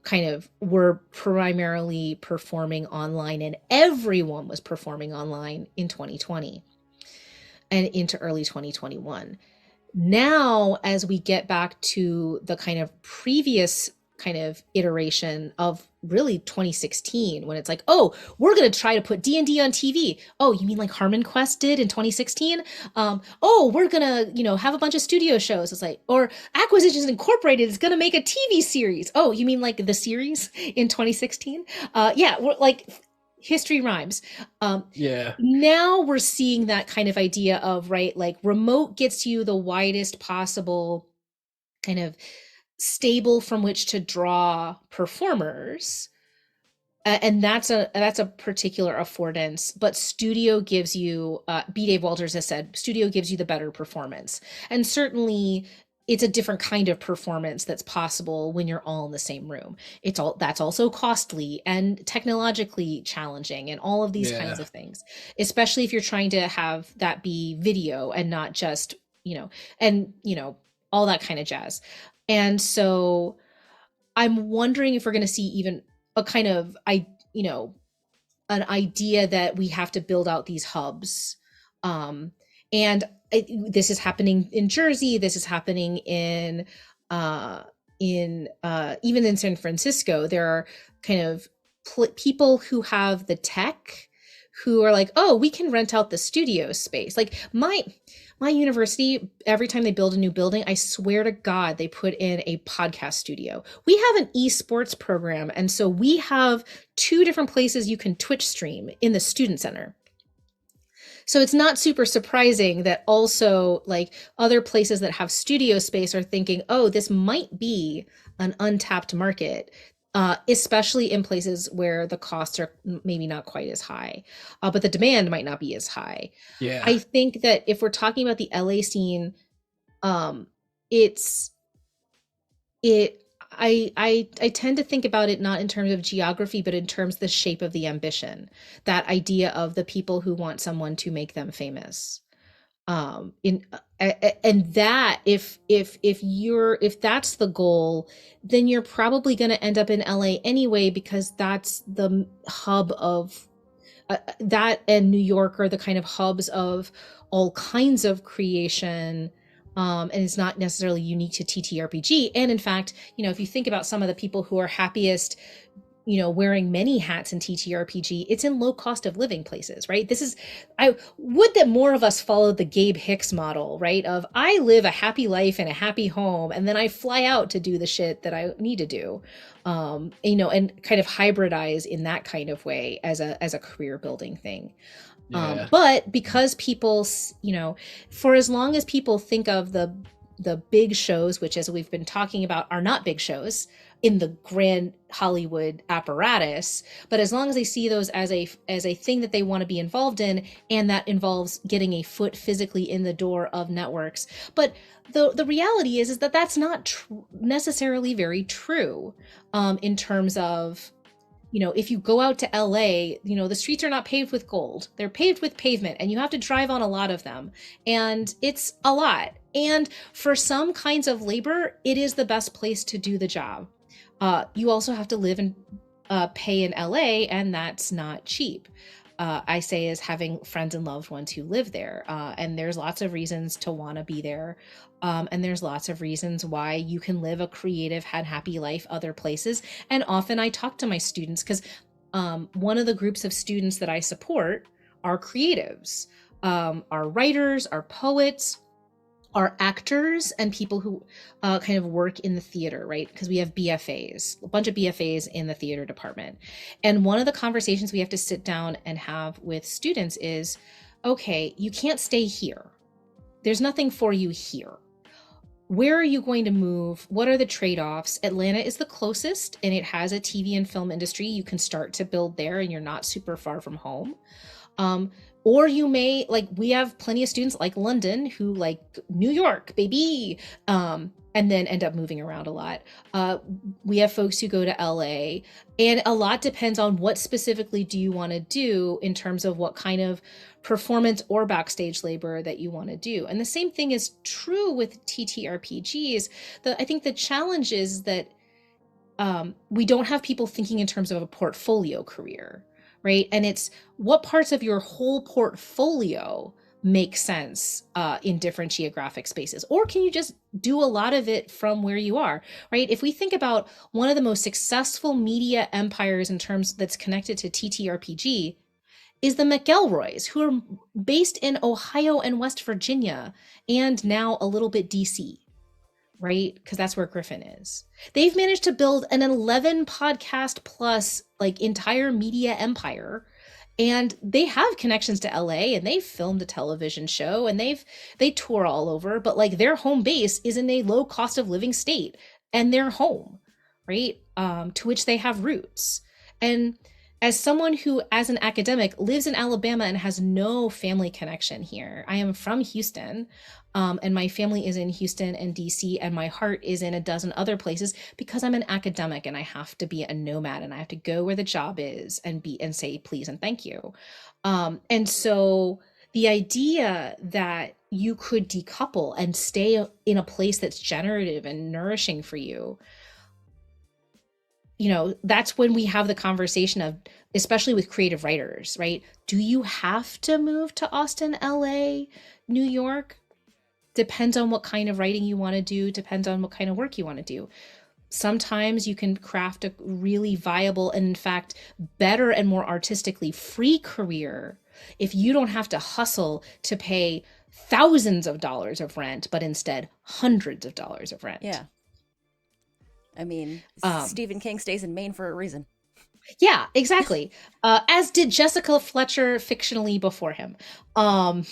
kind of were primarily performing online, and everyone was performing online in 2020 and into early 2021. Now, as we get back to the kind of previous kind of iteration of really 2016, when it's like, oh, we're going to try to put D&D on TV. Oh, you mean like Harmon Quest did in 2016? Oh, we're going to, have a bunch of studio shows. It's like, or Acquisitions Incorporated is going to make a TV series. Oh, you mean like the series in 2016? Yeah, we're like, history rhymes. Yeah. Now we're seeing that kind of idea of, right, like remote gets you the widest possible kind of stable from which to draw performers. And that's a particular affordance, but studio gives you, B. Dave Walters has said, studio gives you the better performance. And certainly it's a different kind of performance that's possible when you're all in the same room. That's also costly and technologically challenging and all of these kinds Yeah. of things, especially if you're trying to have that be video and not just, and all that kind of jazz. And so I'm wondering if we're going to see even a kind of, an idea that we have to build out these hubs. Um, and this is happening in Jersey. This is happening even in San Francisco. There are kind of people who have the tech who are like, oh, we can rent out the studio space. Like my university, every time they build a new building, I swear to God, they put in a podcast studio. We have an esports program. And so we have 2 different places you can Twitch stream in the student center. So it's not super surprising that also like other places that have studio space are thinking, oh, this might be an untapped market. Especially in places where the costs are maybe not quite as high, but the demand might not be as high. Yeah. I think that if we're talking about the LA scene, it's it I tend to think about it not in terms of geography, but in terms of the shape of the ambition. That idea of the people who want someone to make them famous. In and that if that's the goal, then you're probably going to end up in LA anyway, because that's the hub of that, and New York are the kind of hubs of all kinds of creation. And it's not necessarily unique to TTRPG. And in fact, if you think about some of the people who are happiest, wearing many hats in TTRPG, it's in low cost of living places, right? I would that more of us followed the Gabe Hicks model, right? Of I live a happy life in a happy home, and then I fly out to do the shit that I need to do, and kind of hybridize in that kind of way as a career building thing. Yeah. But because people, for as long as people think of the big shows, which as we've been talking about are not big shows in the grand Hollywood apparatus, but as long as they see those as a thing that they want to be involved in, and that involves getting a foot physically in the door of networks. But the reality is that that's not necessarily very true, in terms of, if you go out to LA, the streets are not paved with gold. They're paved with pavement, and you have to drive on a lot of them. And it's a lot. And for some kinds of labor, it is the best place to do the job. You also have to live and pay in LA, and that's not cheap. I say, as having friends and loved ones who live there. And there's lots of reasons to want to be there. And there's lots of reasons why you can live a creative and happy life other places. And often I talk to my students because one of the groups of students that I support are creatives, are writers, are poets, are actors, and people who kind of work in the theater, right? Because we have BFAs, a bunch of BFAs in the theater department. And one of the conversations we have to sit down and have with students is, okay, you can't stay here. There's nothing for you here. Where are you going to move? What are the trade-offs? Atlanta is the closest, and it has a TV and film industry. You can start to build there, and you're not super far from home. Or you may, like, we have plenty of students like London who like New York, baby, and then end up moving around a lot. We have folks who go to LA, and a lot depends on what specifically do you want to do in terms of what kind of performance or backstage labor that you want to do. And the same thing is true with TTRPGs. I think the challenge is that we don't have people thinking in terms of a portfolio career, right? And it's what parts of your whole portfolio make sense in different geographic spaces, or can you just do a lot of it from where you are, right? If we think about one of the most successful media empires in terms that's connected to TTRPG is the McElroys, who are based in Ohio and West Virginia, and now a little bit DC, right? Because that's where Griffin is. They've managed to build an 11 podcast plus like entire media empire. And they have connections to LA, and they've filmed a television show, and they tour all over, but like their home base is in a low cost of living state, and their home, right? To which they have roots. And as someone who, as an academic, lives in Alabama and has no family connection here, I am from Houston, and my family is in Houston and DC, and my heart is in a dozen other places because I'm an academic and I have to be a nomad and I have to go where the job is and be and say please and thank you. And so the idea that you could decouple and stay in a place that's generative and nourishing for you, you know, that's when we have the conversation of, especially with creative writers, right? Do you have to move to Austin, LA, New York? Depends on what kind of writing you want to do, depends on what kind of work you want to do. Sometimes you can craft a really viable and, in fact, better and more artistically free career if you don't have to hustle to pay thousands of dollars of rent, but instead hundreds of dollars of rent. Yeah. I mean, Stephen King stays in Maine for a reason. Yeah, exactly. As did Jessica Fletcher fictionally before him. A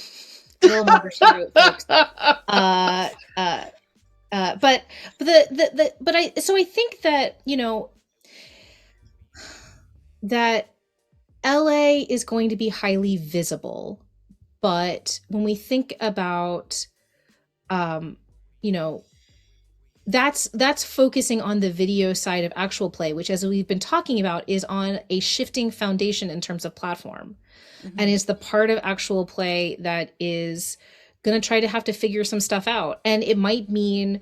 little more she wrote, folks. But I think that, you know, that LA is going to be highly visible, but when we think about, you know, that's focusing on the video side of actual play, which, as we've been talking about, is on a shifting foundation in terms of platform, and is the part of actual play that is going to try to have to figure some stuff out. And it might mean,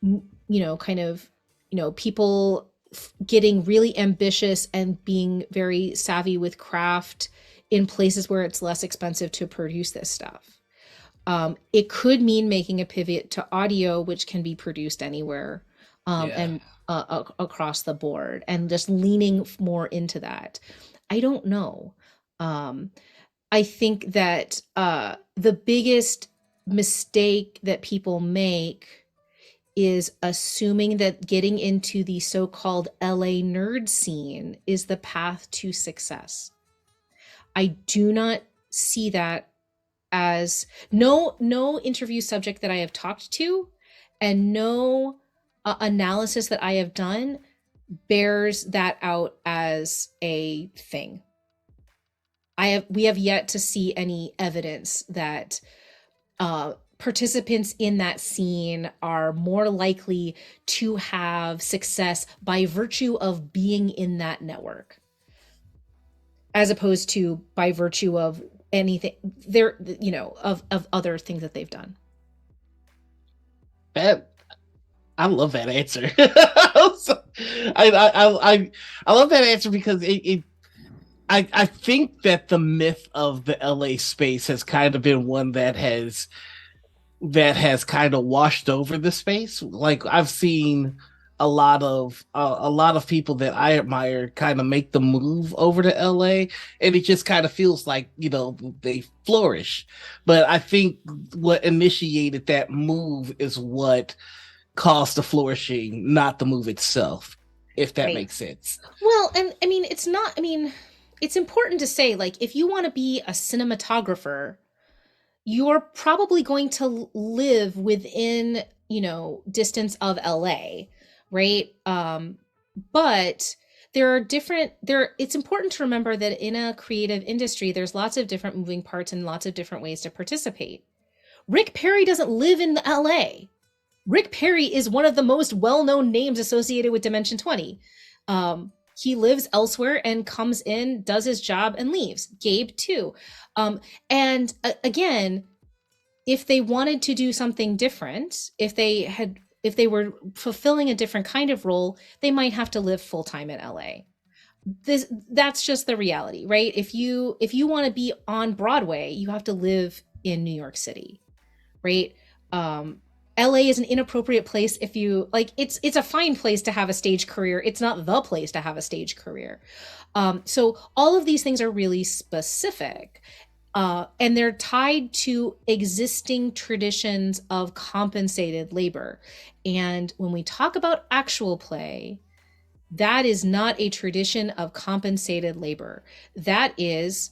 you know, kind of, you know, people getting really ambitious and being very savvy with craft in places where it's less expensive to produce this stuff. It could mean making a pivot to audio, which can be produced anywhere, and across the board, and just leaning more into that. I don't know. I think that the biggest mistake that people make is assuming that getting into the so-called LA nerd scene is the path to success. I do not see that as no interview subject that I have talked to, and no analysis that I have done bears that out as a thing. We have yet to see any evidence that participants in that scene are more likely to have success by virtue of being in that network, as opposed to by virtue of anything there, you know, of other things that they've done. That I love that answer. I love that answer because I think that the myth of the LA space has kind of been one that has kind of washed over the space. Like, I've seen a lot of people that I admire kind of make the move over to LA, and it just kind of feels like, you know, they flourish. But I think what initiated that move is what caused the flourishing, not the move itself, if that makes sense. Well, and I mean, it's important to say, like, if you want to be a cinematographer, you're probably going to live within, you know, distance of LA, right? But it's important to remember that in a creative industry, there's lots of different moving parts and lots of different ways to participate. Rick Perry doesn't live in LA. Rick Perry is one of the most well-known names associated with Dimension 20. He lives elsewhere and comes in, does his job, and leaves. Gabe too. Again, if they wanted to do something different, if they had if they were fulfilling a different kind of role, they might have to live full-time in LA. That's just the reality, right? If you want to be on Broadway, you have to live in New York City, right? um LA is an inappropriate place if you like. It's a fine place to have a stage career. It's not the place to have a stage career. So all of these things are really specific, and they're tied to existing traditions of compensated labor. And when we talk about actual play, that is not a tradition of compensated labor. That is,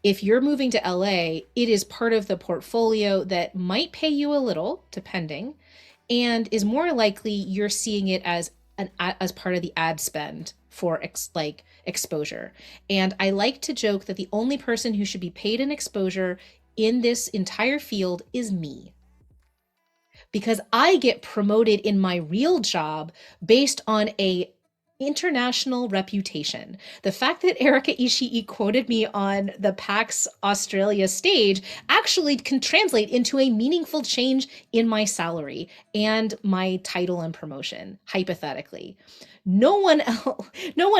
if you're moving to LA, it is part of the portfolio that might pay you a little, depending, and is more likely you're seeing it as as part of the ad spend for exposure. And I like to joke that the only person who should be paid an exposure in this entire field is me, because I get promoted in my real job based on a international reputation. The fact that Erika Ishii quoted me on the PAX Australia stage actually can translate into a meaningful change in my salary and my title and promotion, hypothetically. No one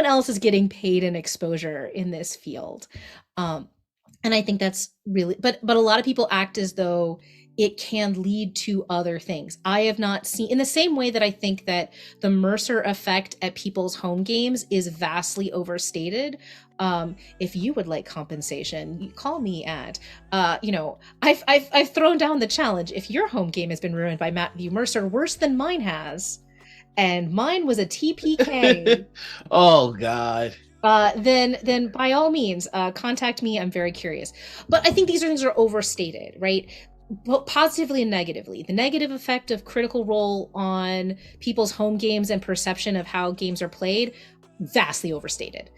else is getting paid an exposure in this field. Um, and I think that's really, but a lot of people act as though it can lead to other things. I have not seen, in the same way that I think that the Mercer effect at people's home games is vastly overstated. If you would like compensation, you call me at, I've thrown down the challenge. If your home game has been ruined by Matthew Mercer worse than mine has, and mine was a TPK, Oh God. then by all means, contact me. I'm very curious. But I think these things are overstated, right? Both positively and negatively. The negative effect of Critical Role on people's home games and perception of how games are played, vastly overstated.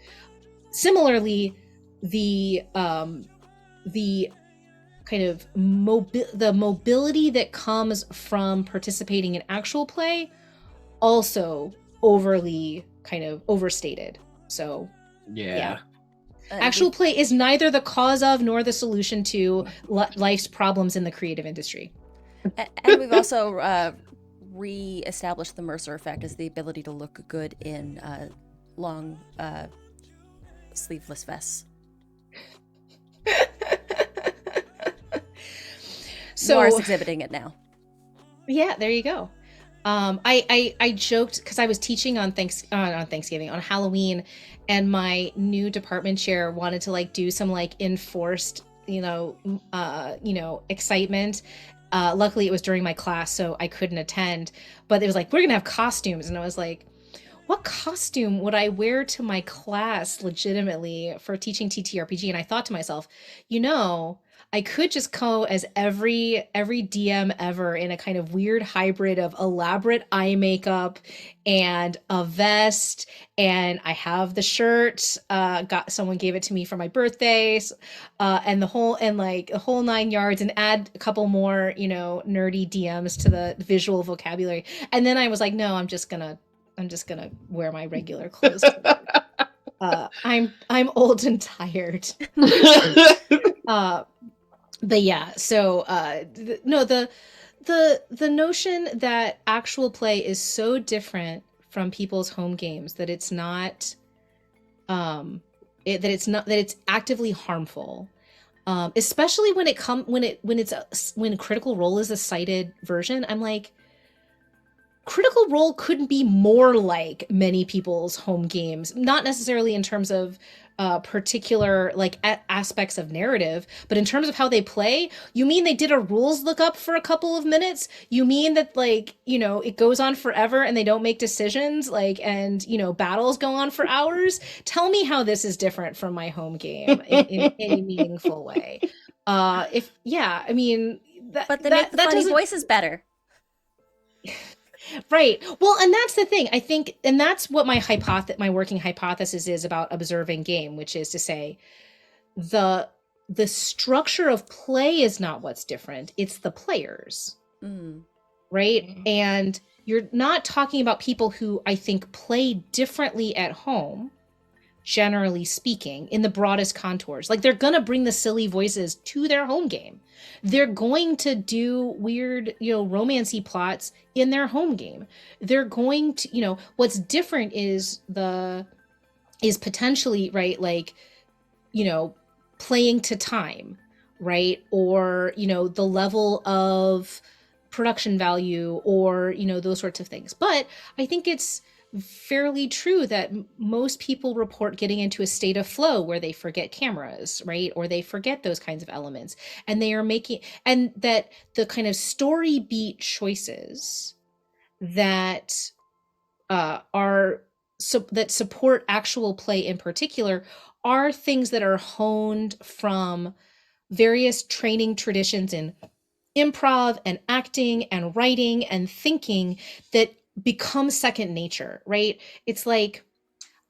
Similarly, the kind of the mobility that comes from participating in actual play, also overly kind of overstated. So yeah. Actual play is neither the cause of nor the solution to life's problems in the creative industry. And we've also re-established the Mercer effect as the ability to look good in long sleeveless vests. So Noir's exhibiting it now. Yeah, there you go. I joked because I was teaching on Thanksgiving, on Halloween, and my new department chair wanted to do some enforced, excitement. Luckily it was during my class, so I couldn't attend, but it was we're gonna have costumes, and I was like, what costume would I wear to my class legitimately for teaching TTRPG? And I thought to myself, I could just go as every DM ever in a kind of weird hybrid of elaborate eye makeup and a vest, and I have the shirt. Someone gave it to me for my birthday, and the whole 9 yards, and add a couple more nerdy DMs to the visual vocabulary. And then I was like, no, I'm just gonna wear my regular clothes. I'm old and tired. But yeah, so the notion that actual play is so different from people's home games that it's not that it's actively harmful, especially when Critical Role is a cited version. I'm like, Critical Role couldn't be more like many people's home games, not necessarily in terms of particular aspects of narrative, but in terms of how they play. You mean they did a rules lookup for a couple of minutes? You mean that it goes on forever and they don't make decisions, and battles go on for hours? Tell me how this is different from my home game in any meaningful way. But they make the funny voices better. Right. Well, and that's the thing, I think, and that's what my working hypothesis is about observing game, which is to say the structure of play is not what's different, it's the players. Right? Mm-hmm. And you're not talking about people who I think play differently at home, generally speaking, in the broadest contours. Like they're going to bring the silly voices to their home game. They're going to do weird, romancy plots in their home game. They're going to, what's different is potentially, right, like, playing to time, right? Or, the level of production value or, those sorts of things. But I think it's fairly true that most people report getting into a state of flow where they forget cameras, right? Or they forget those kinds of elements. And they are making, and that the kind of story beat choices that are that support actual play in particular are things that are honed from various training traditions in improv and acting and writing and thinking that become second nature, right? It's like,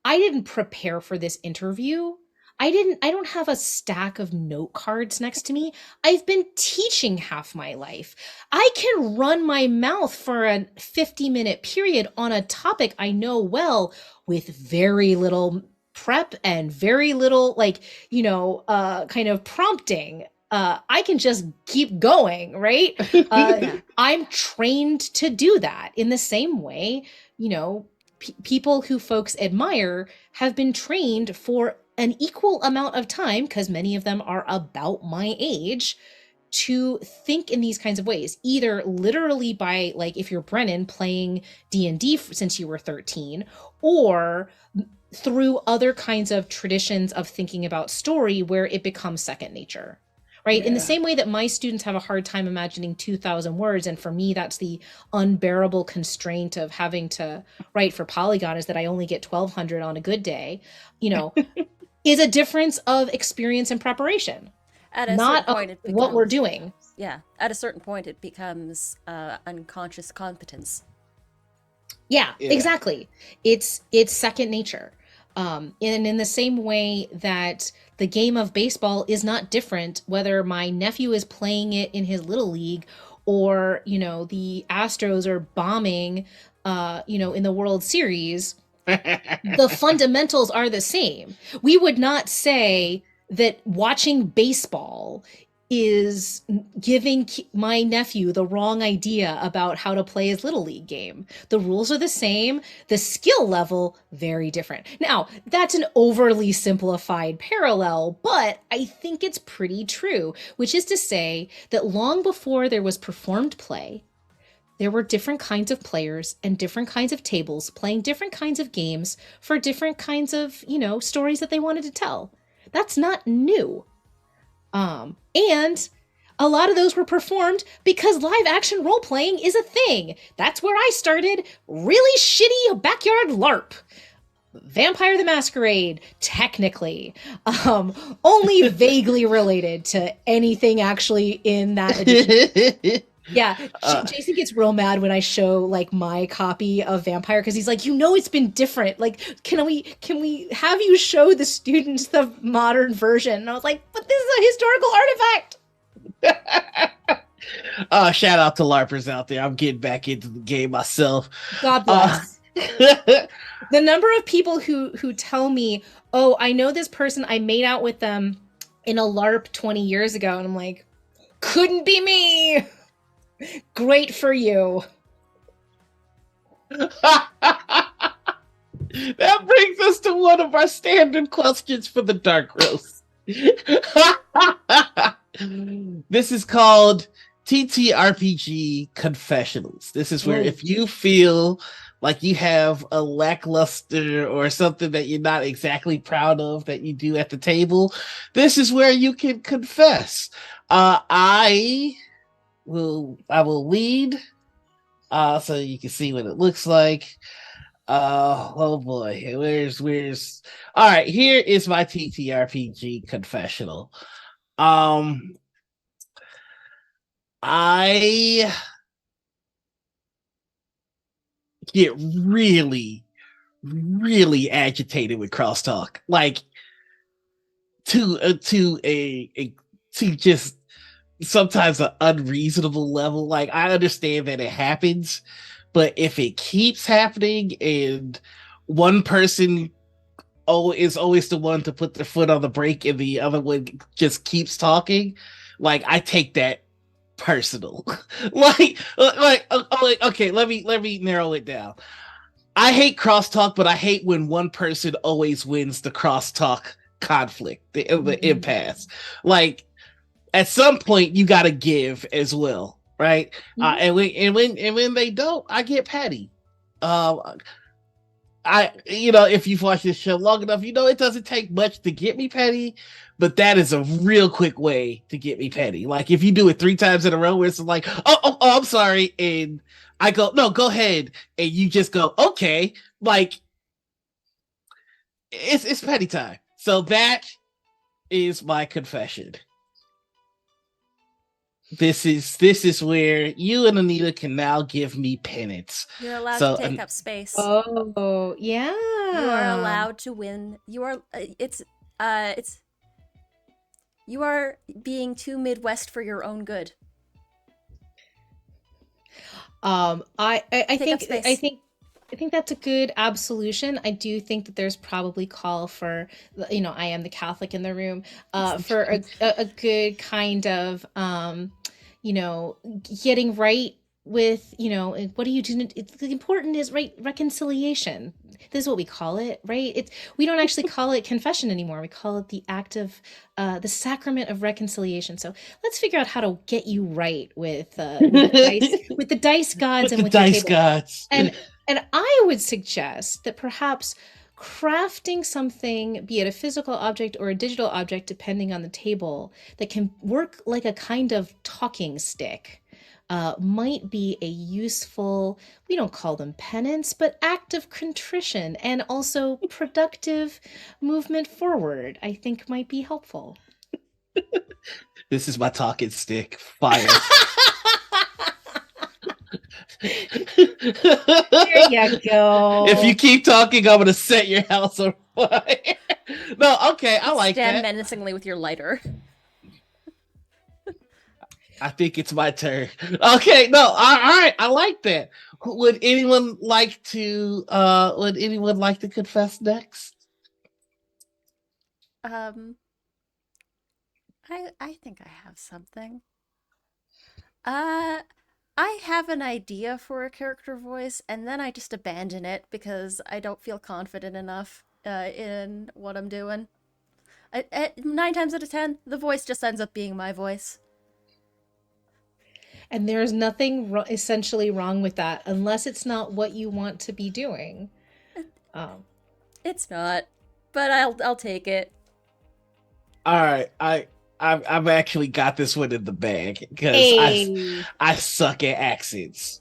I didn't prepare for this interview. I don't have a stack of note cards next to me. I've been teaching half my life. I can run my mouth for a 50-minute period on a topic I know well with very little prep and very little kind of prompting. I can just keep going, right? I'm trained to do that in the same way, people who folks admire have been trained for an equal amount of time, because many of them are about my age, to think in these kinds of ways, either literally by, like, if you're Brennan, playing D&D since you were 13, or through other kinds of traditions of thinking about story where it becomes second nature. Right. Yeah. In the same way that my students have a hard time imagining 2,000 words. And for me, that's the unbearable constraint of having to write for Polygon, is that I only get 1,200 on a good day, is a difference of experience and preparation. At a not certain point, it becomes, what we're doing. Yeah. At a certain point, it becomes unconscious competence. Yeah, exactly. It's second nature. And in the same way that the game of baseball is not different, whether my nephew is playing it in his little league or, the Astros are bombing, in the World Series, the fundamentals are the same. We would not say that watching baseball is giving my nephew the wrong idea about how to play his little league game. The rules are the same, the skill level very different. Now, that's an overly simplified parallel, but I think it's pretty true, which is to say that long before there was performed play, there were different kinds of players and different kinds of tables playing different kinds of games for different kinds of, stories that they wanted to tell. That's not new. And a lot of those were performed because live action role playing is a thing. That's where I started. Really shitty backyard LARP. Vampire the Masquerade, technically. Only vaguely related to anything actually in that edition. Yeah, Jason gets real mad when I show like my copy of Vampire, because he's like, it's been different. Like, can we have you show the students the modern version? And I was like, but this is a historical artifact. Shout out to LARPers out there. I'm getting back into the game myself. God bless. The number of people who tell me, oh, I know this person, I made out with them in a LARP 20 years ago, and I'm like, couldn't be me. Great for you. That brings us to one of our standard questions for the Dark Roast. This is called TTRPG Confessionals. This is where if you feel like you have a lackluster or something that you're not exactly proud of that you do at the table, this is where you can confess. I will lead so you can see what it looks like. Oh boy, where's all right, here is my TTRPG confessional. I get really agitated with crosstalk, like to just sometimes an unreasonable level. Like, I understand that it happens, but if it keeps happening and one person is always the one to put their foot on the brake and the other one just keeps talking, like I take that personal. Like, okay, let me narrow it down. I hate crosstalk, but I hate when one person always wins the crosstalk conflict, the impasse. Like at some point, you got to give as well, right? And when they don't, I get petty. Uh, if you've watched this show long enough, it doesn't take much to get me petty, but that is a real quick way to get me petty. Like if you do it 3 times in a row, where it's like, oh, I'm sorry, and I go, no, go ahead, and you just go, okay, like it's petty time. So that is my confession. This is where you and Anita can now give me penance. You're allowed So to take up space. Oh, yeah. You are allowed to win. You are. It's. You are being too Midwest for your own good. I Take up think space. I think that's a good absolution. I do think that there's probably call for, I am the Catholic in the room, for a good kind of, getting right with, what do you do? It's the important is right reconciliation. This is what we call it, right? We don't actually call it confession anymore. We call it the act of, the sacrament of reconciliation. So let's figure out how to get you right with the dice gods with and the with your dice table. gods. And I would suggest that perhaps crafting something, be it a physical object or a digital object, depending on the table, that can work like a kind of talking stick, might be a useful, we don't call them penance, but act of contrition and also productive movement forward, I think might be helpful. This is my talking stick. Fire. There you go. If you keep talking, I'm gonna set your house on fire. No, okay, I like Stand that. menacingly with your lighter. I think it's my turn. Okay, no, all right, I like that. Would anyone like to? Would anyone like to confess next? I think I have something. Uh, I have an idea for a character voice, and then I just abandon it because I don't feel confident enough in what I'm doing. 9 times out of 10, the voice just ends up being my voice. And there's nothing essentially wrong with that, unless it's not what you want to be doing. It's not, but I'll take it. All right, I've actually got this one in the bag because I suck at accents,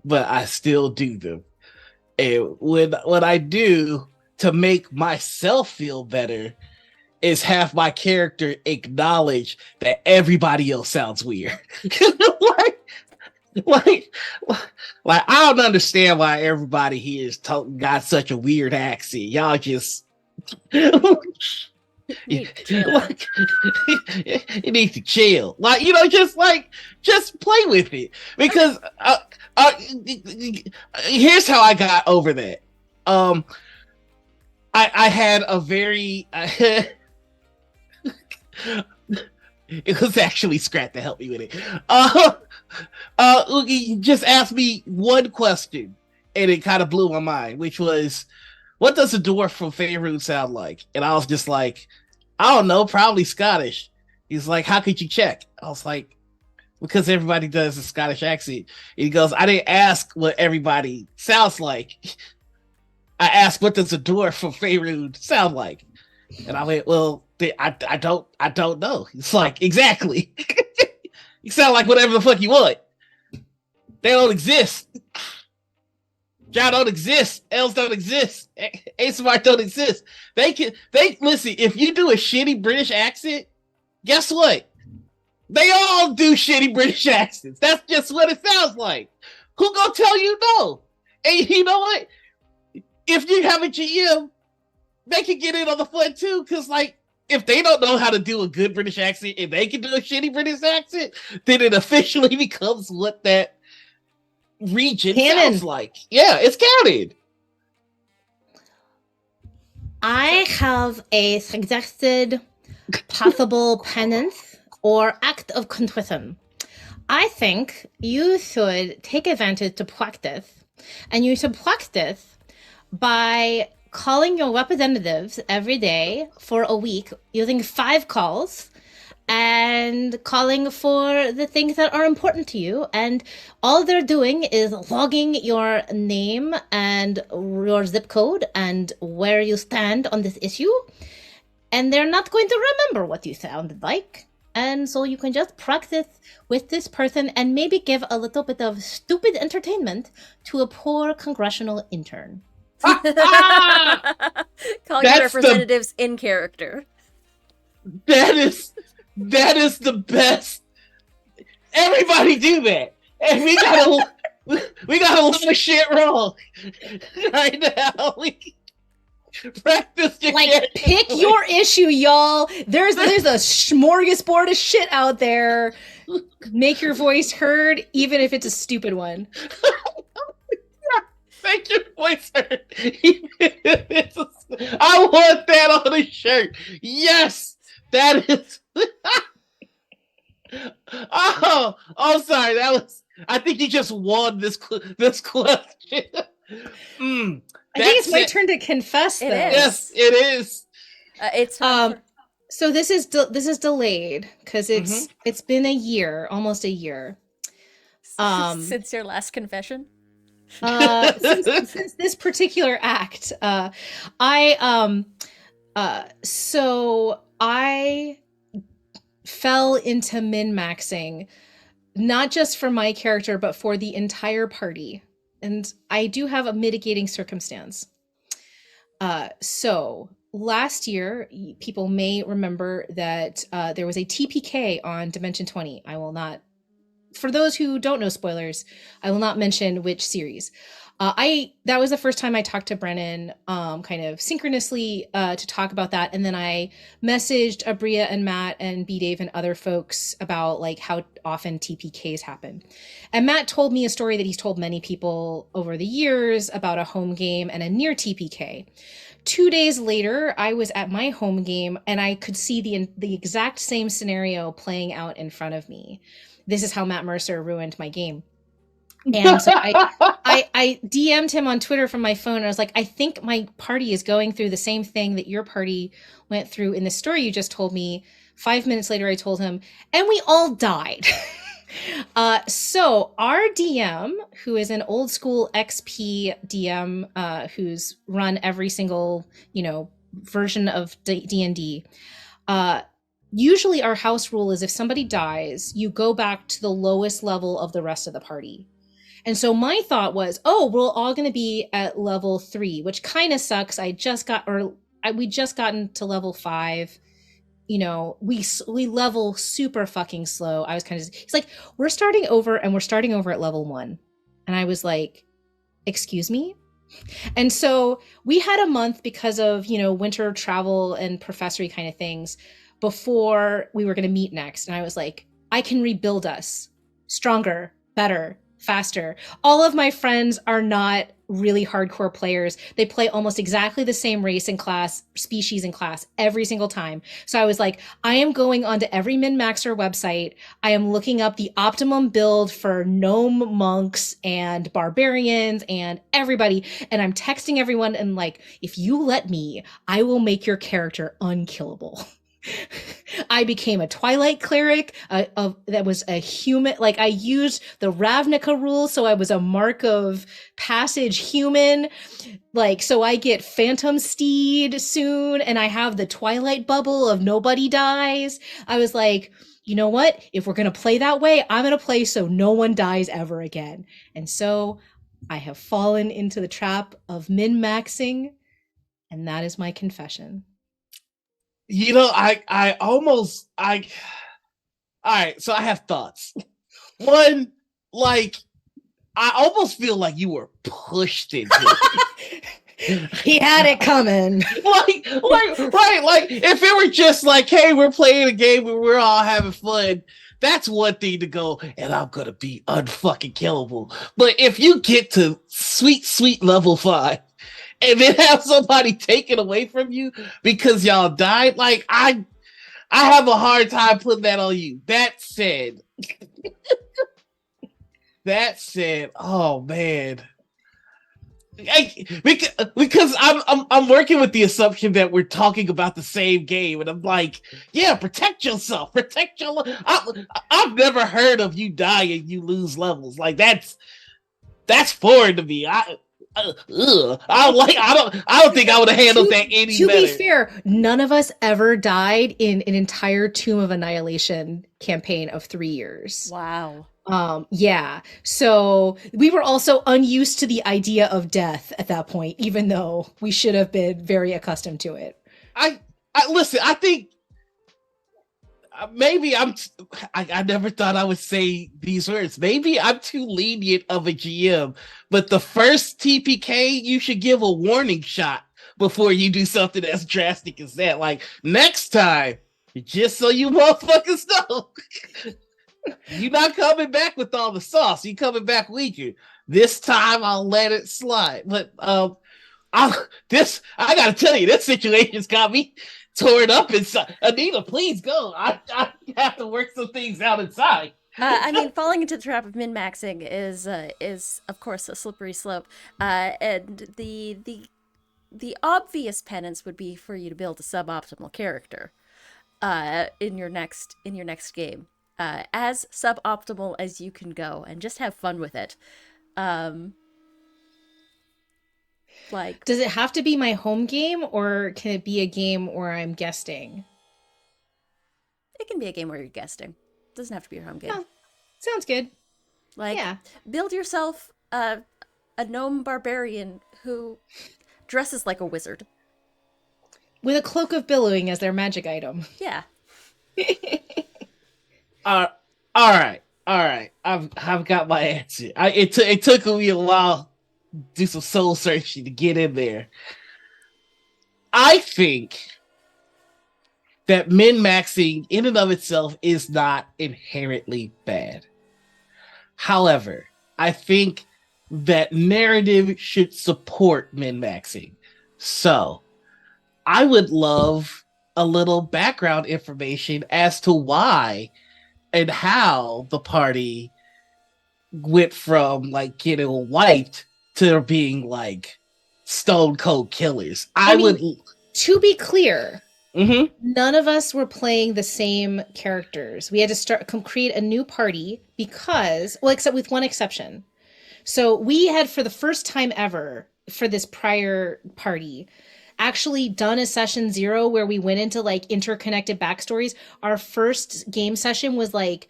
but I still do them. And what I do to make myself feel better is have my character acknowledge that everybody else sounds weird. like, like I don't understand why everybody here is got such a weird accent. Y'all just you need to chill. Like, just play with it. Because here's how I got over that. I had a very it was actually Scrat to help me with it. Oogie just asked me one question, and it kind of blew my mind, which was, what does a dwarf from Faerun sound like? And I was just like, I don't know, probably Scottish. He's like, how could you check? I was like, because everybody does a Scottish accent. He goes, I didn't ask what everybody sounds like. I asked, what does a dwarf from Faerun sound like? And I went, well, I don't know. It's like, exactly. You sound like whatever the fuck you want. They don't exist. John don't exist. Elves don't exist. ASMR don't exist. They listen, if you do a shitty British accent, guess what? They all do shitty British accents. That's just what it sounds like. Who gonna tell you no? And you know what? If you have a GM, they can get in on the fun too, because like, if they don't know how to do a good British accent and they can do a shitty British accent, then it officially becomes what that region sounds like. Yeah, it's counted. I have a suggested possible penance or act of contrition. I think you should take advantage to practice, and you should practice by calling your representatives every day for a week using 5 calls and calling for the things that are important to you. And all they're doing is logging your name and your zip code and where you stand on this issue. And they're not going to remember what you sounded like. And so you can just practice with this person and maybe give a little bit of stupid entertainment to a poor congressional intern. Call your representatives in character. That is the best. Everybody do that, and we got a lot of shit wrong right now. Practice your like pick your issue, y'all. There's a smorgasbord of shit out there. Make your voice heard, even if it's a stupid one. Make your voice heard. I want that on a shirt. Yes. That is. Oh, sorry. That was. I think you just won this question. I think it's my turn to confess. Though. Yes, it is. It's so this is delayed because it's been a year, almost a year. Since your last confession. Since this particular act, so I fell into min-maxing, not just for my character, but for the entire party. And I do have a mitigating circumstance. So last year, people may remember that there was a TPK on Dimension 20. I will not, for those who don't know spoilers, I will not mention which series. That was the first time I talked to Brennan, kind of synchronously to talk about that, and then I messaged Abria and Matt and B Dave and other folks about like how often TPKs happen. And Matt told me a story that he's told many people over the years about a home game and a near TPK. 2 days later, I was at my home game and I could see the exact same scenario playing out in front of me. This is how Matt Mercer ruined my game. And so I DM'd him on Twitter from my phone. And I was like, I think my party is going through the same thing that your party went through in the story you just told me. 5 minutes later, I told him, and we all died. So our DM, who is an old school XP DM, who's run every single, version of D&D, usually our house rule is if somebody dies, you go back to the lowest level of the rest of the party. And so my thought was, we're all going to be at level 3, which kind of sucks. We just gotten to level 5. We level super fucking slow. I was kind of, he's like, we're starting over and we're starting over at level 1. And I was like, excuse me? And so we had a month because of, winter travel and professory kind of things before we were going to meet next. And I was like, I can rebuild us stronger, better, faster. All of my friends are not really hardcore players. They play almost exactly the same race and class, species and class every single time. So I was like, I am going onto every min-maxer website. I am looking up the optimum build for gnome monks and barbarians and everybody. And I'm texting everyone and like, if you let me, I will make your character unkillable. I became a Twilight cleric that was a human. Like I used the Ravnica rule, so I was a Mark of Passage human. Like, so I get Phantom Steed soon, and I have the Twilight bubble of nobody dies. I was like, you know what? If we're gonna play that way, I'm gonna play so no one dies ever again. And so I have fallen into the trap of min-maxing, and that is my confession. All right, so I have thoughts. One, like, I almost feel like you were pushed into it. He had it coming. Like, if it were just like, hey, we're playing a game where we're all having fun, that's one thing to go, and I'm gonna be unfucking killable. But if you get to sweet level 5, and then have somebody take it away from you because y'all died. Like I have a hard time putting that on you. That said, oh man. Because I'm working with the assumption that we're talking about the same game, and I'm like, yeah, protect yourself, protect your. I've never heard of you die and you lose levels. Like that's foreign to me. I don't think I would have handled that any To be better. fair, none of us ever died in an entire Tomb of Annihilation campaign of 3 years. Wow. Yeah. So we were also unused to the idea of death at that point, even though we should have been very accustomed to it. I I listen. I think maybe I never thought I would say these words. Maybe I'm too lenient of a GM, but the first TPK, you should give a warning shot before you do something as drastic as that. Like next time, just so you motherfuckers know, you're not coming back with all the sauce. You coming back weaker. This time I'll let it slide. But I gotta tell you, this situation's got me torn up inside. Anita, please go. I have to work some things out inside. I mean, falling into the trap of min maxing is of course a slippery slope, and the obvious penance would be for you to build a suboptimal character, in your next game, as suboptimal as you can go, and just have fun with it. Um, like Does it have to be my home game, or can it be a game where I'm guesting? it can be a game where you're guesting. It doesn't have to be your home game. Oh, sounds good. Like Yeah. build yourself a gnome barbarian who dresses like a wizard. With a cloak of billowing as their magic item. Yeah. Uh, all right. I've got my answer. It took me a while to do some soul searching to get in there. I think that min maxing in and of itself is not inherently bad. However, I think that narrative should support min maxing. So I would love a little background information as to why and how the party went from like getting wiped to being like stone cold killers. I I mean, would. to be clear, Mhm. none of us were playing the same characters. We had to create a new party because, well, except with one exception. So we had, for the first time ever, for this prior party, actually done a session 0 where we went into like interconnected backstories. Our first game session was like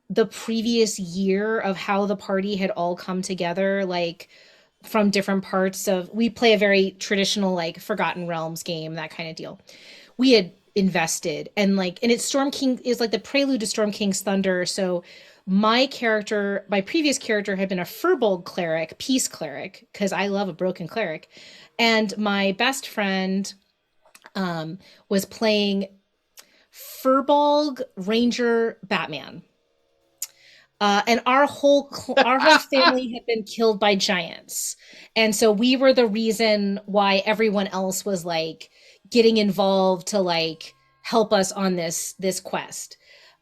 the previous year of how the party had all come together, like from different parts of. We play a very traditional like Forgotten Realms game, that kind of deal. We had invested, and it's Storm King is like the prelude to Storm King's Thunder. So my previous character had been a Furbolg cleric, peace cleric, because I love a broken cleric, and my best friend was playing Furbolg Ranger Batman. And our whole family had been killed by giants, and so we were the reason why everyone else was like getting involved to like help us on this quest.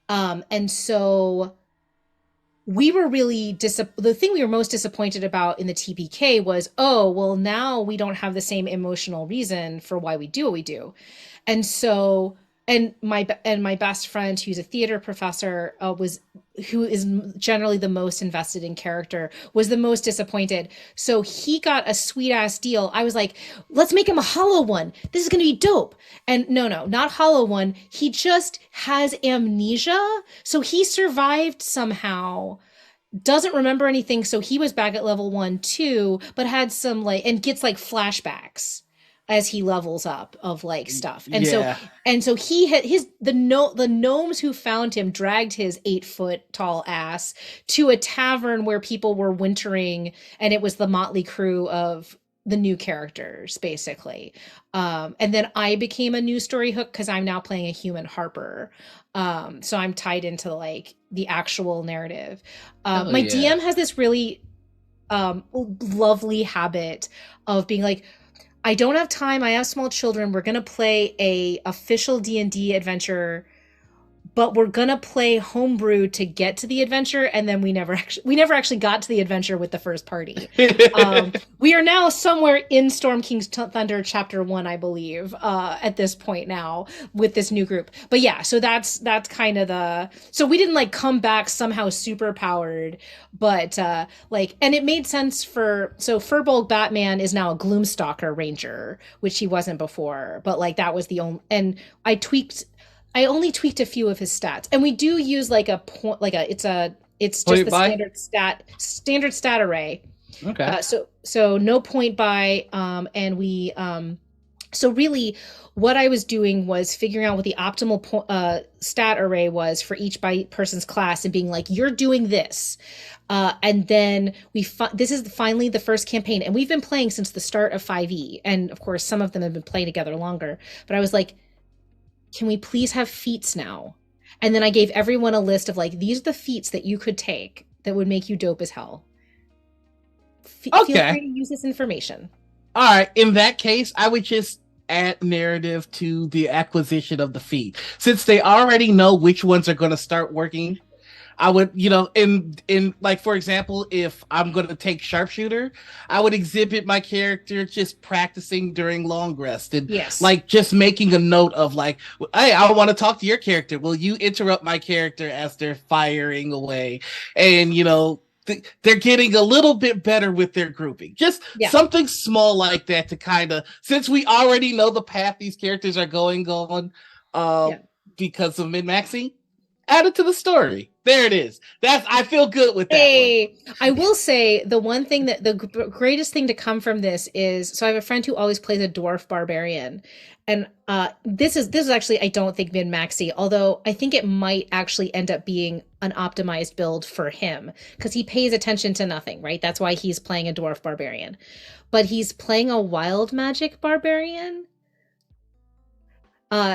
And so we were really the thing we were most disappointed about in the TPK was, oh well, now we don't have the same emotional reason for why we do what we do. And so my best friend, who's a theater professor, who is generally the most invested in character, was the most disappointed. So he got a sweet ass deal. I was like, let's make him a hollow one. This is gonna be dope. And no, not hollow one. He just has amnesia. So he survived somehow, doesn't remember anything. So he was back at level 1 too, but had some like, and gets like flashbacks as he levels up of like stuff. Yeah. So he had the gnomes who found him dragged his 8-foot tall ass to a tavern where people were wintering, and it was the motley crew of the new characters basically. And then I became a new story hook because I'm now playing a human harper. So I'm tied into like the actual narrative. My Yeah. DM has this really lovely habit of being like, I don't have time. I have small children. We're gonna play a official D&D adventure, but we're gonna play homebrew to get to the adventure, and then we never actually got to the adventure with the first party. We are now somewhere in Storm King's Thunder chapter 1, I believe, at this point now with this new group. But yeah, so that's kind of the, so we didn't like come back somehow super powered, but like, and it made sense for, so Firbolg Batman is now a Gloomstalker Ranger, which he wasn't before, but like that was the only, and I only tweaked a few of his stats, and we do use like a point, like it's just Point the by? standard stat array. Okay. So no point by, and we so really what I was doing was figuring out what the optimal stat array was for each by person's class, and being like, you're doing this. And then this is finally the first campaign, and we've been playing since the start of 5e, and of course some of them have been playing together longer. But I was like, can we please have feats now? And then I gave everyone a list of like, these are the feats that you could take that would make you dope as hell. Feel free Okay. to use this information. All right. In that case, I would just add narrative to the acquisition of the feat. Since they already know which ones are going to start working, I would, in like for example, if I'm going to take sharpshooter, I would exhibit my character just practicing during long rest, and Yes. like just making a note of like, hey, I want to talk to your character. Will you interrupt my character as they're firing away? And they're getting a little bit better with their grouping. Just Yeah. something small like that to kind of, since we already know the path these characters are going on, Yeah. because of min-maxing, add it to the story. There it is. I feel good with that one. Hey, I will say the one thing that the greatest thing to come from this is, so I have a friend who always plays a dwarf barbarian, and this is actually, I don't think min-maxy, although I think it might actually end up being an optimized build for him because he pays attention to nothing, right? That's why he's playing a dwarf barbarian, but he's playing a wild magic barbarian.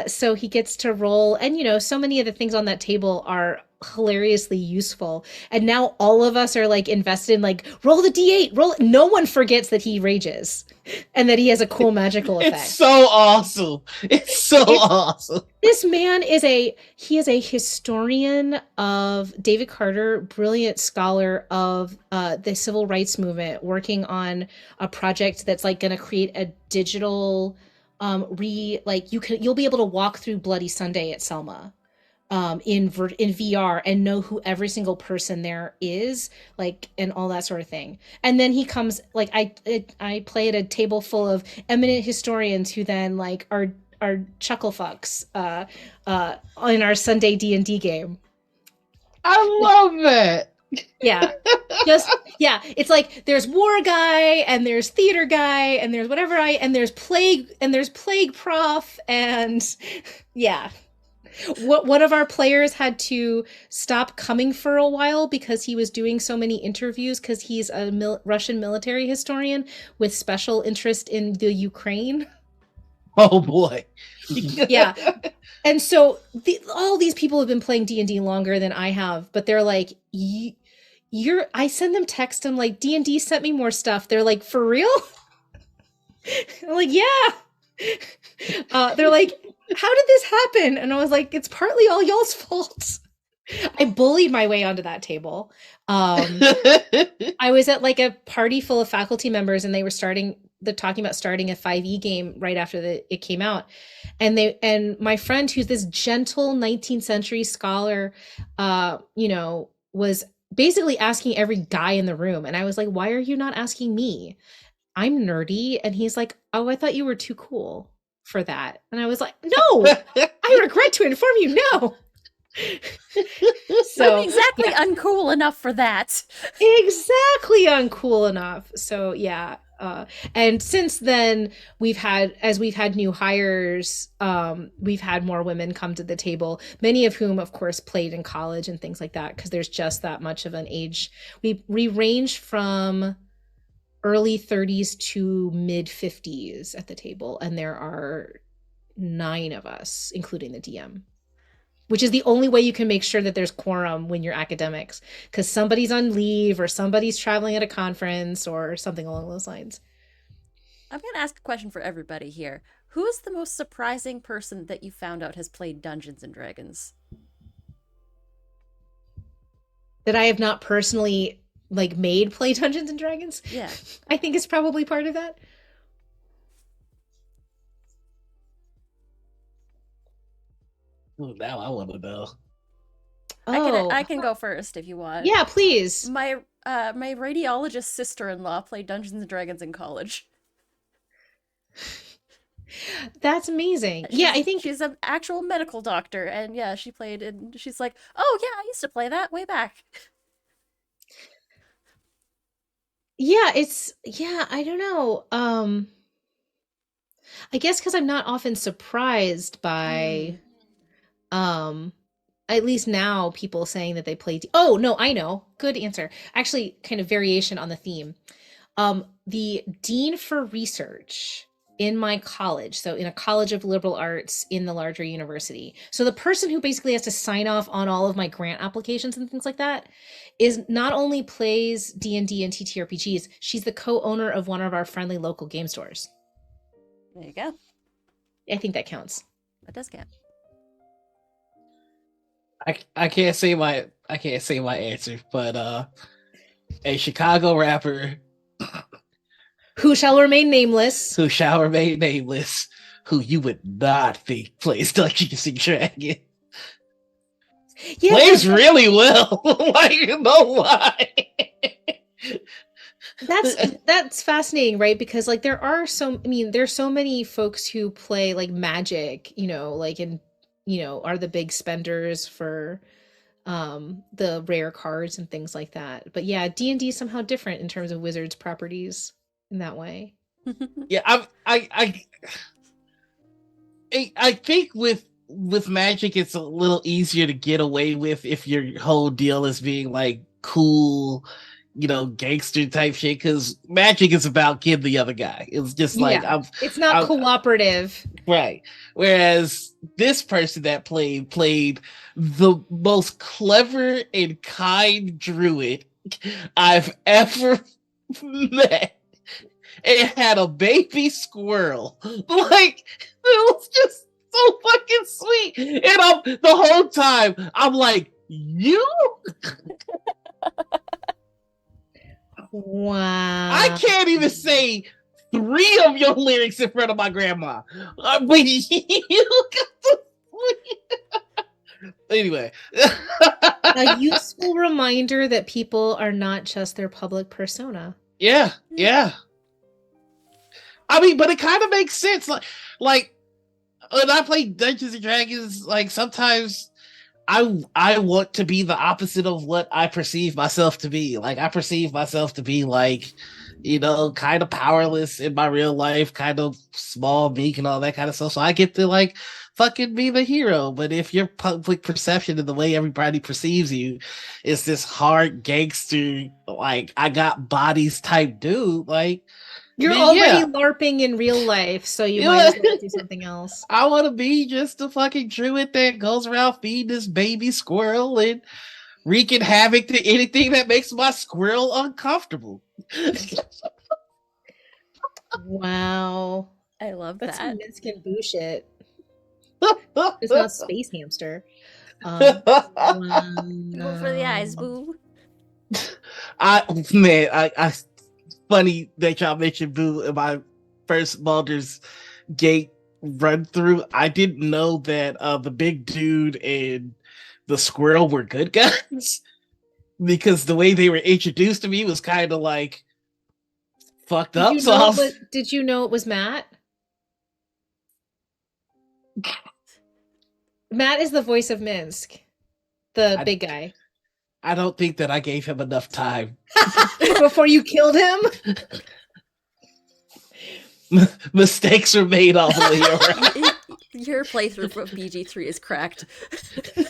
So he gets to roll, and so many of the things on that table are hilariously useful. And now all of us are like invested in like, roll the D8, roll it. No one forgets that he rages and that he has a cool magical effect. It's so awesome. It's so awesome. This man is a historian of David Carter, brilliant scholar of the civil rights movement, working on a project that's like going to create a digital you'll be able to walk through Bloody Sunday at Selma in VR and know who every single person there is, like, and all that sort of thing. And then he comes, like, I play at a table full of eminent historians who then like are chuckle fucks in our Sunday D&D game. I love that. Yeah. It's like there's war guy and there's theater guy and there's whatever and there's plague prof, and yeah. One of our players had to stop coming for a while because he was doing so many interviews, because he's a Russian military historian with special interest in the Ukraine. Oh boy. Yeah. And so all these people have been playing D&D longer than I have, but they're like, I send them text, I'm like, D&D sent me more stuff. They're like, for real? I'm like, yeah. They're like, how did this happen? And I was like, it's partly all y'all's fault. I bullied my way onto that table. I was at like a party full of faculty members, and they were talking about starting a 5e game right after it came out. And my friend, who's this gentle 19th century scholar, was basically asking every guy in the room. And I was like, why are you not asking me? I'm nerdy. And he's like, oh, I thought you were too cool for that. And I was like, no, I regret to inform you, no. So I'm exactly uncool enough for that. Exactly uncool enough. So yeah. And since then, as we've had new hires, we've had more women come to the table, many of whom, of course, played in college and things like that, because there's just that much of an age. We range from early 30s to mid 50s at the table, and there are 9 of us, including the DM, which is the only way you can make sure that there's quorum when you're academics, because somebody's on leave or somebody's traveling at a conference or something along those lines. I'm gonna ask a question for everybody here. Who is the most surprising person that you found out has played Dungeons and Dragons? That I have not personally like made play Dungeons and Dragons. Yeah. I think is probably part of that. Ooh, now I want to know. Oh, I can go first if you want. yeah, please. My radiologist sister-in-law played Dungeons and Dragons in college. That's amazing. Yeah, I think She's an actual medical doctor, and yeah, she played, and she's like, "Oh yeah, I used to play that way back." yeah, I don't know. I guess because I'm not often surprised by Mm. um at least now people saying that they play oh no, I know. Good answer. Actually, kind of variation on the theme. The dean for research in my college, so in a college of liberal arts in the larger university. So the person who basically has to sign off on all of my grant applications and things like that is not only plays D&D and TTRPGs, she's the co-owner of one of our friendly local game stores. There you go. I think that counts. That does count. I can't say my answer, but a Chicago rapper Who shall remain nameless. who shall remain nameless, who you would not think plays Dungeons and Dragons. Yeah, Plays really well. Like, no lie. that's fascinating, right? Because like there are there's so many folks who play like Magic, like and are the big spenders for the rare cards and things like that. But yeah, D&D is somehow different in terms of Wizards properties in that way. Yeah, I think with Magic, it's a little easier to get away with if your whole deal is being like cool, gangster type shit. Because Magic is about killing the other guy. It's just like Yeah. It's not I'm cooperative. right. Whereas this person that played the most clever and kind druid I've ever met. It had a baby squirrel. Like, it was just so fucking sweet. And the whole time I'm like, you? I Wow. can't even say three of your lyrics in front of my grandma. But you got the anyway. A useful reminder that people are not just their public persona. Yeah, yeah. I mean, but it kind of makes sense. Like when I play Dungeons and Dragons, like sometimes I want to be the opposite of what I perceive myself to be. Like I perceive myself to be like, kind of powerless in my real life, kind of small, meek, and all that kind of stuff. So I get to like fucking be the hero. But if your public perception and the way everybody perceives you is this hard gangster, like I got bodies type dude, like You're then already yeah. LARPing in real life, so you might as well do something else. I want to be just a fucking druid that goes around feeding this baby squirrel and wreaking havoc to anything that makes my squirrel uncomfortable. Wow. I love That's some that. Minskin and Boo shit. It's not Space Hamster. Wow. Go for the eyes, boo. I funny that y'all mentioned Boo in my first Baldur's Gate run through. I didn't know that the big dude and the squirrel were good guys because the way they were introduced to me was kind of like fucked Did up. you So know did you know it was Matt? Matt is the voice of Minsk, the big guy. I don't think that I gave him enough time. Before you killed him? Mistakes were made all the way around. Your playthrough of BG3 is cracked.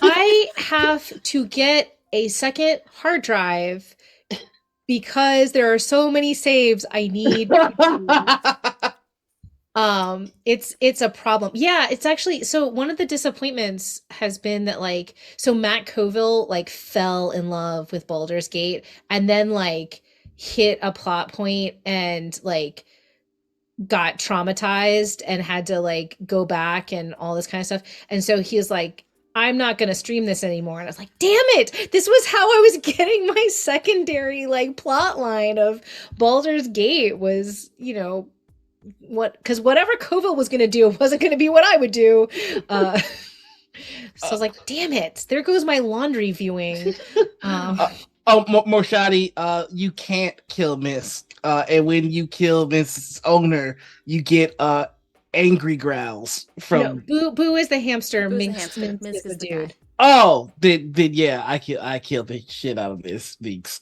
I have to get a second hard drive because there are so many saves I need to it's a problem. Yeah, it's actually so one of the disappointments has been that like so Matt Colville like fell in love with Baldur's Gate and then like hit a plot point and like got traumatized and had to like go back and all this kind of stuff. And so he was like, I'm not going to stream this anymore. And I was like, damn it. This was how I was getting my secondary like plot line of Baldur's Gate was, what, because whatever Kova was going to do wasn't going to be what I would do. So I was like, damn it. There goes my laundry viewing. Morshadi, you can't kill Miss. And when you kill Miss owner, you get angry growls from. No, Boo is the hamster. Boo's the Minx, hamster. Minx Minsk is the is the dude. guy. Oh, then yeah, I killed the shit out of Miss Minx.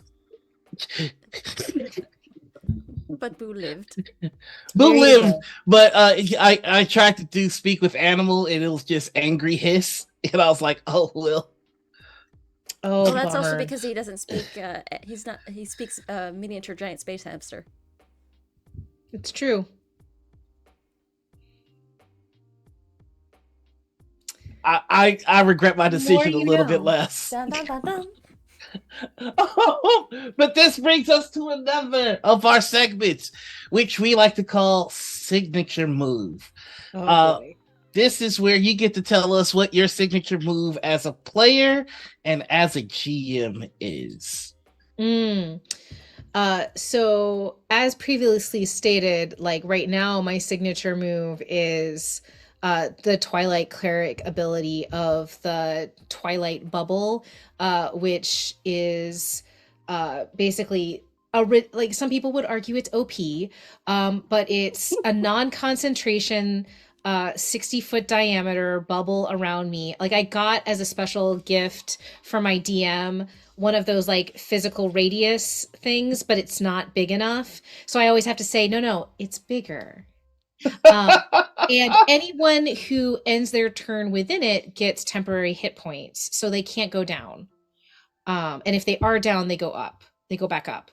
But Boo lived. Boo There you lived, go. but I tried to do speak with animal, and it was just angry hiss, and I was like, oh well. Oh, Well, that's also bummer. because he doesn't speak. He speaks miniature giant space hamster. It's true. I regret my The more decision a you little bit know. less. Dun, dun, dun, dun. But this brings us to another of our segments, which we like to call signature move. Oh Uh, boy. this is where you get to tell us what your signature move as a player and as a GM is. Mm. So as previously stated, like right now, my signature move is the Twilight Cleric ability of the Twilight Bubble, which is basically like some people would argue it's OP, but it's a non-concentration 60-foot diameter bubble around me. Like I got as a special gift for my DM one of those like physical radius things, but it's not big enough. So I always have to say, no, it's bigger. And anyone who ends their turn within it gets temporary hit points, so they can't go down. And if they are down, they go up. They go back up.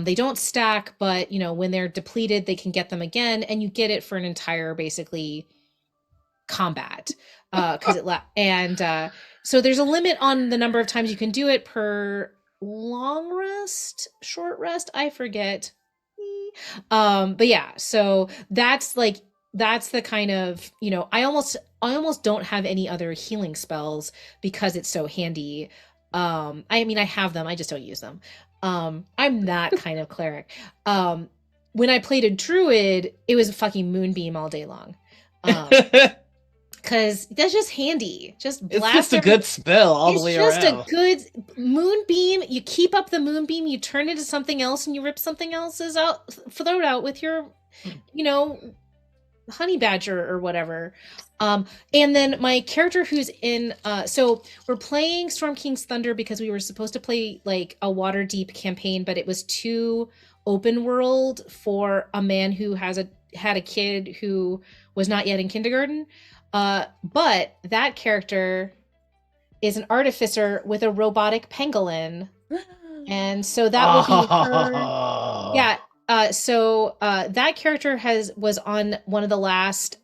They don't stack, but when they're depleted, they can get them again, and you get it for an entire basically combat. Because so there's a limit on the number of times you can do it per long rest, short rest, I forget. But yeah, so that's the kind of, I almost don't have any other healing spells because it's so handy. I mean I have them, I just don't use them. I'm that kind of cleric. When I played a druid, it was a fucking moonbeam all day long. Because that's just handy. Just It's blast just a good spell all the It's way just around. a good moonbeam. You keep up the moonbeam, you turn into something else, and you rip something else's throat out with your, you know, honey badger or whatever. And then my character who's in so we're playing Storm King's Thunder because we were supposed to play like a water deep campaign, but it was too open world for a man who had a kid who was not yet in kindergarten. But that character is an artificer with a robotic pangolin. And so that will be her. Yeah. So that character was on one of the last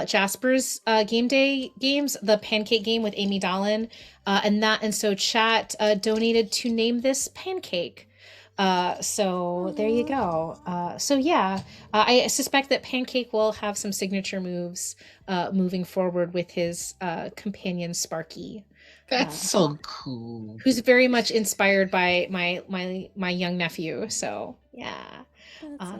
Jasper's game day games, the pancake game with Amy Dolan. And so chat donated to name this pancake. So there you go. So yeah, I suspect that Pancake will have some signature moves moving forward with his companion Sparky. That's so cool. Who's very much inspired by my young nephew. So yeah.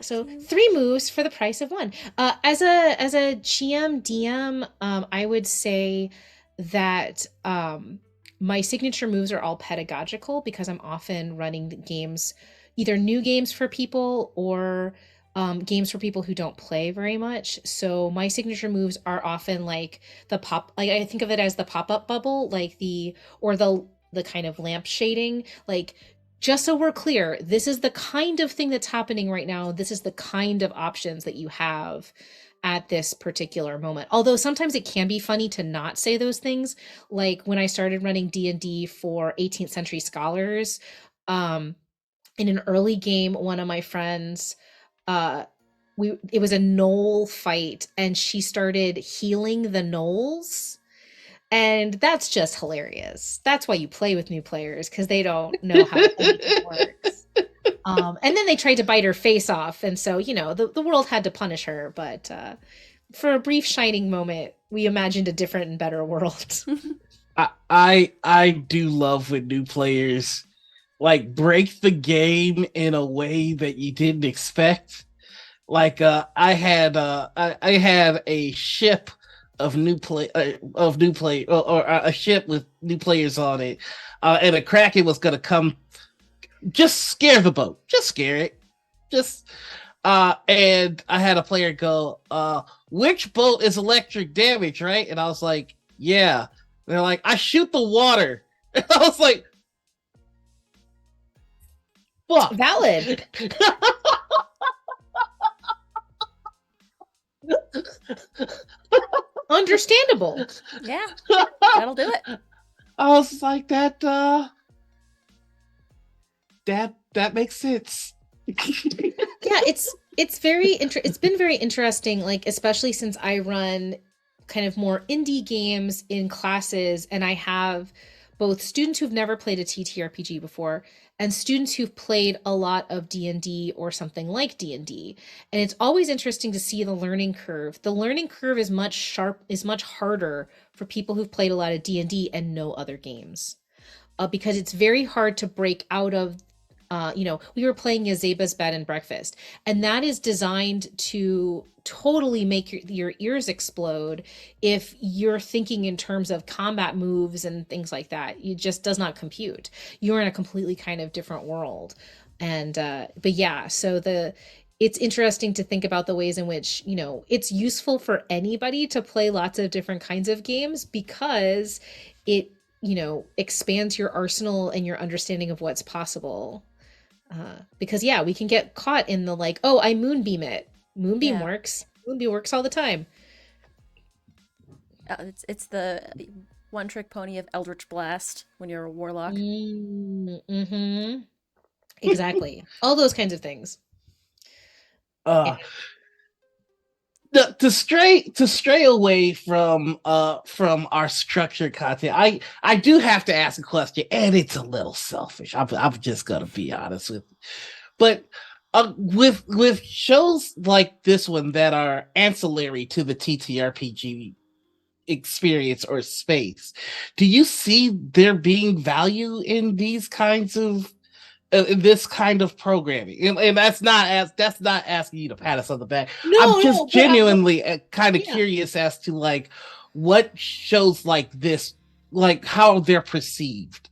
So 3 moves for the price of 1. As a GM DM, I would say that my signature moves are all pedagogical because I'm often running games, either new games for people or games for people who don't play very much. So my signature moves are often like I think of it as the pop-up bubble, like the kind of lamp shading, like just so we're clear, this is the kind of thing that's happening right now. This is the kind of options that you have at this particular moment. Although sometimes it can be funny to not say those things. Like when I started running D&D for 18th century scholars, in an early game, one of my friends, it was a gnoll fight, and she started healing the gnolls. And that's just hilarious. That's why you play with new players, because they don't know how anything works. And then they tried to bite her face off, and so the world had to punish her. But for a brief shining moment, we imagined a different and better world. I do love when new players like break the game in a way that you didn't expect. Like I had a ship of new play or a ship with new players on it, and a kraken was gonna come just scare the boat, just scare it, just and I had a player go, which boat is electric damage, right? And I was like, yeah. They're like, I shoot the water. And I was like, fuck. Valid. Understandable. Yeah, that'll do it. I was like, that makes sense. Yeah, it's been very interesting, like especially since I run kind of more indie games in classes, and I have both students who've never played a TTRPG before and students who've played a lot of D&D or something like D&D. And it's always interesting to see the learning curve. The learning curve is much harder for people who've played a lot of D&D and no other games. Because it's very hard to break out of we were playing Yazeba's Bed and Breakfast, and that is designed to totally make your ears explode if you're thinking in terms of combat moves and things like that. It just does not compute. You're in a completely kind of different world. And but yeah, so it's interesting to think about the ways in which, it's useful for anybody to play lots of different kinds of games because it, expands your arsenal and your understanding of what's possible. Because yeah, we can get caught in the like, oh, I moonbeam it. Moonbeam Yeah. works. Moonbeam works all the time. It's the one trick pony of Eldritch Blast when you're a warlock. Mm-hmm. Exactly. All those kinds of things. Yeah. uh to stray away from our structured content, I do have to ask a question, and it's a little selfish. I'm just gonna be honest with you. But with shows like this one that are ancillary to the TTRPG experience or space, do you see there being value in these kinds of this kind of programming? And that's not asking you to pat us on the back. I'm No, just no, but genuinely kind of yeah. curious as to like what shows like this, like how they're perceived.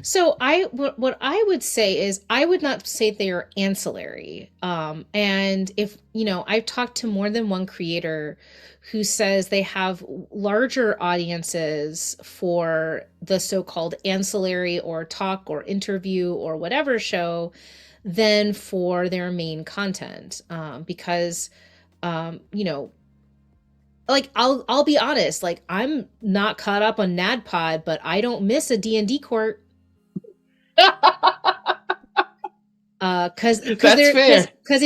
So what I would say is I would not say they are ancillary. And if I've talked to more than one creator who says they have larger audiences for the so-called ancillary or talk or interview or whatever show than for their main content. Because like I'll be honest, like I'm not caught up on NADPOD, but I don't miss a D&D court. Because That's there fair. because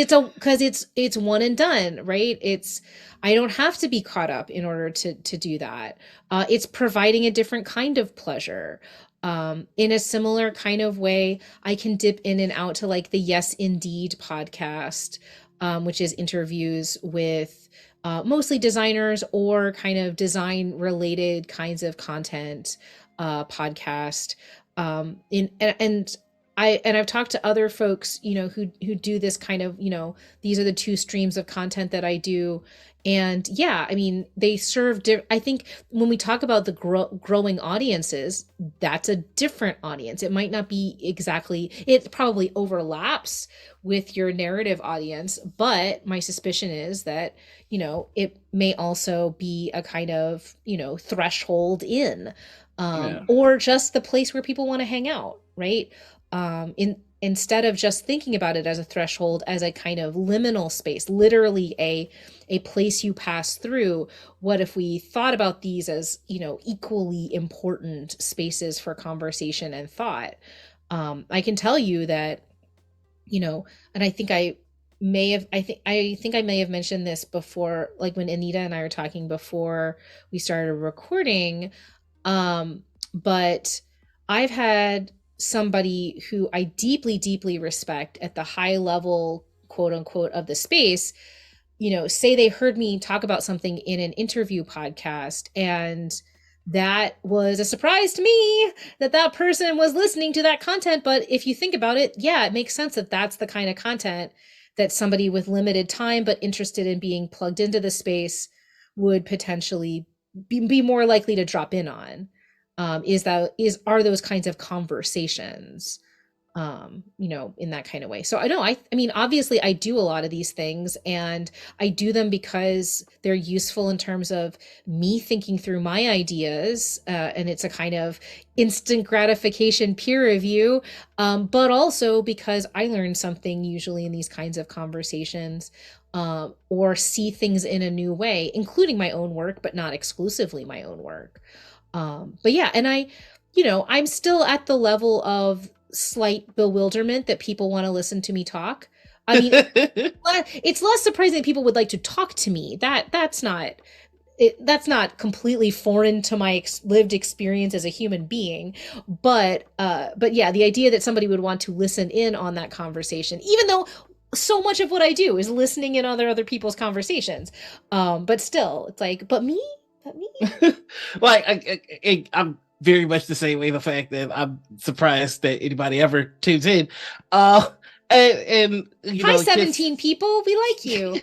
it's one and done, right? It's I don't have to be caught up in order to do that. It's providing a different kind of pleasure. In a similar kind of way, I can dip in and out to like the Yes Indeed podcast, which is interviews with mostly designers or kind of design related kinds of content podcast. And I've talked to other folks, who do this kind of, these are the two streams of content that I do. And yeah, I mean, they serve, I think when we talk about the growing audiences, that's a different audience. It might not be exactly, it probably overlaps with your narrative audience, but my suspicion is that, it may also be a kind of, threshold in, Yeah. or just the place where people want to hang out, right? Instead of just thinking about it as a threshold, as a kind of liminal space, literally a place you pass through. What if we thought about these as equally important spaces for conversation and thought? I can tell you that, and I think I may have mentioned this before, like when Anita and I were talking before we started recording. But I've had somebody who I deeply, deeply respect at the high level, quote unquote, of the space, say they heard me talk about something in an interview podcast, and that was a surprise to me that that person was listening to that content. But if you think about it, yeah, it makes sense that that's the kind of content that somebody with limited time but interested in being plugged into the space would potentially be more likely to drop in on. Are those kinds of conversations, in that kind of way. So I mean, obviously I do a lot of these things, and I do them because they're useful in terms of me thinking through my ideas, and it's a kind of instant gratification peer review, but also because I learn something usually in these kinds of conversations, or see things in a new way, including my own work, but not exclusively my own work. But yeah, and I'm still at the level of slight bewilderment that people want to listen to me talk. I mean, it's less surprising that people would like to talk to me. That's not completely foreign to my lived experience as a human being. But yeah, the idea that somebody would want to listen in on that conversation, even though so much of what I do is listening in on other people's conversations. But still, it's like, but me. I'm very much the same way. The fact that I'm surprised that anybody ever tunes in. And Hi, 17 people. We like you.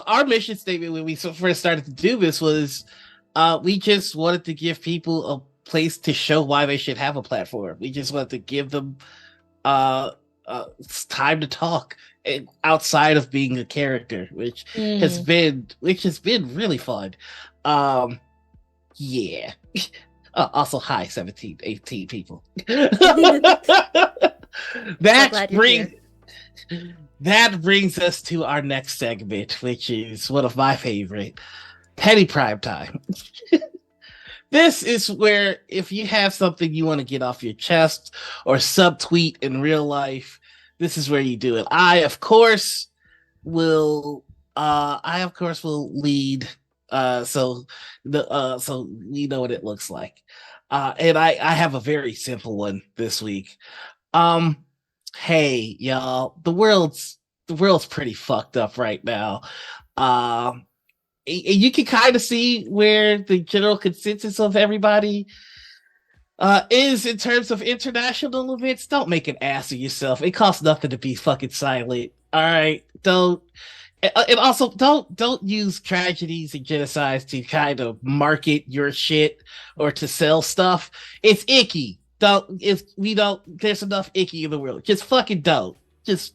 Our mission statement when we first started to do this was, we just wanted to give people a place to show why they should have a platform. We just wanted to give them time to talk outside of being a character, which has been really fun. Yeah. Also, hi, 17, 18 people. That brings us to our next segment, which is one of my favorite, Petty Prime Time. This is where if you have something you want to get off your chest or subtweet in real life, this is where you do it. I of course will lead, so you know what it looks like. And I have a very simple one this week. Hey y'all, the world's pretty fucked up right now. You can kind of see where the general consensus of everybody is in terms of international events. Don't make an ass of yourself. It costs nothing to be fucking silent. All right, don't. And also, don't use tragedies and genocides to kind of market your shit or to sell stuff. It's icky. There's enough icky in the world. Just fucking don't. Just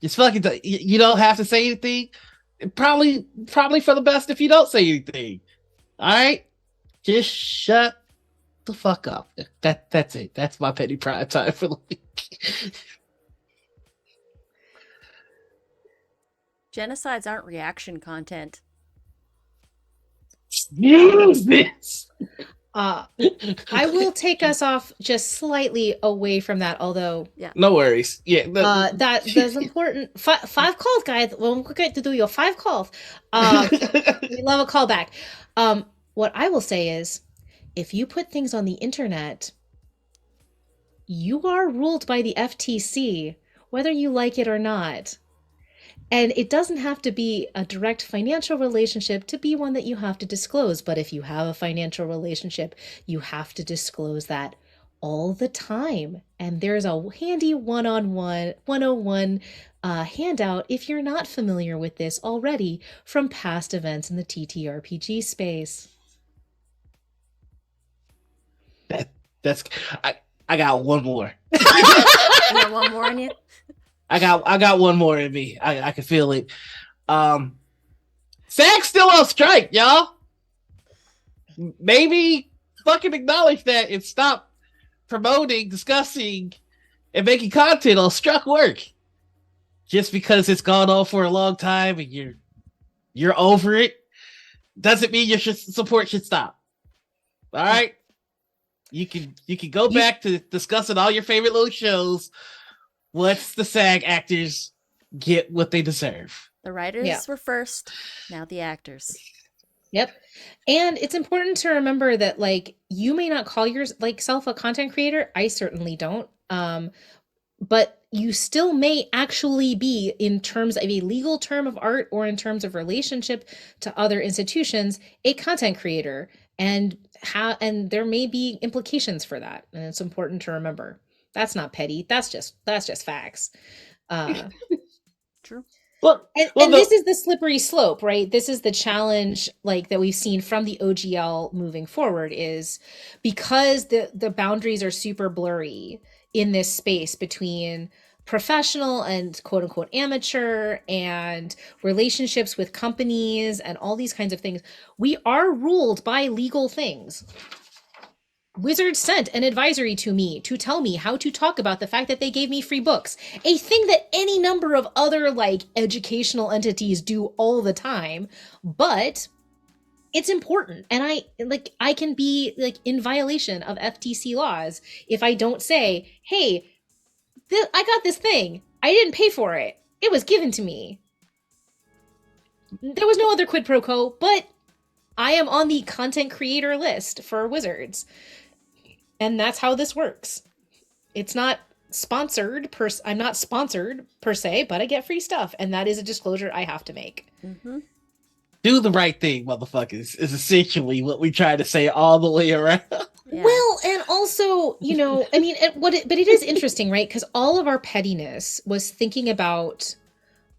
fucking don't. You don't have to say anything. Probably for the best if you don't say anything. All right, just shut the fuck up. That's it. That's my petty prime time for the week. Genocides aren't reaction content. Use this. I will take us off just slightly away from that, although no worries. Yeah, that's important. Five calls, guys. Well, we're going to do your 5 calls. We love a callback. What I will say is, if you put things on the internet, you are ruled by the FTC, whether you like it or not. And it doesn't have to be a direct financial relationship to be one that you have to disclose. But if you have a financial relationship, you have to disclose that all the time. And there's a handy 101 handout if you're not familiar with this already from past events in the TTRPG space. I got one more. You got one more in you? I got one more in me. I can feel it. SAG's still on strike, y'all. Maybe fucking acknowledge that and stop promoting, discussing, and making content on struck work. Just because it's gone on for a long time and you're over it, doesn't mean your support should stop. All right? You can go back to discussing all your favorite little shows. Let's the SAG actors get what they deserve. The writers were first, now the actors. Yep. And it's important to remember that like you may not call yours like self a content creator. I certainly don't. But you still may actually be, in terms of a legal term of art or in terms of relationship to other institutions, a content creator. And and there may be implications for that. And it's important to remember. That's not petty. That's just facts. Uh True. Well, and this is the slippery slope, right? This is the challenge like that we've seen from the OGL moving forward, is because the boundaries are super blurry in this space between professional and quote unquote amateur and relationships with companies and all these kinds of things. We are ruled by legal things. Wizards sent an advisory to me to tell me how to talk about the fact that they gave me free books, a thing that any number of other like educational entities do all the time, but it's important. And I can be like in violation of FTC laws if I don't say, "Hey, I got this thing. I didn't pay for it. It was given to me. There was no other quid pro quo, but I am on the content creator list for Wizards." And that's how this works. It's not I'm not sponsored per se, but I get free stuff, and that is a disclosure I have to make. Mm-hmm. do the right thing, motherfuckers, is essentially what we try to say all the way around. Yeah. Well, and also, I mean, but it is interesting, right? Because all of our pettiness was thinking about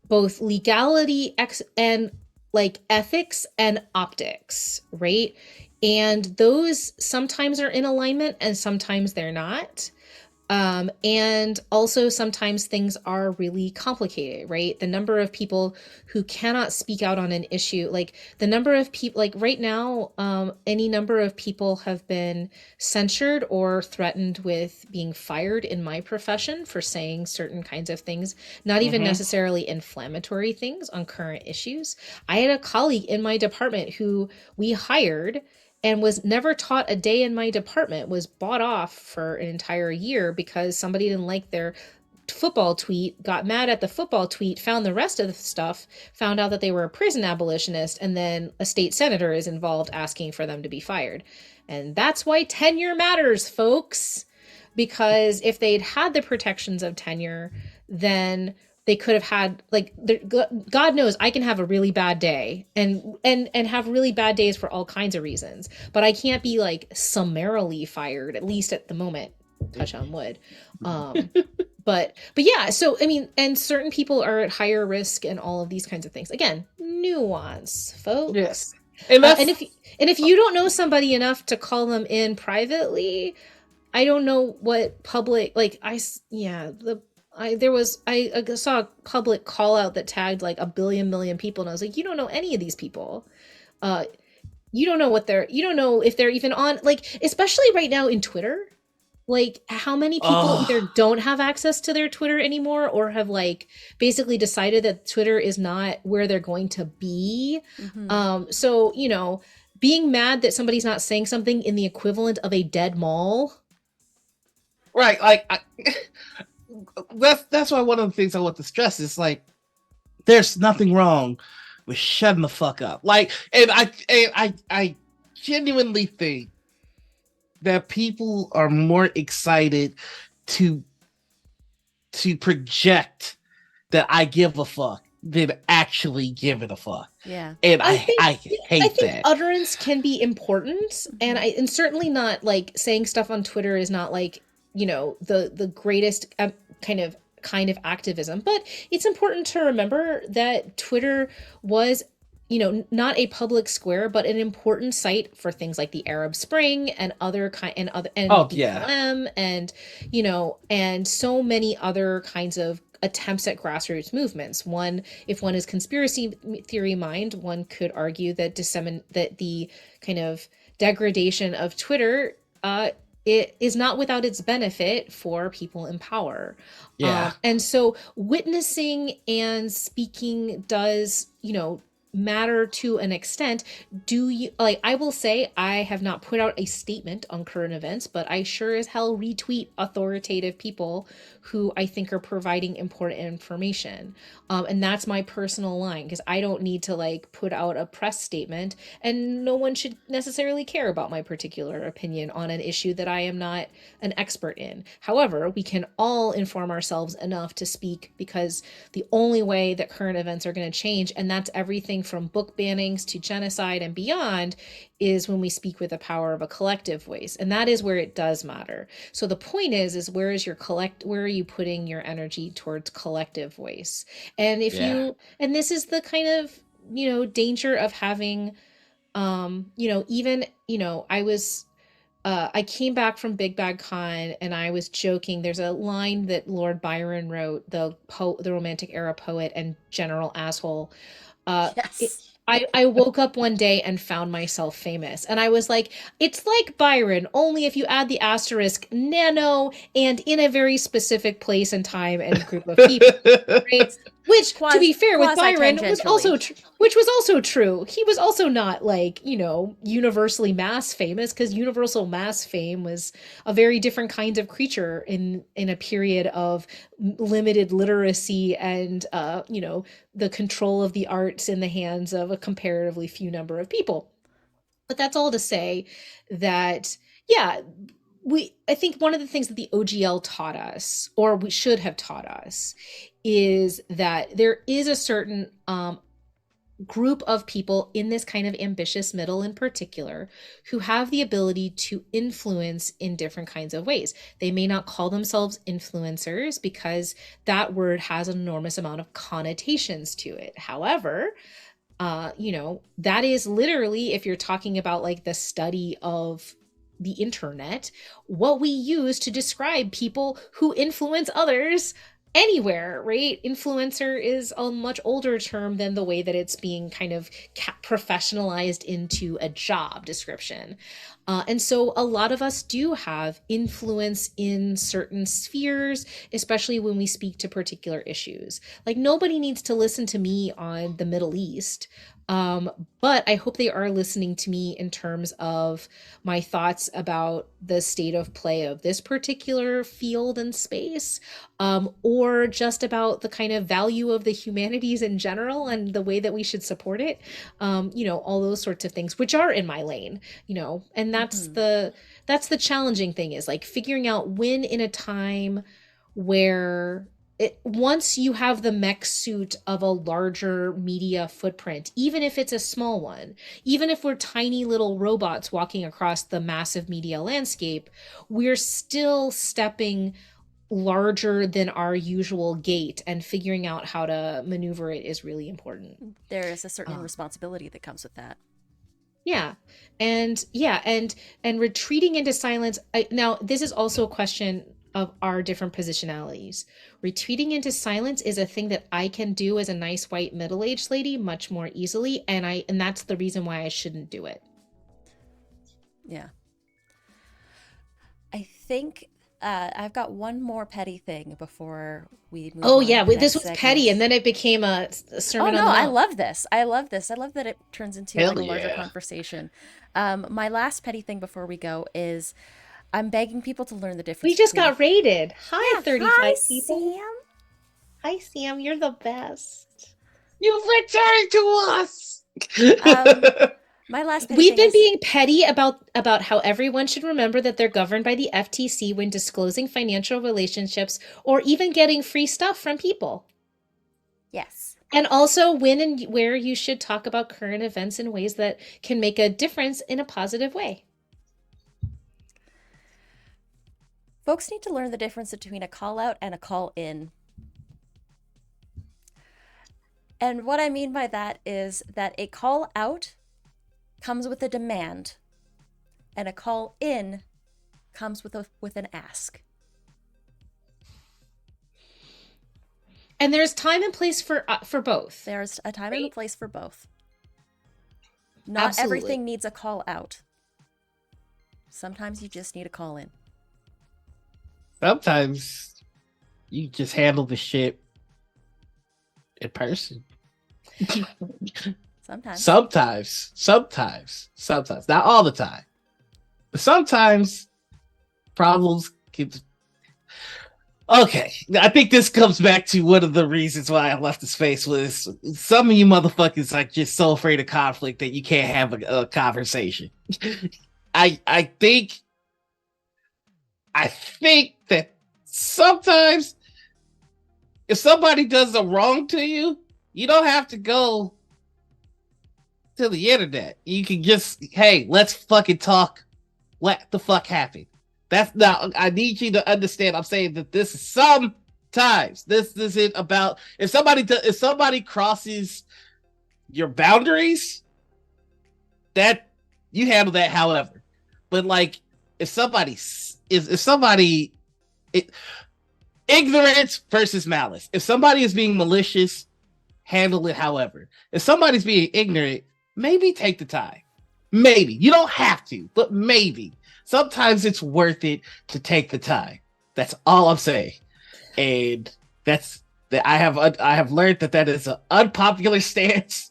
both legality and like ethics and optics, right? And those sometimes are in alignment and sometimes they're not. And also sometimes things are really complicated, right? The number of people who cannot speak out on an issue, like the number of people, like right now, any number of people have been censured or threatened with being fired in my profession for saying certain kinds of things, not even necessarily inflammatory things on current issues. I had a colleague in my department who we hired and was never taught a day in my department, was bought off for an entire year because somebody didn't like their football tweet, got mad at the football tweet, found the rest of the stuff, found out that they were a prison abolitionist, and then a state senator is involved asking for them to be fired. And that's why tenure matters, folks. Because if they'd had the protections of tenure, then they could have had like God knows I can have a really bad day and have really bad days for all kinds of reasons, but I can't be like summarily fired, at least at the moment, touch on wood. But yeah, so I mean, and certain people are at higher risk and all of these kinds of things. Again, nuance, folks. Yes. And that's And if you don't know somebody enough to call them in privately, I don't know what public like I saw a public call out that tagged like a billion million people, and I was like, you don't know any of these people. Uh, you don't know you don't know if they're even on, like, especially right now in Twitter. Like, how many people either don't have access to their Twitter anymore or have like basically decided that Twitter is not where they're going to be. So being mad that somebody's not saying something in the equivalent of a dead mall. right. Like that's why one of the things I want to stress is like there's nothing wrong with shutting the fuck up. Like, and I genuinely think that people are more excited to project that I give a fuck than actually giving a fuck. Yeah. And I hate think that. utterance can be important, and certainly not like saying stuff on Twitter is not like the greatest kind of activism, but it's important to remember that Twitter was not a public square, but an important site for things like the Arab Spring and BLM and and so many other kinds of attempts at grassroots movements. If one is conspiracy theory mind, one could argue that that the kind of degradation of Twitter it is not without its benefit for people in power. Yeah. And so witnessing and speaking does, matter to an extent. Do you like, I will say I have not put out a statement on current events, but I sure as hell retweet authoritative people who I think are providing important information. And that's my personal line, because I don't need to like put out a press statement, and no one should necessarily care about my particular opinion on an issue that I am not an expert in. However, we can all inform ourselves enough to speak, because the only way that current events are going to change, and that's everything from book bannings to genocide and beyond, is when we speak with the power of a collective voice. And that is where it does matter. So the point is where are you putting your energy towards collective voice? And if Yeah. you, and this is the kind of, danger of having, even, I came back from Big Bad Con and I was joking. There's a line that Lord Byron wrote, the Romantic era poet and general asshole. It, Yes. I woke up one day and found myself famous. And I was like, it's like Byron, only if you add the asterisk nano and in a very specific place and time and group of people. Right? Which, to be fair, with Byron was also which was also true. He was also not like, universally mass famous, because universal mass fame was a very different kind of creature in a period of limited literacy and the control of the arts in the hands of a comparatively few number of people. But that's all to say that, yeah, I think one of the things that the OGL taught us, or we should have taught us, is that there is a certain group of people in this kind of ambitious middle in particular who have the ability to influence in different kinds of ways. They may not call themselves influencers because that word has an enormous amount of connotations to it. However, that is literally, if you're talking about like the study of the internet, what we use to describe people who influence others anywhere, right? Influencer is a much older term than the way that it's being kind of professionalized into a job description. And so a lot of us do have influence in certain spheres, especially when we speak to particular issues. Like, nobody needs to listen to me on the Middle East. But I hope they are listening to me in terms of my thoughts about the state of play of this particular field and space, or just about the kind of value of the humanities in general and the way that we should support it. All those sorts of things, which are in my lane, and that's the challenging thing, is like figuring out when, in a time where once you have the mech suit of a larger media footprint, even if it's a small one, even if we're tiny little robots walking across the massive media landscape, we're still stepping larger than our usual gait, and figuring out how to maneuver it is really important. There is a certain responsibility that comes with that. Yeah. And retreating into silence. Now, this is also a question of our different positionalities. Retreating into silence is a thing that I can do as a nice white middle-aged lady much more easily, and that's the reason why I shouldn't do it. Yeah. I think I've got one more petty thing before we move on. Yeah, to the this next was segment. petty, and then it became a sermon on the I mount. love this. I love this. I love that it turns into Hell like a larger yeah. conversation. My last petty thing before we go is I'm begging people to learn the difference. We just between- got rated. Hi, Yeah, 35 hi, people. Sam. Hi, Sam. You're the best. You've returned to us. My last petty We've thing been is, being petty about how everyone should remember that they're governed by the FTC when disclosing financial relationships or even getting free stuff from people. yes. And also when and where you should talk about current events in ways that can make a difference in a positive way. Folks need to learn the difference between a call out and a call in. And what I mean by that is that a call out comes with a demand, and a call in comes with an ask. And there's time and place for both. There's a time and a place for both. Not Absolutely. everything needs a call out. Sometimes you just need a call in. Sometimes you just handle the shit in person. Sometimes. sometimes, not all the time, but sometimes problems keep. Okay, I think this comes back to one of the reasons why I left the space was some of you motherfuckers are just so afraid of conflict that you can't have a conversation. I think that sometimes if somebody does a wrong to you, you don't have to go to the internet. You can just, hey, let's fucking talk. What the fuck happened? That's now. I need you to understand. I'm saying that this is sometimes. This isn't about if somebody crosses your boundaries, that you handle that. However, but like if somebody it, ignorance versus malice. If somebody is being malicious, handle it. However, if somebody's being ignorant, maybe take the time. Maybe you don't have to, but maybe sometimes it's worth it to take the time. That's all I'm saying, and that's that. I have learned that is an unpopular stance.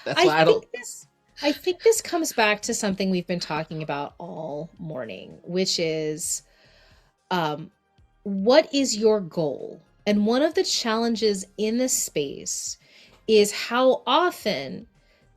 That's I why I don't. think this I think this comes back to something we've been talking about all morning, which is um, what is your goal? And one of the challenges in this space is how often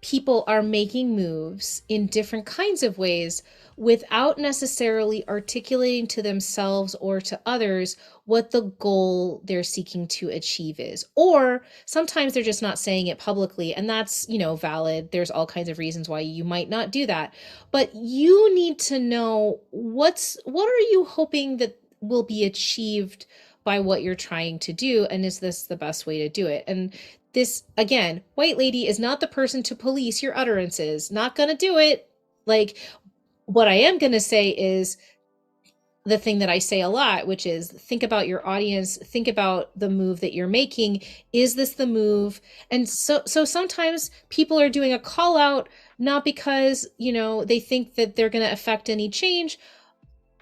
people are making moves in different kinds of ways without necessarily articulating to themselves or to others what the goal they're seeking to achieve is. Or sometimes they're just not saying it publicly, and that's, valid. There's all kinds of reasons why you might not do that. But you need to know what are you hoping that will be achieved by what you're trying to do, and is this the best way to do it? And this, again, white lady is not the person to police your utterances, not gonna do it. Like, what I am gonna say is the thing that I say a lot, which is think about your audience, think about the move that you're making. Is this the move? And so sometimes people are doing a call out not because, they think that they're going to affect any change,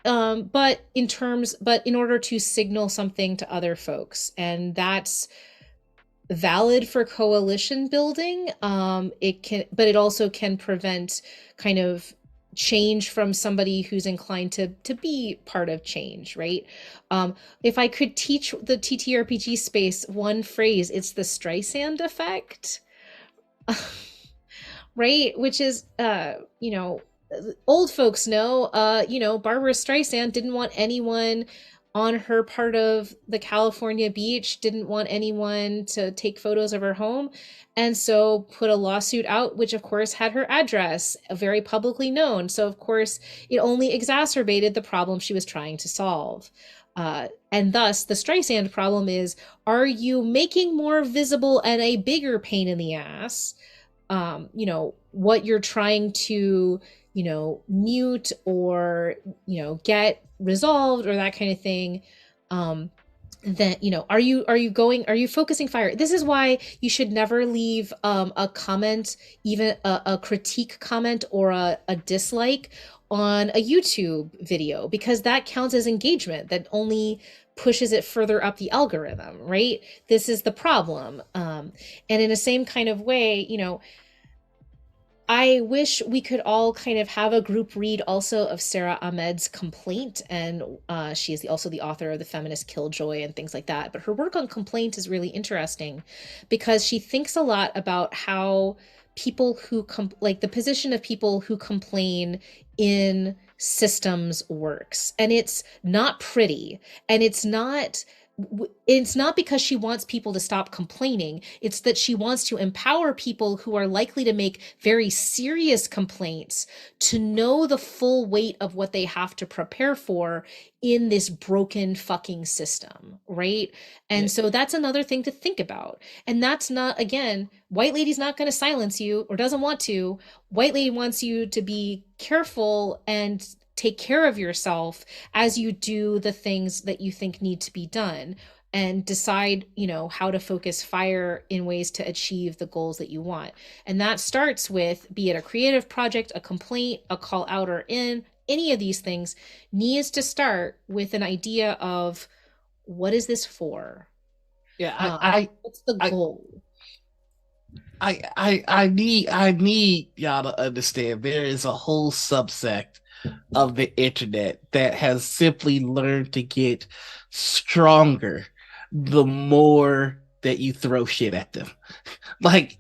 but in order to signal something to other folks. And that's valid for coalition building. It also can prevent kind of change from somebody who's inclined to be part of change, right? If I could teach the TTRPG space one phrase, it's the Streisand effect. Right? Which is, old folks know, Barbara Streisand didn't want anyone on her part of the California beach, didn't want anyone to take photos of her home, and so put a lawsuit out, which of course had her address very publicly known. So of course, it only exacerbated the problem she was trying to solve. And thus, the Streisand problem is, are you making more visible and a bigger pain in the ass what you're trying to mute or get resolved or that kind of thing? Then are you focusing fire? This is why you should never leave a comment, even a critique comment or a dislike on a YouTube video, because that counts as engagement. That only pushes it further up the algorithm, right? This is the problem. And in the same kind of way, I wish we could all kind of have a group read also of Sarah Ahmed's Complaint, and she is also the author of The Feminist Killjoy and things like that. But her work on Complaint is really interesting because she thinks a lot about how people who like the position of people who complain in systems works, and it's not pretty, and it's not because she wants people to stop complaining. It's that she wants to empower people who are likely to make very serious complaints to know the full weight of what they have to prepare for in this broken fucking system, right? And Yeah. so that's another thing to think about. And that's not, again, white lady's not going to silence you or doesn't want to. White lady wants you to be careful and take care of yourself as you do the things that you think need to be done, and decide how to focus fire in ways to achieve the goals that you want. And that starts with, be it a creative project, a complaint, a call out or in, any of these things needs to start with an idea of, what is this for? Yeah, What's the I goal? I need y'all to understand there is a whole subsect of the internet that has simply learned to get stronger the more that you throw shit at them. Like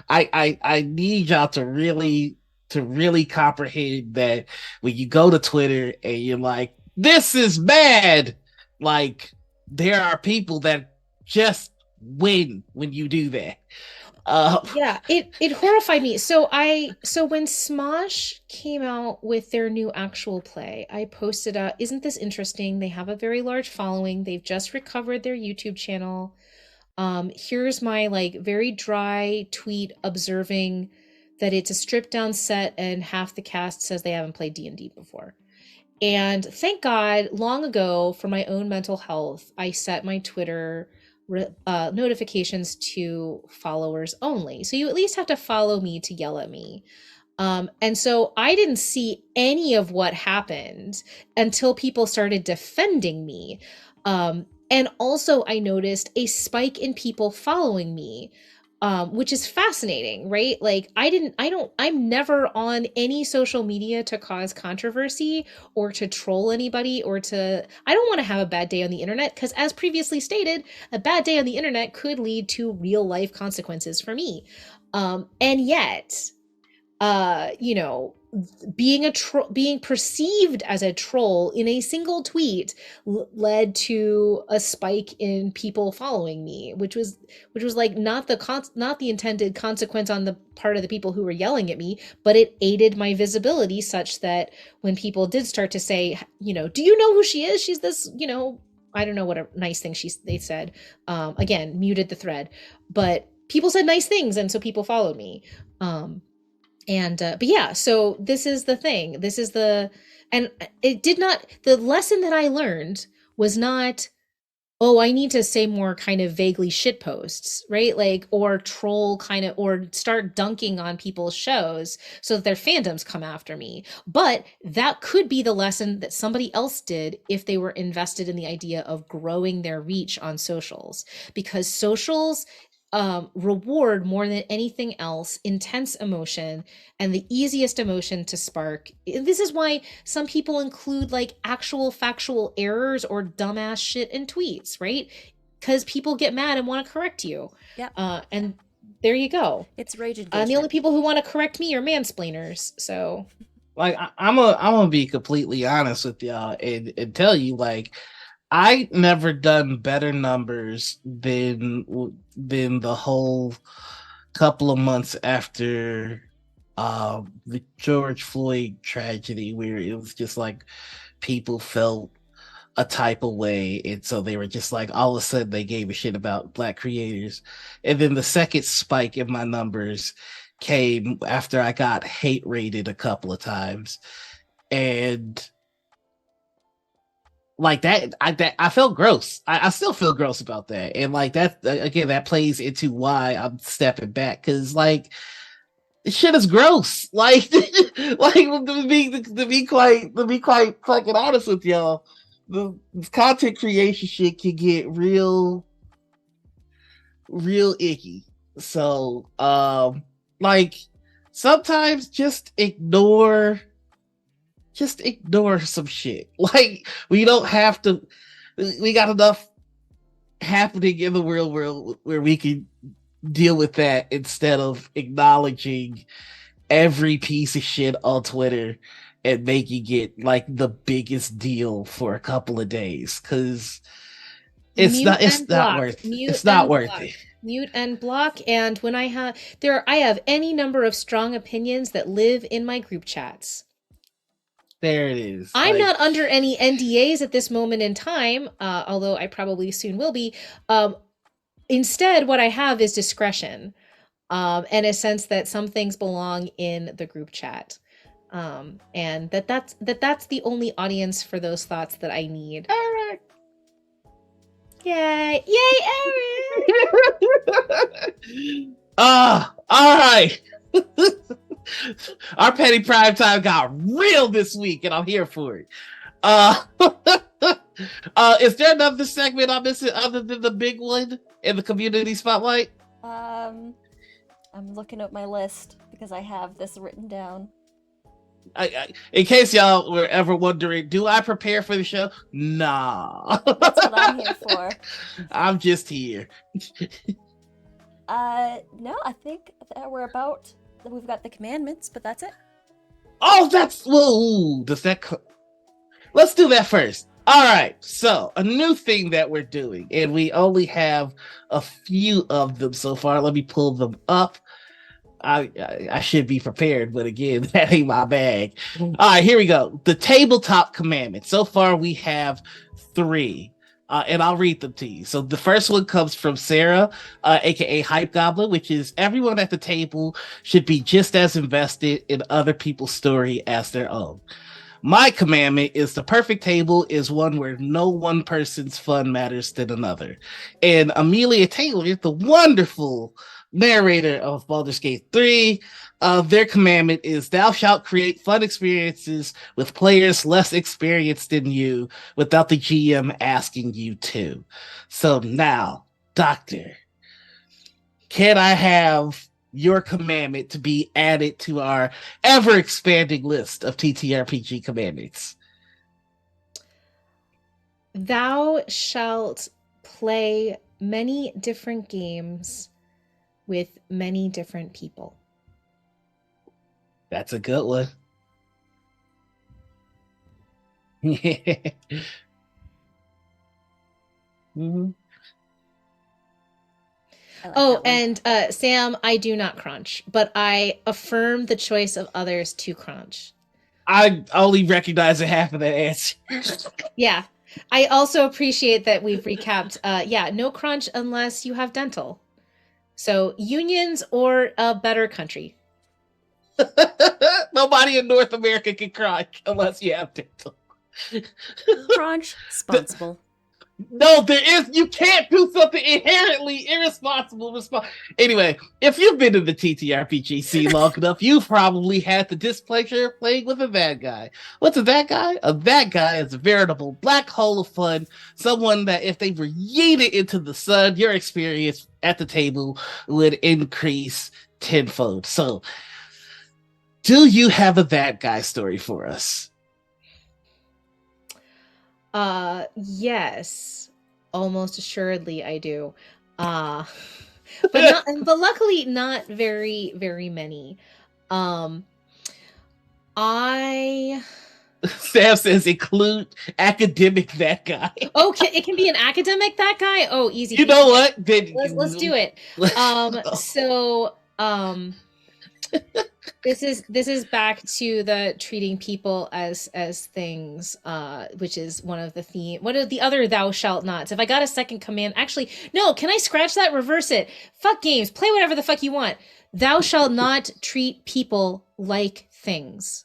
I need y'all to really comprehend that when you go to Twitter and you're like, this is bad, like there are people that just win when you do that. Yeah, it horrified me. So when Smosh came out with their new actual play, I posted isn't this interesting? They have a very large following. They've just recovered their YouTube channel. Here's my like very dry tweet observing that it's a stripped down set and half the cast says they haven't played D&D before. And thank God, long ago, for my own mental health, I set my Twitter notifications to followers only. So you at least have to follow me to yell at me. And so I didn't see any of what happened until people started defending me. And also, I noticed a spike in people following me, which is fascinating, right? Like, I'm never on any social media to cause controversy or to troll anybody I don't want to have a bad day on the internet because, as previously stated, a bad day on the internet could lead to real life consequences for me. And yet, you know, being perceived as a troll in a single tweet led to a spike in people following me, which was like not the intended consequence on the part of the people who were yelling at me, but it aided my visibility such that when people did start to say, you know, do you know who she is? She's this, you know, I don't know what a nice thing they said. Again, muted the thread, but people said nice things, and so people followed me. But yeah, so this is the thing. And it did not, the lesson that I learned was not, oh, I need to say more kind of vaguely shit posts, right? Like, or troll kind of, or start dunking on people's shows so that their fandoms come after me. But that could be the lesson that somebody else did if they were invested in the idea of growing their reach on socials, because socials reward more than anything else intense emotion, and the easiest emotion to spark. This is why some people include like actual factual errors or dumbass shit in tweets, right? Because people get mad and want to correct you. Yep. And there you go. It's rage And the only engagement. people who want to correct me are mansplainers. So like I'm gonna be completely honest with y'all and tell you like I never done better numbers than the whole couple of months after the George Floyd tragedy, where it was just like people felt a type of way, and so they were just like all of a sudden they gave a shit about black creators. And then the second spike in my numbers came after I got hate rated a couple of times. And like I felt gross. I still feel gross about that. And like that again, that plays into why I'm stepping back, because like this shit is gross. Like like to be quite fucking honest with y'all, the content creation shit can get real icky. So like sometimes just ignore some shit. Like we don't have to. We got enough happening in the real world where we can deal with that instead of acknowledging every piece of shit on Twitter and making it like the biggest deal for a couple of days. Because mute it's and not block, worth mute it's not and worth block, it. mute and block. And when I have any number of strong opinions that live in my group chats. There it is. I'm Like not under any NDAs at this moment in time, although I probably soon will be. Instead, what I have is discretion, and a sense that some things belong in the group chat, and that's the only audience for those thoughts that I need. all right. Yay! Yay, Eric! All right. Our petty prime time got real this week, and I'm here for it. Uh, is there another segment I'm missing other than the big one in the community spotlight? I'm looking at my list because I have this written down. In case y'all were ever wondering, do I prepare for the show? Nah. That's what I'm here for. I'm just here. No, I think that we're about. We've got the commandments, but that's it. Oh, that's well. Does that? Let's do that first. All right. So a new thing that we're doing, and we only have a few of them so far. Let me pull them up. I should be prepared, but again, that ain't my bag. All right, here we go. The tabletop commandment. So far, we have three, and I'll read them to you. So the first one comes from Sarah, aka Hype Goblin, which is everyone at the table should be just as invested in other people's story as their own. My commandment is the perfect table is one where no one person's fun matters than another. And Amelia Taylor, the wonderful narrator of Baldur's Gate 3, their commandment is thou shalt create fun experiences with players less experienced than you without the GM asking you to. So now, Doctor, can I have your commandment to be added to our ever expanding list of TTRPG commandments? Thou shalt play many different games with many different people. That's a good one. Mhm. I like Oh, that one. and Sam, I do not crunch, but I affirm the choice of others to crunch. I only recognize half of that answer. Yeah. I also appreciate that we've recapped yeah, no crunch unless you have dental. So unions or a better country. Nobody in North America can cry unless you have dental. Crunch, responsible. No, there is. You can't do something inherently irresponsible. Anyway, if you've been in the TTRPG scene long enough, you've probably had the displeasure of playing with a bad guy. What's a bad guy? A bad guy is a veritable black hole of fun. Someone that, if they were yeeted into the sun, your experience at the table would increase tenfold. So, do you have a bad guy story for us? Yes. Almost assuredly I do. Uh but luckily not very very many. Um I Sam says include academic that guy. Okay, it can be an academic that guy. Oh, easy You peasy. know Yeah. what? Then Let's do it. So this is back to the treating people as things, which is one of the theme. What are the other thou shalt nots? If I got a second command, actually, no. Can I scratch that? Reverse it. Fuck games. Play whatever the fuck you want. Thou shalt not treat people like things.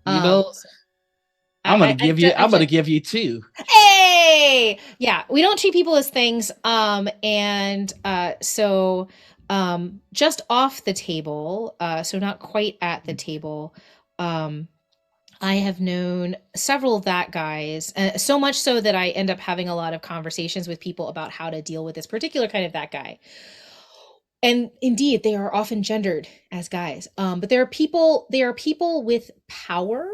you know, So I I'm gonna give you two. Hey! Yeah, we don't treat people as things. And so just off the table, so not quite at the table, um, I have known several of that guys, so much so that I end up having a lot of conversations with people about how to deal with this particular kind of that guy. And indeed, they are often gendered as guys. But there are people with power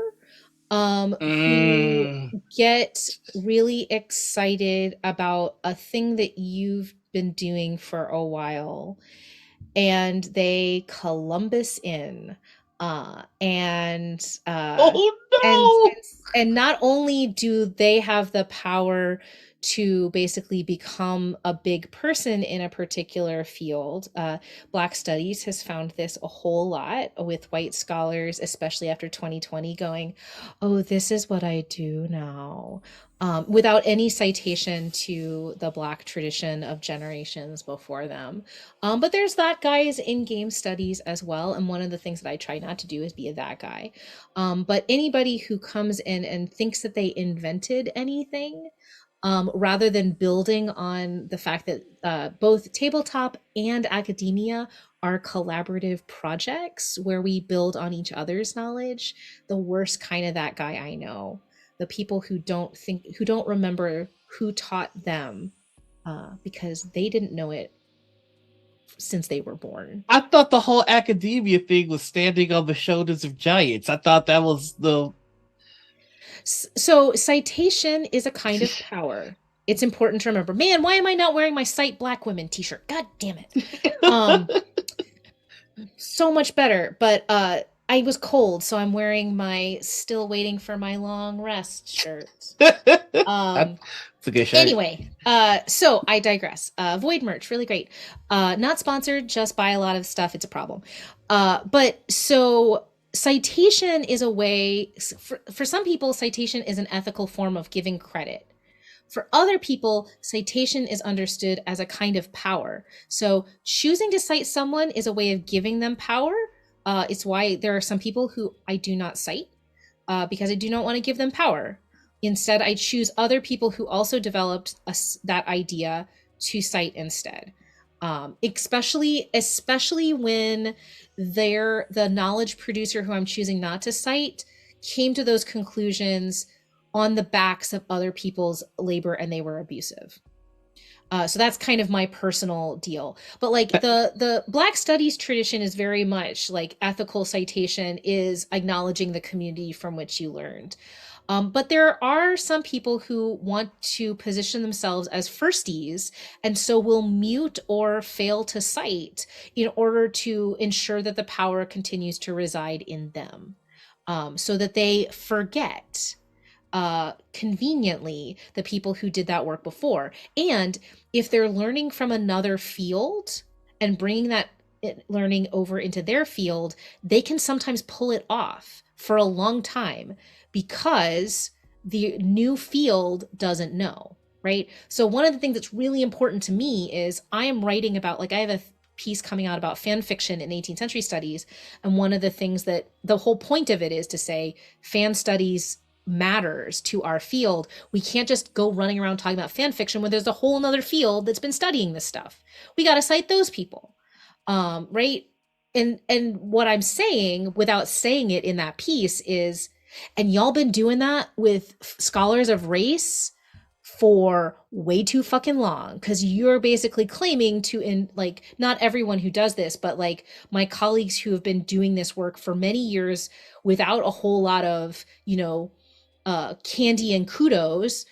who Mm. get really excited about a thing that you've been doing for a while, and they Columbus in, and Oh and no! and not only do they have the power to basically become a big person in a particular field. Black Studies has found this a whole lot with white scholars, especially after 2020, going, oh, this is what I do now. Without any citation to the Black tradition of generations before them. But there's that guys in game studies as well. And one of the things that I try not to do is be a that guy. But anybody who comes in and thinks that they invented anything, rather than building on the fact that both tabletop and academia are collaborative projects where we build on each other's knowledge, the worst kind of that guy I know. The people who don't remember who taught them because they didn't know it since they were born. I thought the whole academia thing was standing on the shoulders of giants. I thought that was the So citation is a kind of power. It's important to remember. Man, why am I not wearing my Cite Black Women t-shirt? God damn it. Um, so much better. But I was cold, so I'm wearing my still waiting for my long rest shirt. Um, it's a good shirt. Anyway, so I digress. Void merch, really great. Not sponsored, just buy a lot of stuff. It's a problem. But so citation is a way, for some people, citation is an ethical form of giving credit. For other people, citation is understood as a kind of power. So choosing to cite someone is a way of giving them power. It's why there are some people who I do not cite because I do not want to give them power. Instead, I choose other people who also developed that idea to cite instead. Especially when the knowledge producer who I'm choosing not to cite came to those conclusions on the backs of other people's labor and they were abusive. So that's kind of my personal deal. But like the Black Studies tradition is very much like ethical citation is acknowledging the community from which you learned. But there are some people who want to position themselves as firsties and so will mute or fail to cite in order to ensure that the power continues to reside in them, so that they forget conveniently the people who did that work before. And if they're learning from another field and bringing that learning over into their field, they can sometimes pull it off for a long time because the new field doesn't know, right? So one of the things that's really important to me is I am writing about, like I have a piece coming out about fan fiction in 18th century studies. And one of the things that the whole point of it is to say fan studies matters to our field. We can't just go running around talking about fan fiction when there's a whole nother field that's been studying this stuff. We got to cite those people, right? And what I'm saying without saying it in that piece is, and y'all been doing that with scholars of race for way too fucking long, because you're basically claiming to, in like, not everyone who does this, but like my colleagues who have been doing this work for many years without a whole lot of, candy and kudos.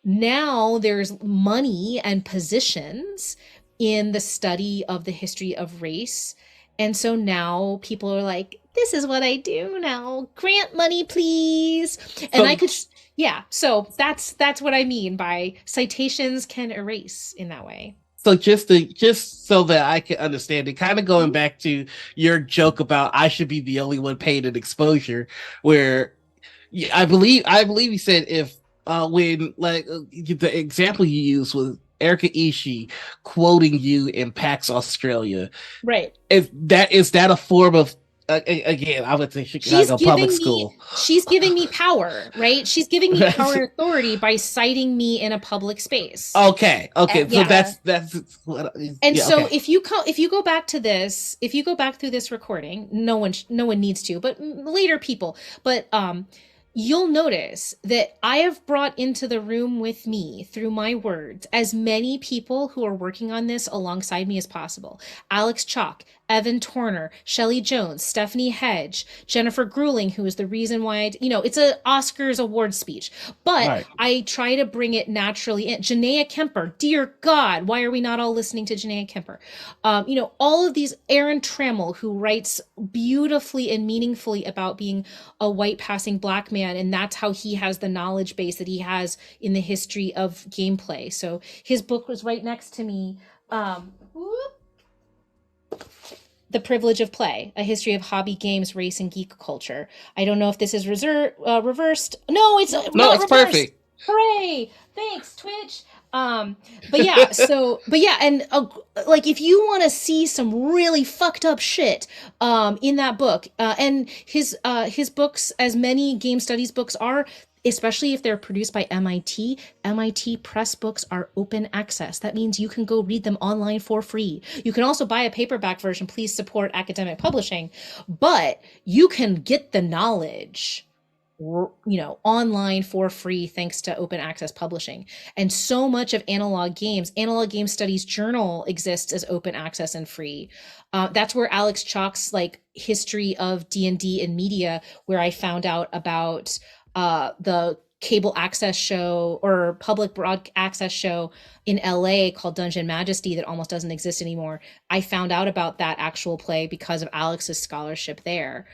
Now there's money and positions in the study of the history of race. And so now people are like, this is what I do now. Grant money, please. And I could, yeah. So that's what I mean by citations can erase in that way. So just so that I can understand it, kind of going back to your joke about I should be the only one paid an exposure, where I believe you said if when like the example you used was Erica Ishii quoting you in PAX Australia, right? Is that a form of again? I went to Chicago public school. She's giving me power, right? She's giving me power and authority by citing me in a public space. Okay. So yeah. that's what. And yeah, so okay. If you go back to this, if you go back through this recording, no one needs to, but later people, but you'll notice that I have brought into the room with me through my words as many people who are working on this alongside me as possible. Alex Chalk, Evan Torner, Shelley Jones, Stephanie Hedge, Jennifer Grueling, who is the reason why it's an Oscars award speech, but right. I try to bring it naturally in. Janaea Kemper, dear God, why are we not all listening to Janaea Kemper? All of these, Aaron Trammell, who writes beautifully and meaningfully about being a white passing Black man, and that's how he has the knowledge base that he has in the history of gameplay. So his book was right next to me. The Privilege of Play, A History of Hobby Games, Race, and Geek Culture. I don't know if this is reversed. No, it's not reversed. Perfect. Hooray! Thanks, Twitch. But yeah, and like if you want to see some really fucked up shit in that book, and his books, as many game studies books are, especially if they're produced by MIT Press books are open access. That means you can go read them online for free. You can also buy a paperback version. Please support academic publishing, but you can get the knowledge online for free thanks to open access publishing. And so much of Analog Game Studies Journal exists as open access and free. That's where Alex Chalk's like history of D&D in media, where I found out about the cable access show or public broad access show in LA called Dungeon Majesty that almost doesn't exist anymore. I found out about that actual play because of Alex's scholarship there.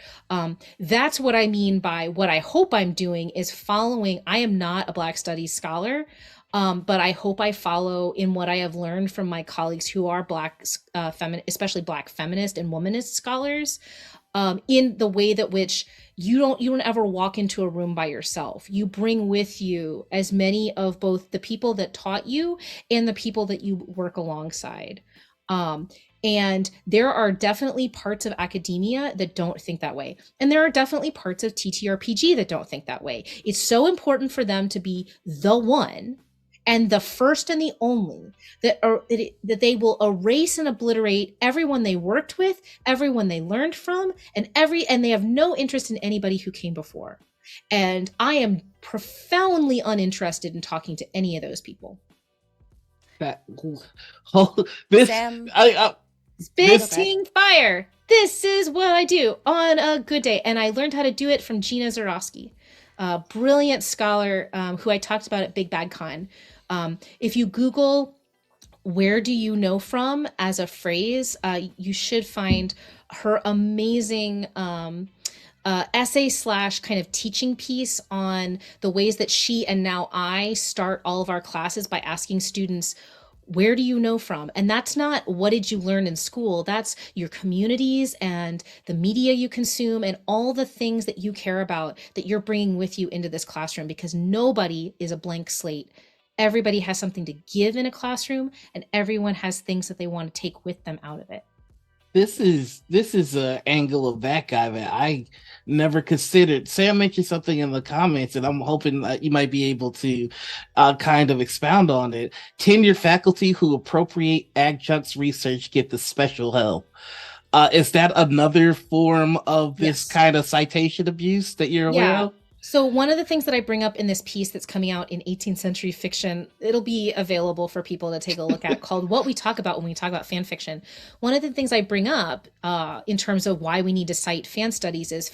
That's what I mean by what I hope I'm doing is following. I am not a Black Studies scholar, but I hope I follow in what I have learned from my colleagues who are Black, especially Black feminist and womanist scholars, in the way that which you don't ever walk into a room by yourself. You bring with you as many of both the people that taught you and the people that you work alongside. And there are definitely parts of academia that don't think that way. And there are definitely parts of TTRPG that don't think that way. It's so important for them to be the one and the first and the only that they will erase and obliterate everyone they worked with, everyone they learned from, and they have no interest in anybody who came before. And I am profoundly uninterested in talking to any of those people. Sam, Spitting fire. This is what I do on a good day. And I learned how to do it from Gina Zarowski, a brilliant scholar who I talked about at Big Bad Con. If you Google "where do you know from" as a phrase, you should find her amazing essay / kind of teaching piece on the ways that she and now I start all of our classes by asking students, where do you know from? And that's not what did you learn in school? That's your communities and the media you consume and all the things that you care about that you're bringing with you into this classroom, because nobody is a blank slate. Everybody has something to give in a classroom, and everyone has things that they want to take with them out of it. This is an angle of that guy that I never considered. Sam mentioned something in the comments, and I'm hoping you might be able to kind of expound on it. Tenured faculty who appropriate adjuncts research get the special help. Is that another form of this kind of citation abuse that you're aware of? So one of the things that I bring up in this piece that's coming out in 18th century fiction, it'll be available for people to take a look at, called What We Talk About When We Talk About Fan Fiction. One of the things I bring up in terms of why we need to cite fan studies is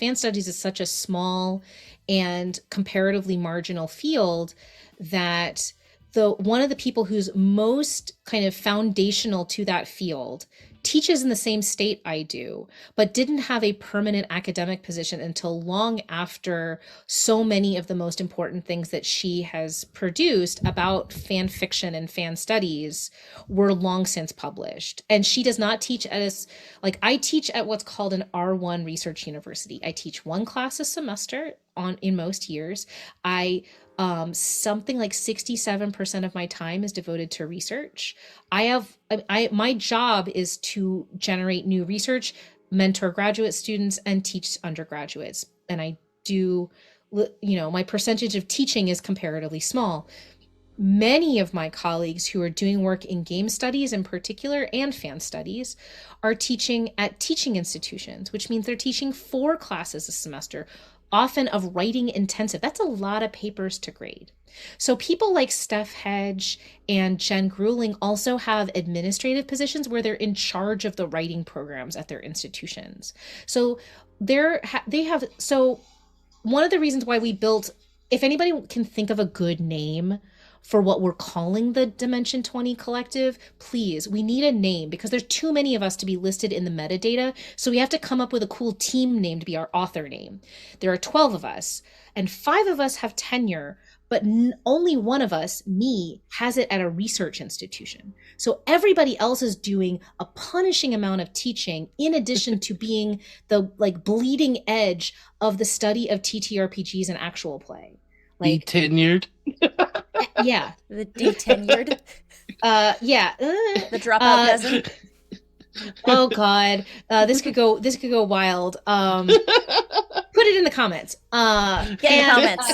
such a small and comparatively marginal field that one of the people who's most kind of foundational to that field teaches in the same state I do, but didn't have a permanent academic position until long after so many of the most important things that she has produced about fan fiction and fan studies were long since published. And she does not teach I teach at what's called an R1 research university. I teach one class a semester in most years. Something like 67% of my time is devoted to research. My job is to generate new research, mentor graduate students, and teach undergraduates. And I do, my percentage of teaching is comparatively small. Many of my colleagues who are doing work in game studies in particular and fan studies are teaching at teaching institutions, which means they're teaching 4 classes a semester, often of writing intensive. That's a lot of papers to grade. So people like Steph Hedge and Jen Grueling also have administrative positions where they're in charge of the writing programs at their institutions. So so one of the reasons why we built, if anybody can think of a good name for what we're calling the Dimension 20 Collective, please, we need a name because there's too many of us to be listed in the metadata. So we have to come up with a cool team name to be our author name. There are 12 of us, and 5 of us have tenure, but only one of us, me, has it at a research institution. So everybody else is doing a punishing amount of teaching in addition to being the bleeding edge of the study of TTRPGs and actual play. Tenured. Yeah. The detenured. The dropout peasant. Oh God. This could go wild. Put it in the comments. Get in the comments.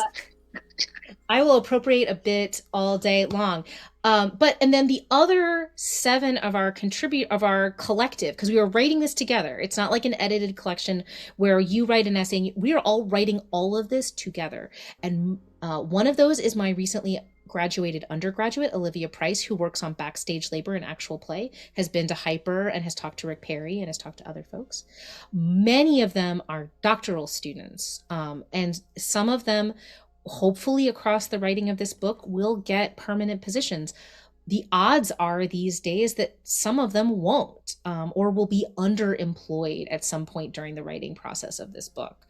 I will appropriate a bit all day long. And then the other seven of our collective, because we were writing this together. It's not like an edited collection where you write an essay. We are all writing all of this together. And one of those is my recently graduated undergraduate, Olivia Price, who works on backstage labor and actual play, has been to Hyper and has talked to Rick Perry and has talked to other folks. Many of them are doctoral students, and some of them, hopefully across the writing of this book, will get permanent positions. The odds are these days that some of them won't, or will be underemployed at some point during the writing process of this book.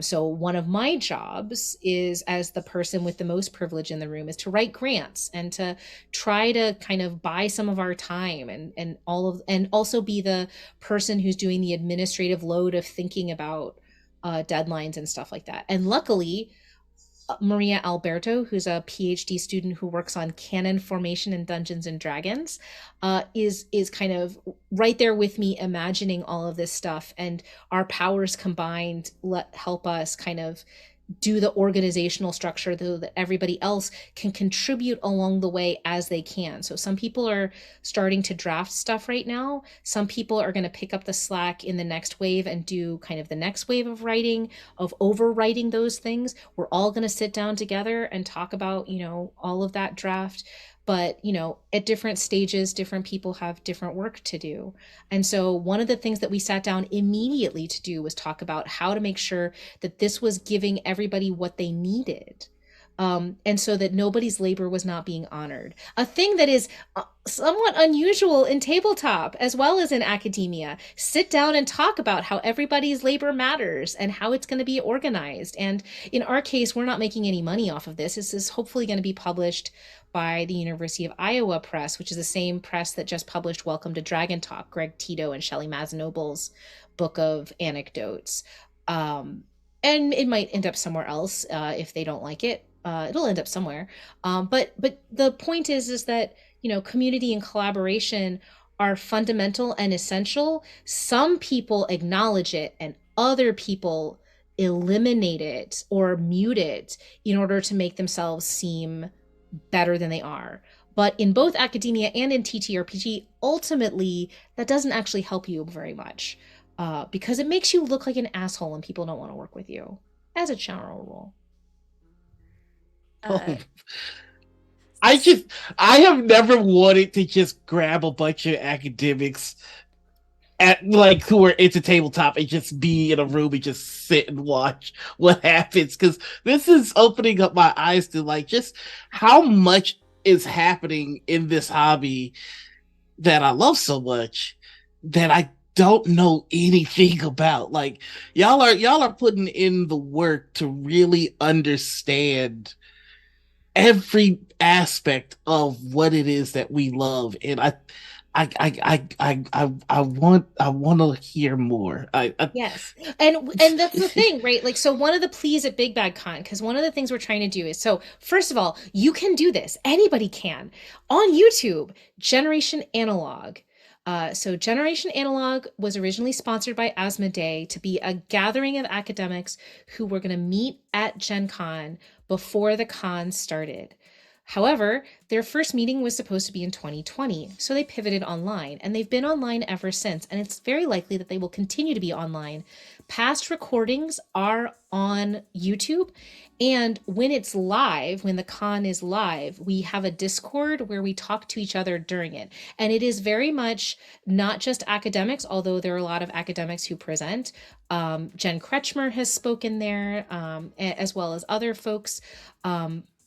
So one of my jobs is, as the person with the most privilege in the room, is to write grants and to try to kind of buy some of our time and also be the person who's doing the administrative load of thinking about deadlines and stuff like that. And luckily, Maria Alberto, who's a PhD student who works on canon formation in Dungeons and Dragons, is kind of right there with me, imagining all of this stuff, and our powers combined help us kind of do the organizational structure so that everybody else can contribute along the way as they can. So some people are starting to draft stuff right now. Some people are going to pick up the slack in the next wave and do kind of the next wave of writing, of overwriting those things. We're all going to sit down together and talk about, all of that draft. But, at different stages, different people have different work to do. And so one of the things that we sat down immediately to do was talk about how to make sure that this was giving everybody what they needed. And so that nobody's labor was not being honored. A thing that is somewhat unusual in tabletop as well as in academia. Sit down and talk about how everybody's labor matters and how it's going to be organized. And in our case, we're not making any money off of this. This is hopefully going to be published by the University of Iowa Press, which is the same press that just published Welcome to Dragon Talk, Greg Tito and Shelley Maznoble's book of anecdotes. And it might end up somewhere else if they don't like it. It'll end up somewhere. But the point is that, community and collaboration are fundamental and essential. Some people acknowledge it and other people eliminate it or mute it in order to make themselves seem better than they are. But in both academia and in TTRPG, ultimately, that doesn't actually help you very much because it makes you look like an asshole and people don't want to work with you, as a general rule. Uh, I just, I have never wanted to just grab a bunch of academics at like who are into tabletop and just be in a room and just sit and watch what happens, because this is opening up my eyes to like just how much is happening in this hobby that I love so much that I don't know anything about. Like y'all are putting in the work to really understand every aspect of what it is that we love, and I want to hear more. Yes. And that's the thing, right? Like, so one of the pleas at Big Bad Con, because one of the things we're trying to do is, so first of all, you can do this. Anybody can. On YouTube, Generation Analog. So Generation Analog was originally sponsored by Asmodee to be a gathering of academics who were going to meet at Gen Con before the con started. However, their first meeting was supposed to be in 2020, so they pivoted online, and they've been online ever since, and it's very likely that they will continue to be online. Past recordings are on YouTube, and when it's live, when the con is live, we have a Discord where we talk to each other during it. And it is very much not just academics, although there are a lot of academics who present. Jen Kretschmer has spoken there, as well as other folks.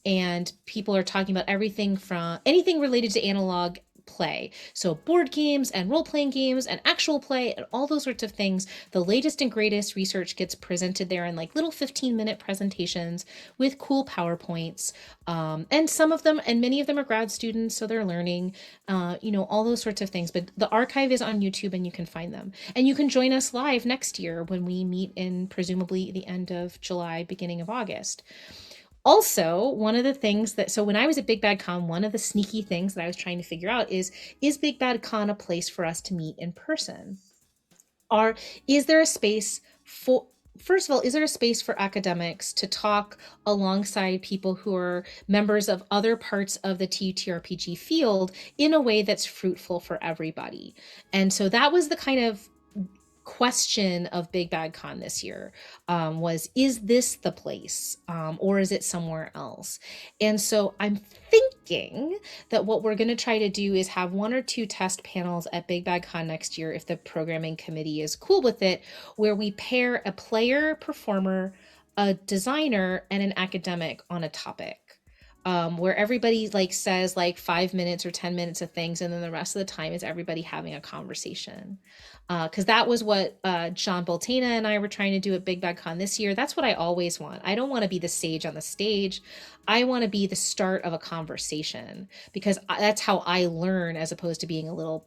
And people are talking about everything from anything related to analog play. So board games and role-playing games and actual play and all those sorts of things. The latest and greatest research gets presented there in like little 15-minute presentations with cool PowerPoints. And some of them, and many of them are grad students, so they're learning, all those sorts of things. But the archive is on YouTube and you can find them. And you can join us live next year when we meet in presumably the end of July, beginning of August. Also, one of the things so when I was at Big Bad Con, one of the sneaky things that I was trying to figure out is Big Bad Con a place for us to meet in person? Is there a space first of all, is there a space for academics to talk alongside people who are members of other parts of the TTRPG field in a way that's fruitful for everybody? And so that was the kind of question of Big Bad Con this year, was, is this the place, or is it somewhere else? And so I'm thinking that what we're going to try to do is have one or two test panels at Big Bad Con next year, if the programming committee is cool with it, where we pair a player performer, a designer, and an academic on a topic. Where everybody like says like 5 minutes or 10 minutes of things, and then the rest of the time is everybody having a conversation. Because that was what John Boltana and I were trying to do at Big Bad Con this year. That's what I always want. I don't want to be the sage on the stage. I want to be the start of a conversation, because that's how I learn, as opposed to being a little,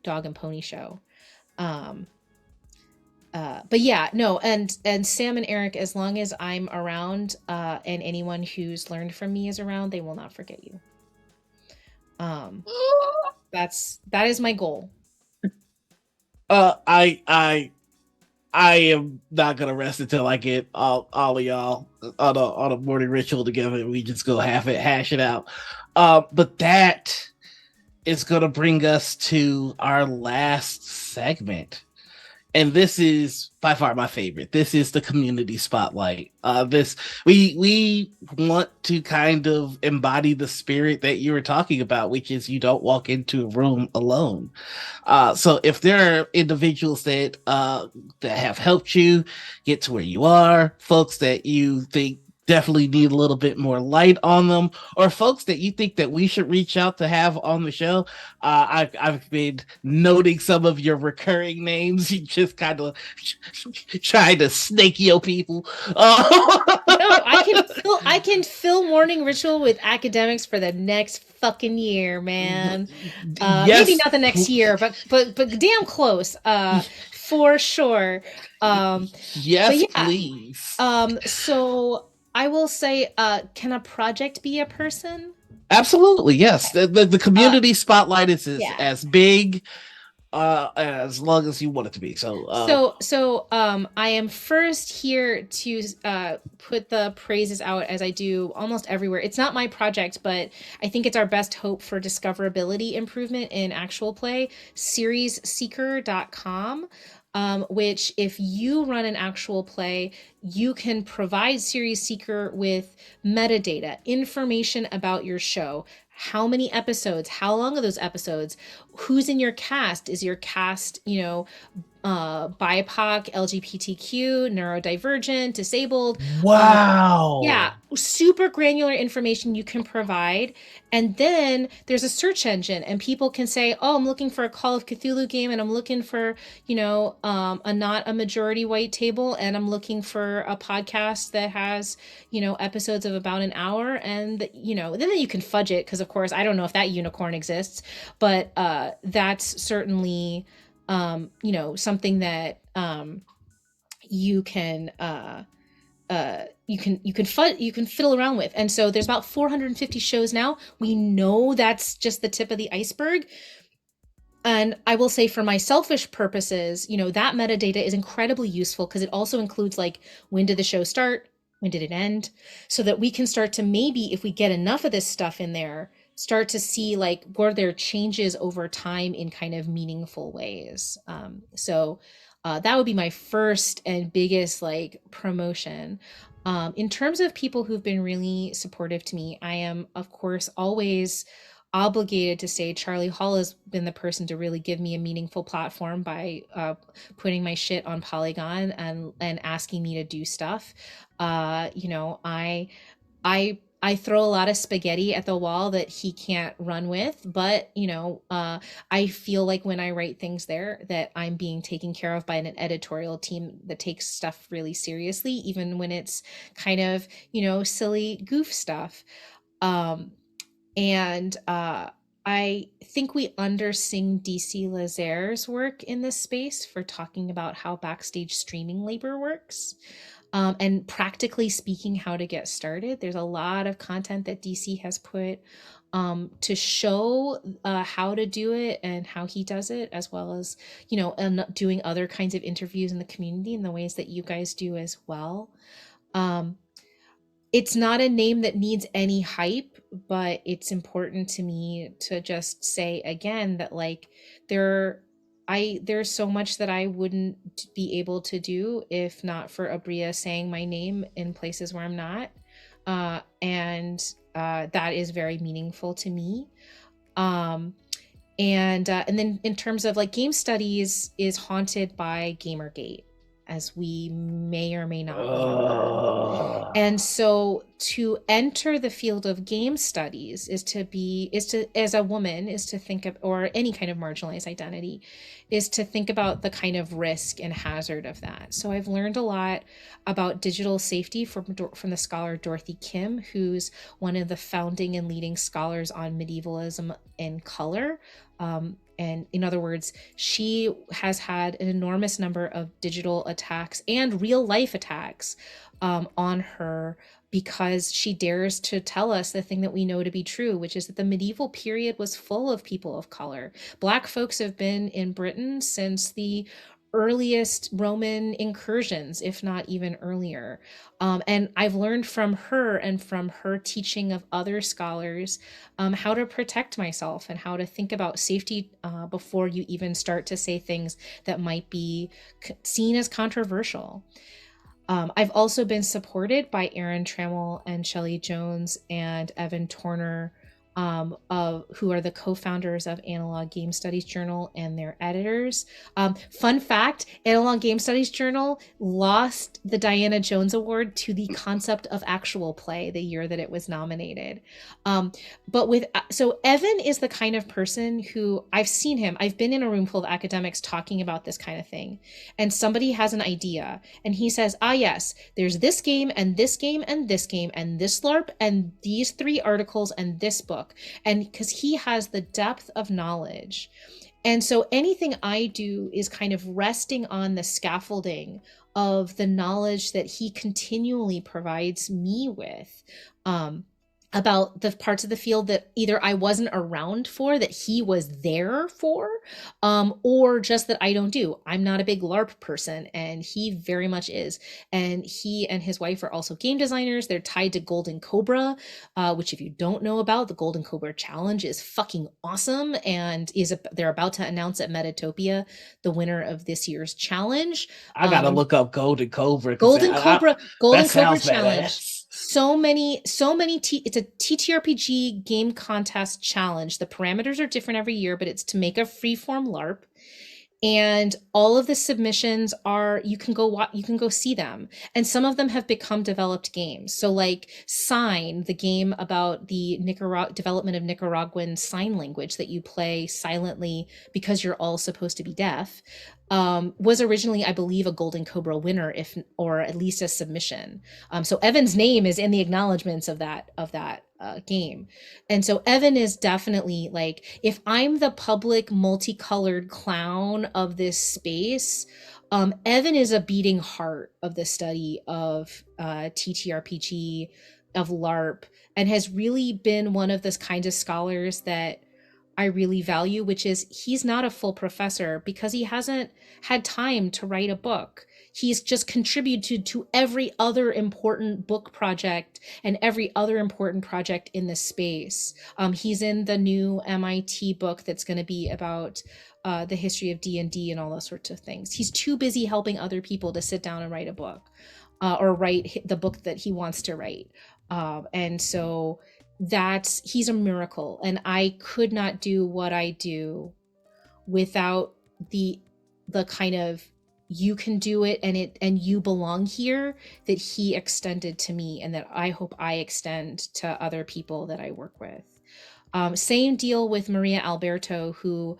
dog and pony show. Um, but yeah, no, and Sam and Eric, as long as I'm around, and anyone who's learned from me is around, they will not forget you. That is my goal. I am not gonna rest until I get all of y'all on a morning ritual together, and we just go hash it out. But that is gonna bring us to our last segment, and this is by far my favorite. This is the community spotlight. This we want to kind of embody the spirit that you were talking about, which is you don't walk into a room alone. So if there are individuals that have helped you get to where you are, folks that you think definitely need a little bit more light on them, or folks that you think that we should reach out to have on the show, I've been noting some of your recurring names. You just kind of trying to snake your people. No, I can fill morning ritual with academics for the next fucking year, man. Maybe Yes, not the next year, but damn close. For sure. But yes, yeah. please. So I will say, can a project be a person? Absolutely, yes. The Uh, community spotlight is yeah. as big as long as you want it to be. So I am first here to put the praises out, as I do almost everywhere. It's not my project, but I think it's our best hope for discoverability improvement in actual play. Seriesseeker.com, which, if you run an actual play, you can provide Series Seeker with metadata, information about your show. How many episodes? How long are those episodes? Who's in your cast? Is your cast, BIPOC, LGBTQ, neurodivergent, disabled? Yeah, wow. super granular information you can provide. And then there's a search engine, and people can say, oh, I'm looking for a Call of Cthulhu game, and I'm looking for, a not a majority white table, and I'm looking for a podcast that has, episodes of about an hour. And, then you can fudge it, because, of course, I don't know if that unicorn exists, but that's certainly, something that you can. You can fiddle around with. And so there's about 450 shows now. We know that's just the tip of the iceberg. And I will say, for my selfish purposes, that metadata is incredibly useful, because it also includes, like, when did the show start, when did it end, so that we can start to, maybe if we get enough of this stuff in there, start to see, like, were there changes over time in kind of meaningful ways. That would be my first and biggest, like, promotion. In terms of people who've been really supportive to me, I am, of course, always obligated to say Charlie Hall has been the person to really give me a meaningful platform by putting my shit on Polygon and asking me to do stuff. I throw a lot of spaghetti at the wall that he can't run with, but I feel like when I write things there, that I'm being taken care of by an editorial team that takes stuff really seriously, even when it's kind of, silly goof stuff. And I think we undersing DC Lazaire's work in this space for talking about how backstage streaming labor works. And practically speaking, how to get started. There's a lot of content that DC has put to show how to do it and how he does it, as well as, and doing other kinds of interviews in the community in the ways that you guys do as well. Um, it's not a name that needs any hype, but it's important to me to just say again that like there there's so much that I wouldn't be able to do if not for Abria saying my name in places where I'm not. And that is very meaningful to me. And then in terms of like game studies is haunted by Gamergate, as we may or may not remember. And so to enter the field of game studies is to as a woman is to think of, or any kind of marginalized identity, is to think about the kind of risk and hazard of that. So I've learned a lot about digital safety from the scholar Dorothy Kim, who's one of the founding and leading scholars on medievalism in color. And in other words, she has had an enormous number of digital attacks and real life attacks on her, because she dares to tell us the thing that we know to be true, which is that the medieval period was full of people of color. Black folks have been in Britain since the earliest Roman incursions, if not even earlier. And I've learned from her and from her teaching of other scholars how to protect myself and how to think about safety before you even start to say things that might be seen as controversial. I've also been supported by Aaron Trammell and Shelley Jones and Evan Torner, who are the co-founders of Analog Game Studies Journal and their editors. Fun fact, Analog Game Studies Journal lost the Diana Jones Award to the concept of actual play the year that it was nominated. So Evan is the kind of person who I've seen him. I've been in a room full of academics talking about this kind of thing, and somebody has an idea and he says, yes, there's this game and this game and this game and this LARP and these 3 articles and this book. And because he has the depth of knowledge. And so anything I do is kind of resting on the scaffolding of the knowledge that he continually provides me with, about the parts of the field that either I wasn't around for, that he was there for, or just that I don't do. I'm not a big LARP person, and he very much is. And he and his wife are also game designers. They're tied to Golden Cobra, which if you don't know about, the Golden Cobra Challenge is fucking awesome, and they're about to announce at Metatopia the winner of this year's challenge. I gotta look up Golden Cobra. Golden Cobra Challenge. Badass. So many it's a TTRPG game contest challenge. The parameters are different every year, but it's to make a freeform LARP. And all of the submissions are, you can go see them. And some of them have become developed games. So like Sign, the game about the development of Nicaraguan sign language that you play silently because you're all supposed to be deaf, was originally, I believe, a Golden Cobra winner, or at least a submission. So Evan's name is in the acknowledgments of that game. And so Evan is definitely like, if I'm the public multicolored clown of this space, Evan is a beating heart of the study of TTRPG, of LARP, and has really been one of those kinds of scholars that I really value, which is he's not a full professor because he hasn't had time to write a book. He's just contributed to every other important book project and every other important project in this space. He's in the new MIT book that's going to be about the history of D&D and all those sorts of things. He's too busy helping other people to sit down and write a book, or write the book that he wants to write. And so he's a miracle. And I could not do what I do without the kind of, you can do it and you belong here, that he extended to me, and that I hope I extend to other people that I work with. Same deal with Maria Alberto, who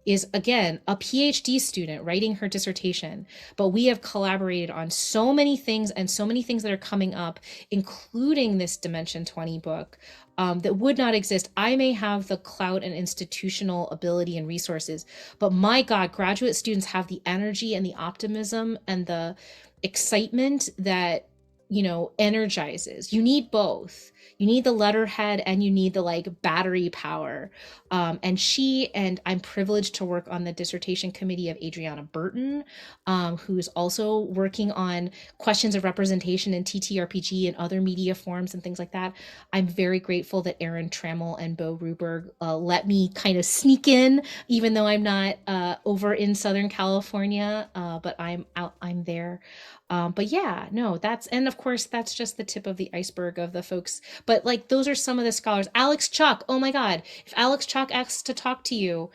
is again a PhD student writing her dissertation. But we have collaborated on so many things and so many things that are coming up, including this Dimension 20 book. That would not exist. I may have the clout and institutional ability and resources, but my God, graduate students have the energy and the optimism and the excitement that, energizes. You need both. You need the letterhead and you need the like battery power. And I'm privileged to work on the dissertation committee of Adriana Burton, who's also working on questions of representation in TTRPG and other media forms and things like that. I'm very grateful that Aaron Trammell and Bo Ruberg let me kind of sneak in, even though I'm not over in Southern California, but I'm there. But yeah, no, and of course, that's just the tip of the iceberg of the folks. But like, those are some of the scholars. Alex Chuck, oh my God, if Alex Chuck asks to talk to you,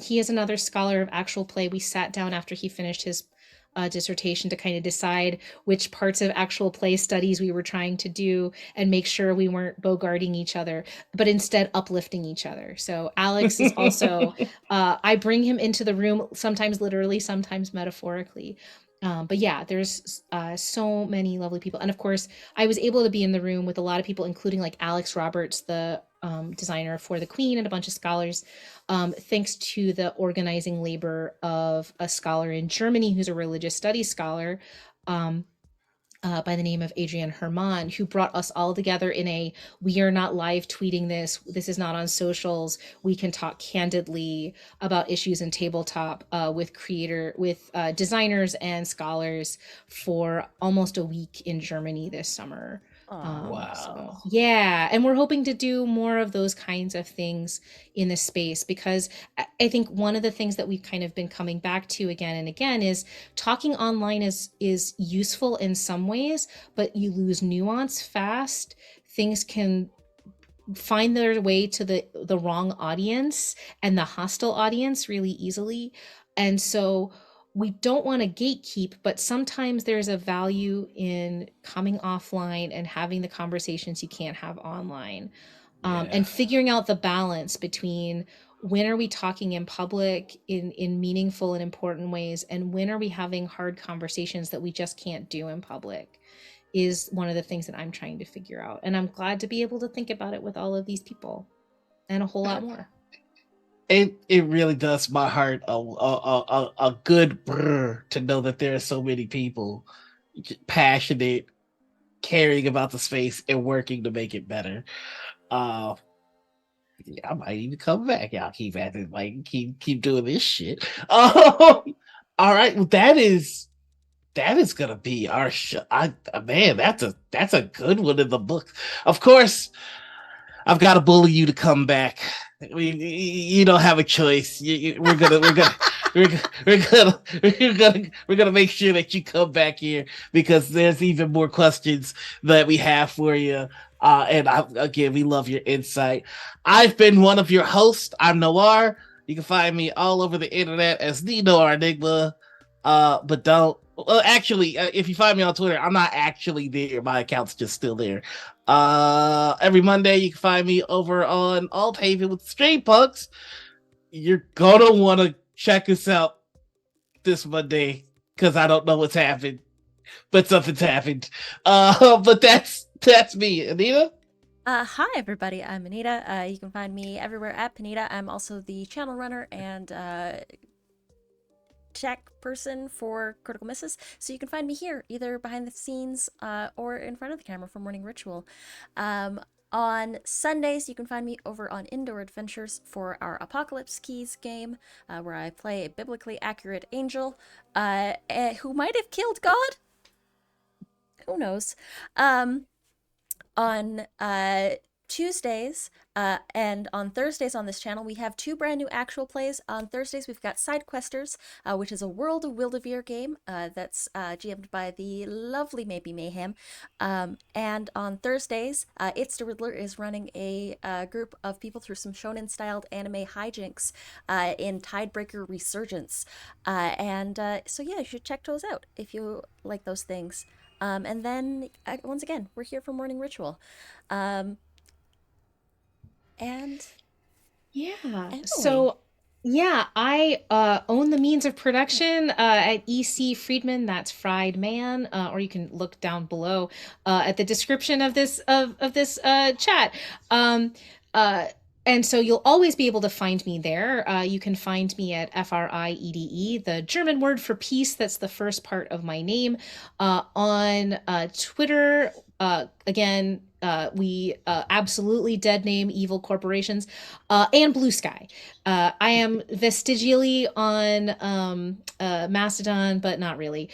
he is another scholar of actual play. We sat down after he finished his dissertation to kind of decide which parts of actual play studies we were trying to do and make sure we weren't bogarting each other, but instead uplifting each other. So Alex is also, I bring him into the room, sometimes literally, sometimes metaphorically. But yeah, there's so many lovely people. And of course, I was able to be in the room with a lot of people, including like Alex Roberts, the designer for the Queen, and a bunch of scholars, thanks to the organizing labor of a scholar in Germany who's a religious studies scholar. By the name of Adrienne Herman, who brought us all together in a, we are not live tweeting this is not on socials, we can talk candidly about issues in tabletop, with designers and scholars for almost a week in Germany this summer. Aw. So Wow. yeah, and we're hoping to do more of those kinds of things in this space, because I think one of the things that we've kind of been coming back to again and again is talking online is useful in some ways, but you lose nuance fast. Things can find their way to the wrong audience and the hostile audience really easily. And so we don't want to gatekeep, but sometimes there's a value in coming offline and having the conversations you can't have online, Yeah. and figuring out the balance between when are we talking in public in meaningful and important ways, and when are we having hard conversations that we just can't do in public, is one of the things that I'm trying to figure out. And I'm glad to be able to think about it with all of these people and a whole lot more. It really does my heart a good brr to know that there are so many people passionate, caring about the space, and working to make it better. Uh, yeah, I might even come back. Y'all keep acting like keep doing this shit. All right, well, that is gonna be our show. Man, that's a good one in the book. Of course, I've got to bully you to come back. You don't have a choice. We're gonna make sure that you come back here because there's even more questions that we have for you. Again, we love your insight. I've been one of your hosts. I'm Noir. You can find me all over the internet as the Noir Enigma. But don't. Well, actually, if you find me on Twitter, I'm not actually there. My account's just still there. Every Monday you can find me over on Alt Haven with Stream Punks. You're gonna want to check us out this Monday because I don't know what's happened, but something's happened. But that's me, Anita. Hi everybody, I'm Anita. You can find me everywhere at Panita. I'm also the channel runner and tech person for Critical Misses, so you can find me here, either behind the scenes or in front of the camera for Morning Ritual. On Sundays, you can find me over on Indoor Adventures for our Apocalypse Keys game, where I play a biblically accurate angel who might have killed God. Who knows? On Tuesdays and on Thursdays on this channel, we have two brand new actual plays. On Thursdays, we've got Side Questers, which is a World of Wildevere game that's GM'd by the lovely Maybe Mayhem. And on Thursdays, It's the Riddler is running a group of people through some shonen-styled anime hijinks in Tidebreaker Resurgence. So yeah, you should check those out if you like those things. And then, once again, we're here for Morning Ritual. And Yeah. Emily. So Yeah, I own the means of production at EC Friedman. That's Fried Man, or you can look down below at the description of this chat. Um, uh, and so you'll always be able to find me there. You can find me at FRIEDE, the German word for peace. That's the first part of my name. On Twitter, again, we absolutely dead name evil corporations, and Blue Sky. I am vestigially on Mastodon, but not really.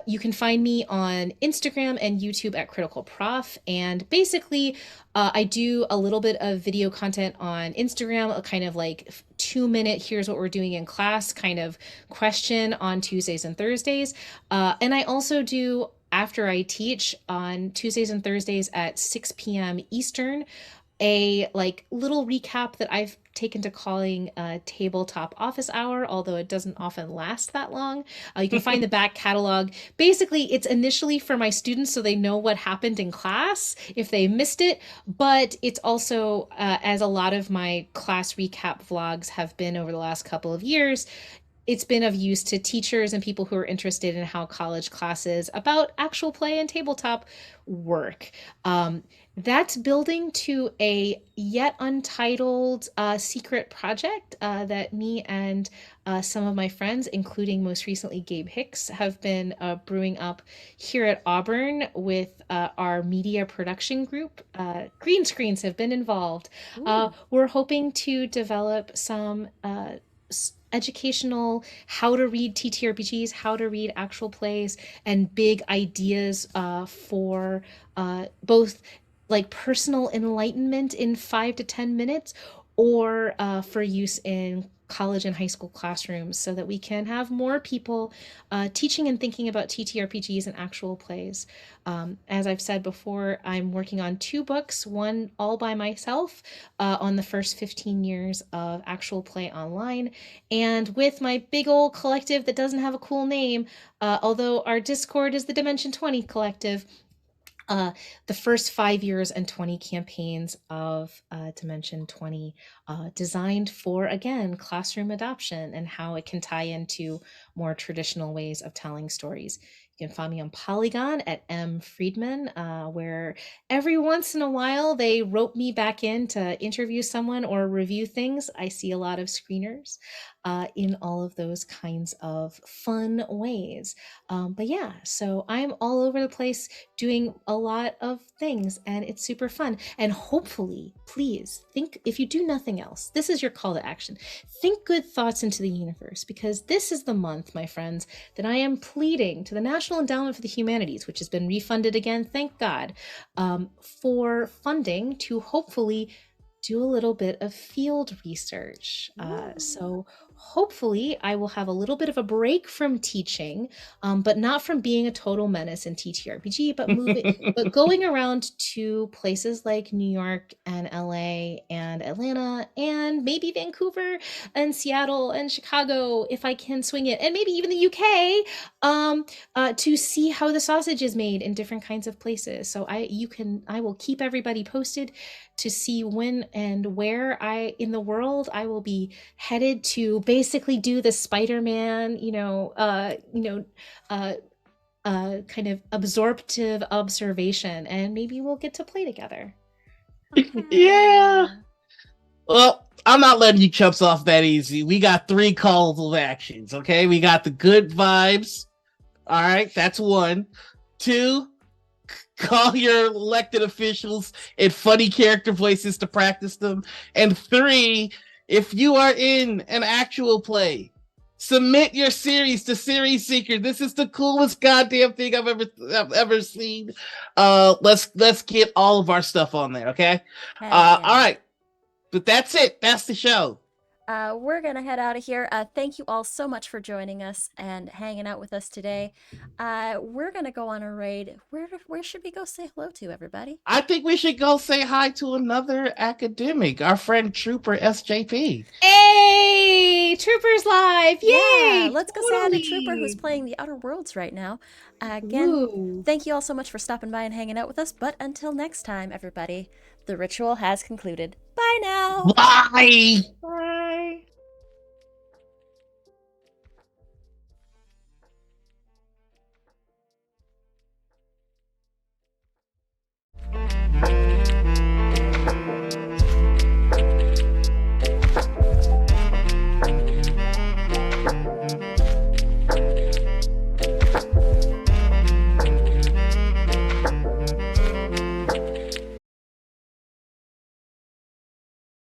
You can find me on Instagram and YouTube at Critical Prof. And basically, I do a little bit of video content on Instagram, a kind of like 2 minute, here's what we're doing in class kind of question on Tuesdays and Thursdays. And I also do after I teach on Tuesdays and Thursdays at 6 p.m. Eastern, a like little recap that I've taken to calling a tabletop office hour, although it doesn't often last that long. You can find the back catalog. Basically, it's initially for my students so they know what happened in class if they missed it, but it's also, as a lot of my class recap vlogs have been over the last couple of years, it's been of use to teachers and people who are interested in how college classes about actual play and tabletop work. That's building to a yet untitled secret project that me and some of my friends, including most recently Gabe Hicks, have been brewing up here at Auburn with our media production group. Green screens have been involved. Ooh. We're hoping to develop some educational how to read TTRPGs, how to read actual plays, and big ideas for both like personal enlightenment in 5 to 10 minutes, or for use in college and high school classrooms, so that we can have more people teaching and thinking about TTRPGs and actual plays. As I've said before, I'm working on 2 books, one all by myself on the first 15 years of actual play online, and with my big old collective that doesn't have a cool name, although our Discord is the Dimension 20 Collective, uh, the first 5 years and 20 campaigns of Dimension 20, designed for, again, classroom adoption and how it can tie into more traditional ways of telling stories. You can find me on Polygon at M. Friedman, where every once in a while they rope me back in to interview someone or review things. I see a lot of screeners in all of those kinds of fun ways. But yeah, so I'm all over the place doing a lot of things, and it's super fun. And hopefully, please think, if you do nothing else, this is your call to action. Think good thoughts into the universe, because this is the month, my friends, that I am pleading to the National Endowment for the Humanities, which has been refunded again, thank God, for funding to hopefully do a little bit of field research. So hopefully I will have a little bit of a break from teaching, but not from being a total menace in TTRPG, but but going around to places like New York and LA and Atlanta and maybe Vancouver and Seattle and Chicago if I can swing it, and maybe even the UK, to see how the sausage is made in different kinds of places. So I will keep everybody posted to see when and where I in the world I will be headed to basically do the Spider-Man, kind of absorptive observation, and maybe we'll get to play together. Yeah. Well, I'm not letting you chumps off that easy. We got 3 calls of actions, okay? We got the good vibes. All right, that's 1. 2, call your elected officials in funny character voices to practice them. And 3, if you are in an actual play, submit your series to Series Seeker. This is the coolest goddamn thing I've ever seen. Let's get all of our stuff on there, okay? Heck yeah. All right. But that's it. That's the show. We're gonna head out of here. Thank you all so much for joining us and hanging out with us today. We're gonna go on a raid. Where should we go say hello to, everybody? I think we should go say hi to another academic, our friend Trooper SJP. Hey, Troopers Live! Yay! Yeah, let's go say hi to Trooper, who's playing the Outer Worlds right now. Again, Ooh. thank you all so much for stopping by and hanging out with us. But until next time, everybody, the ritual has concluded. Bye now. Bye. Bye.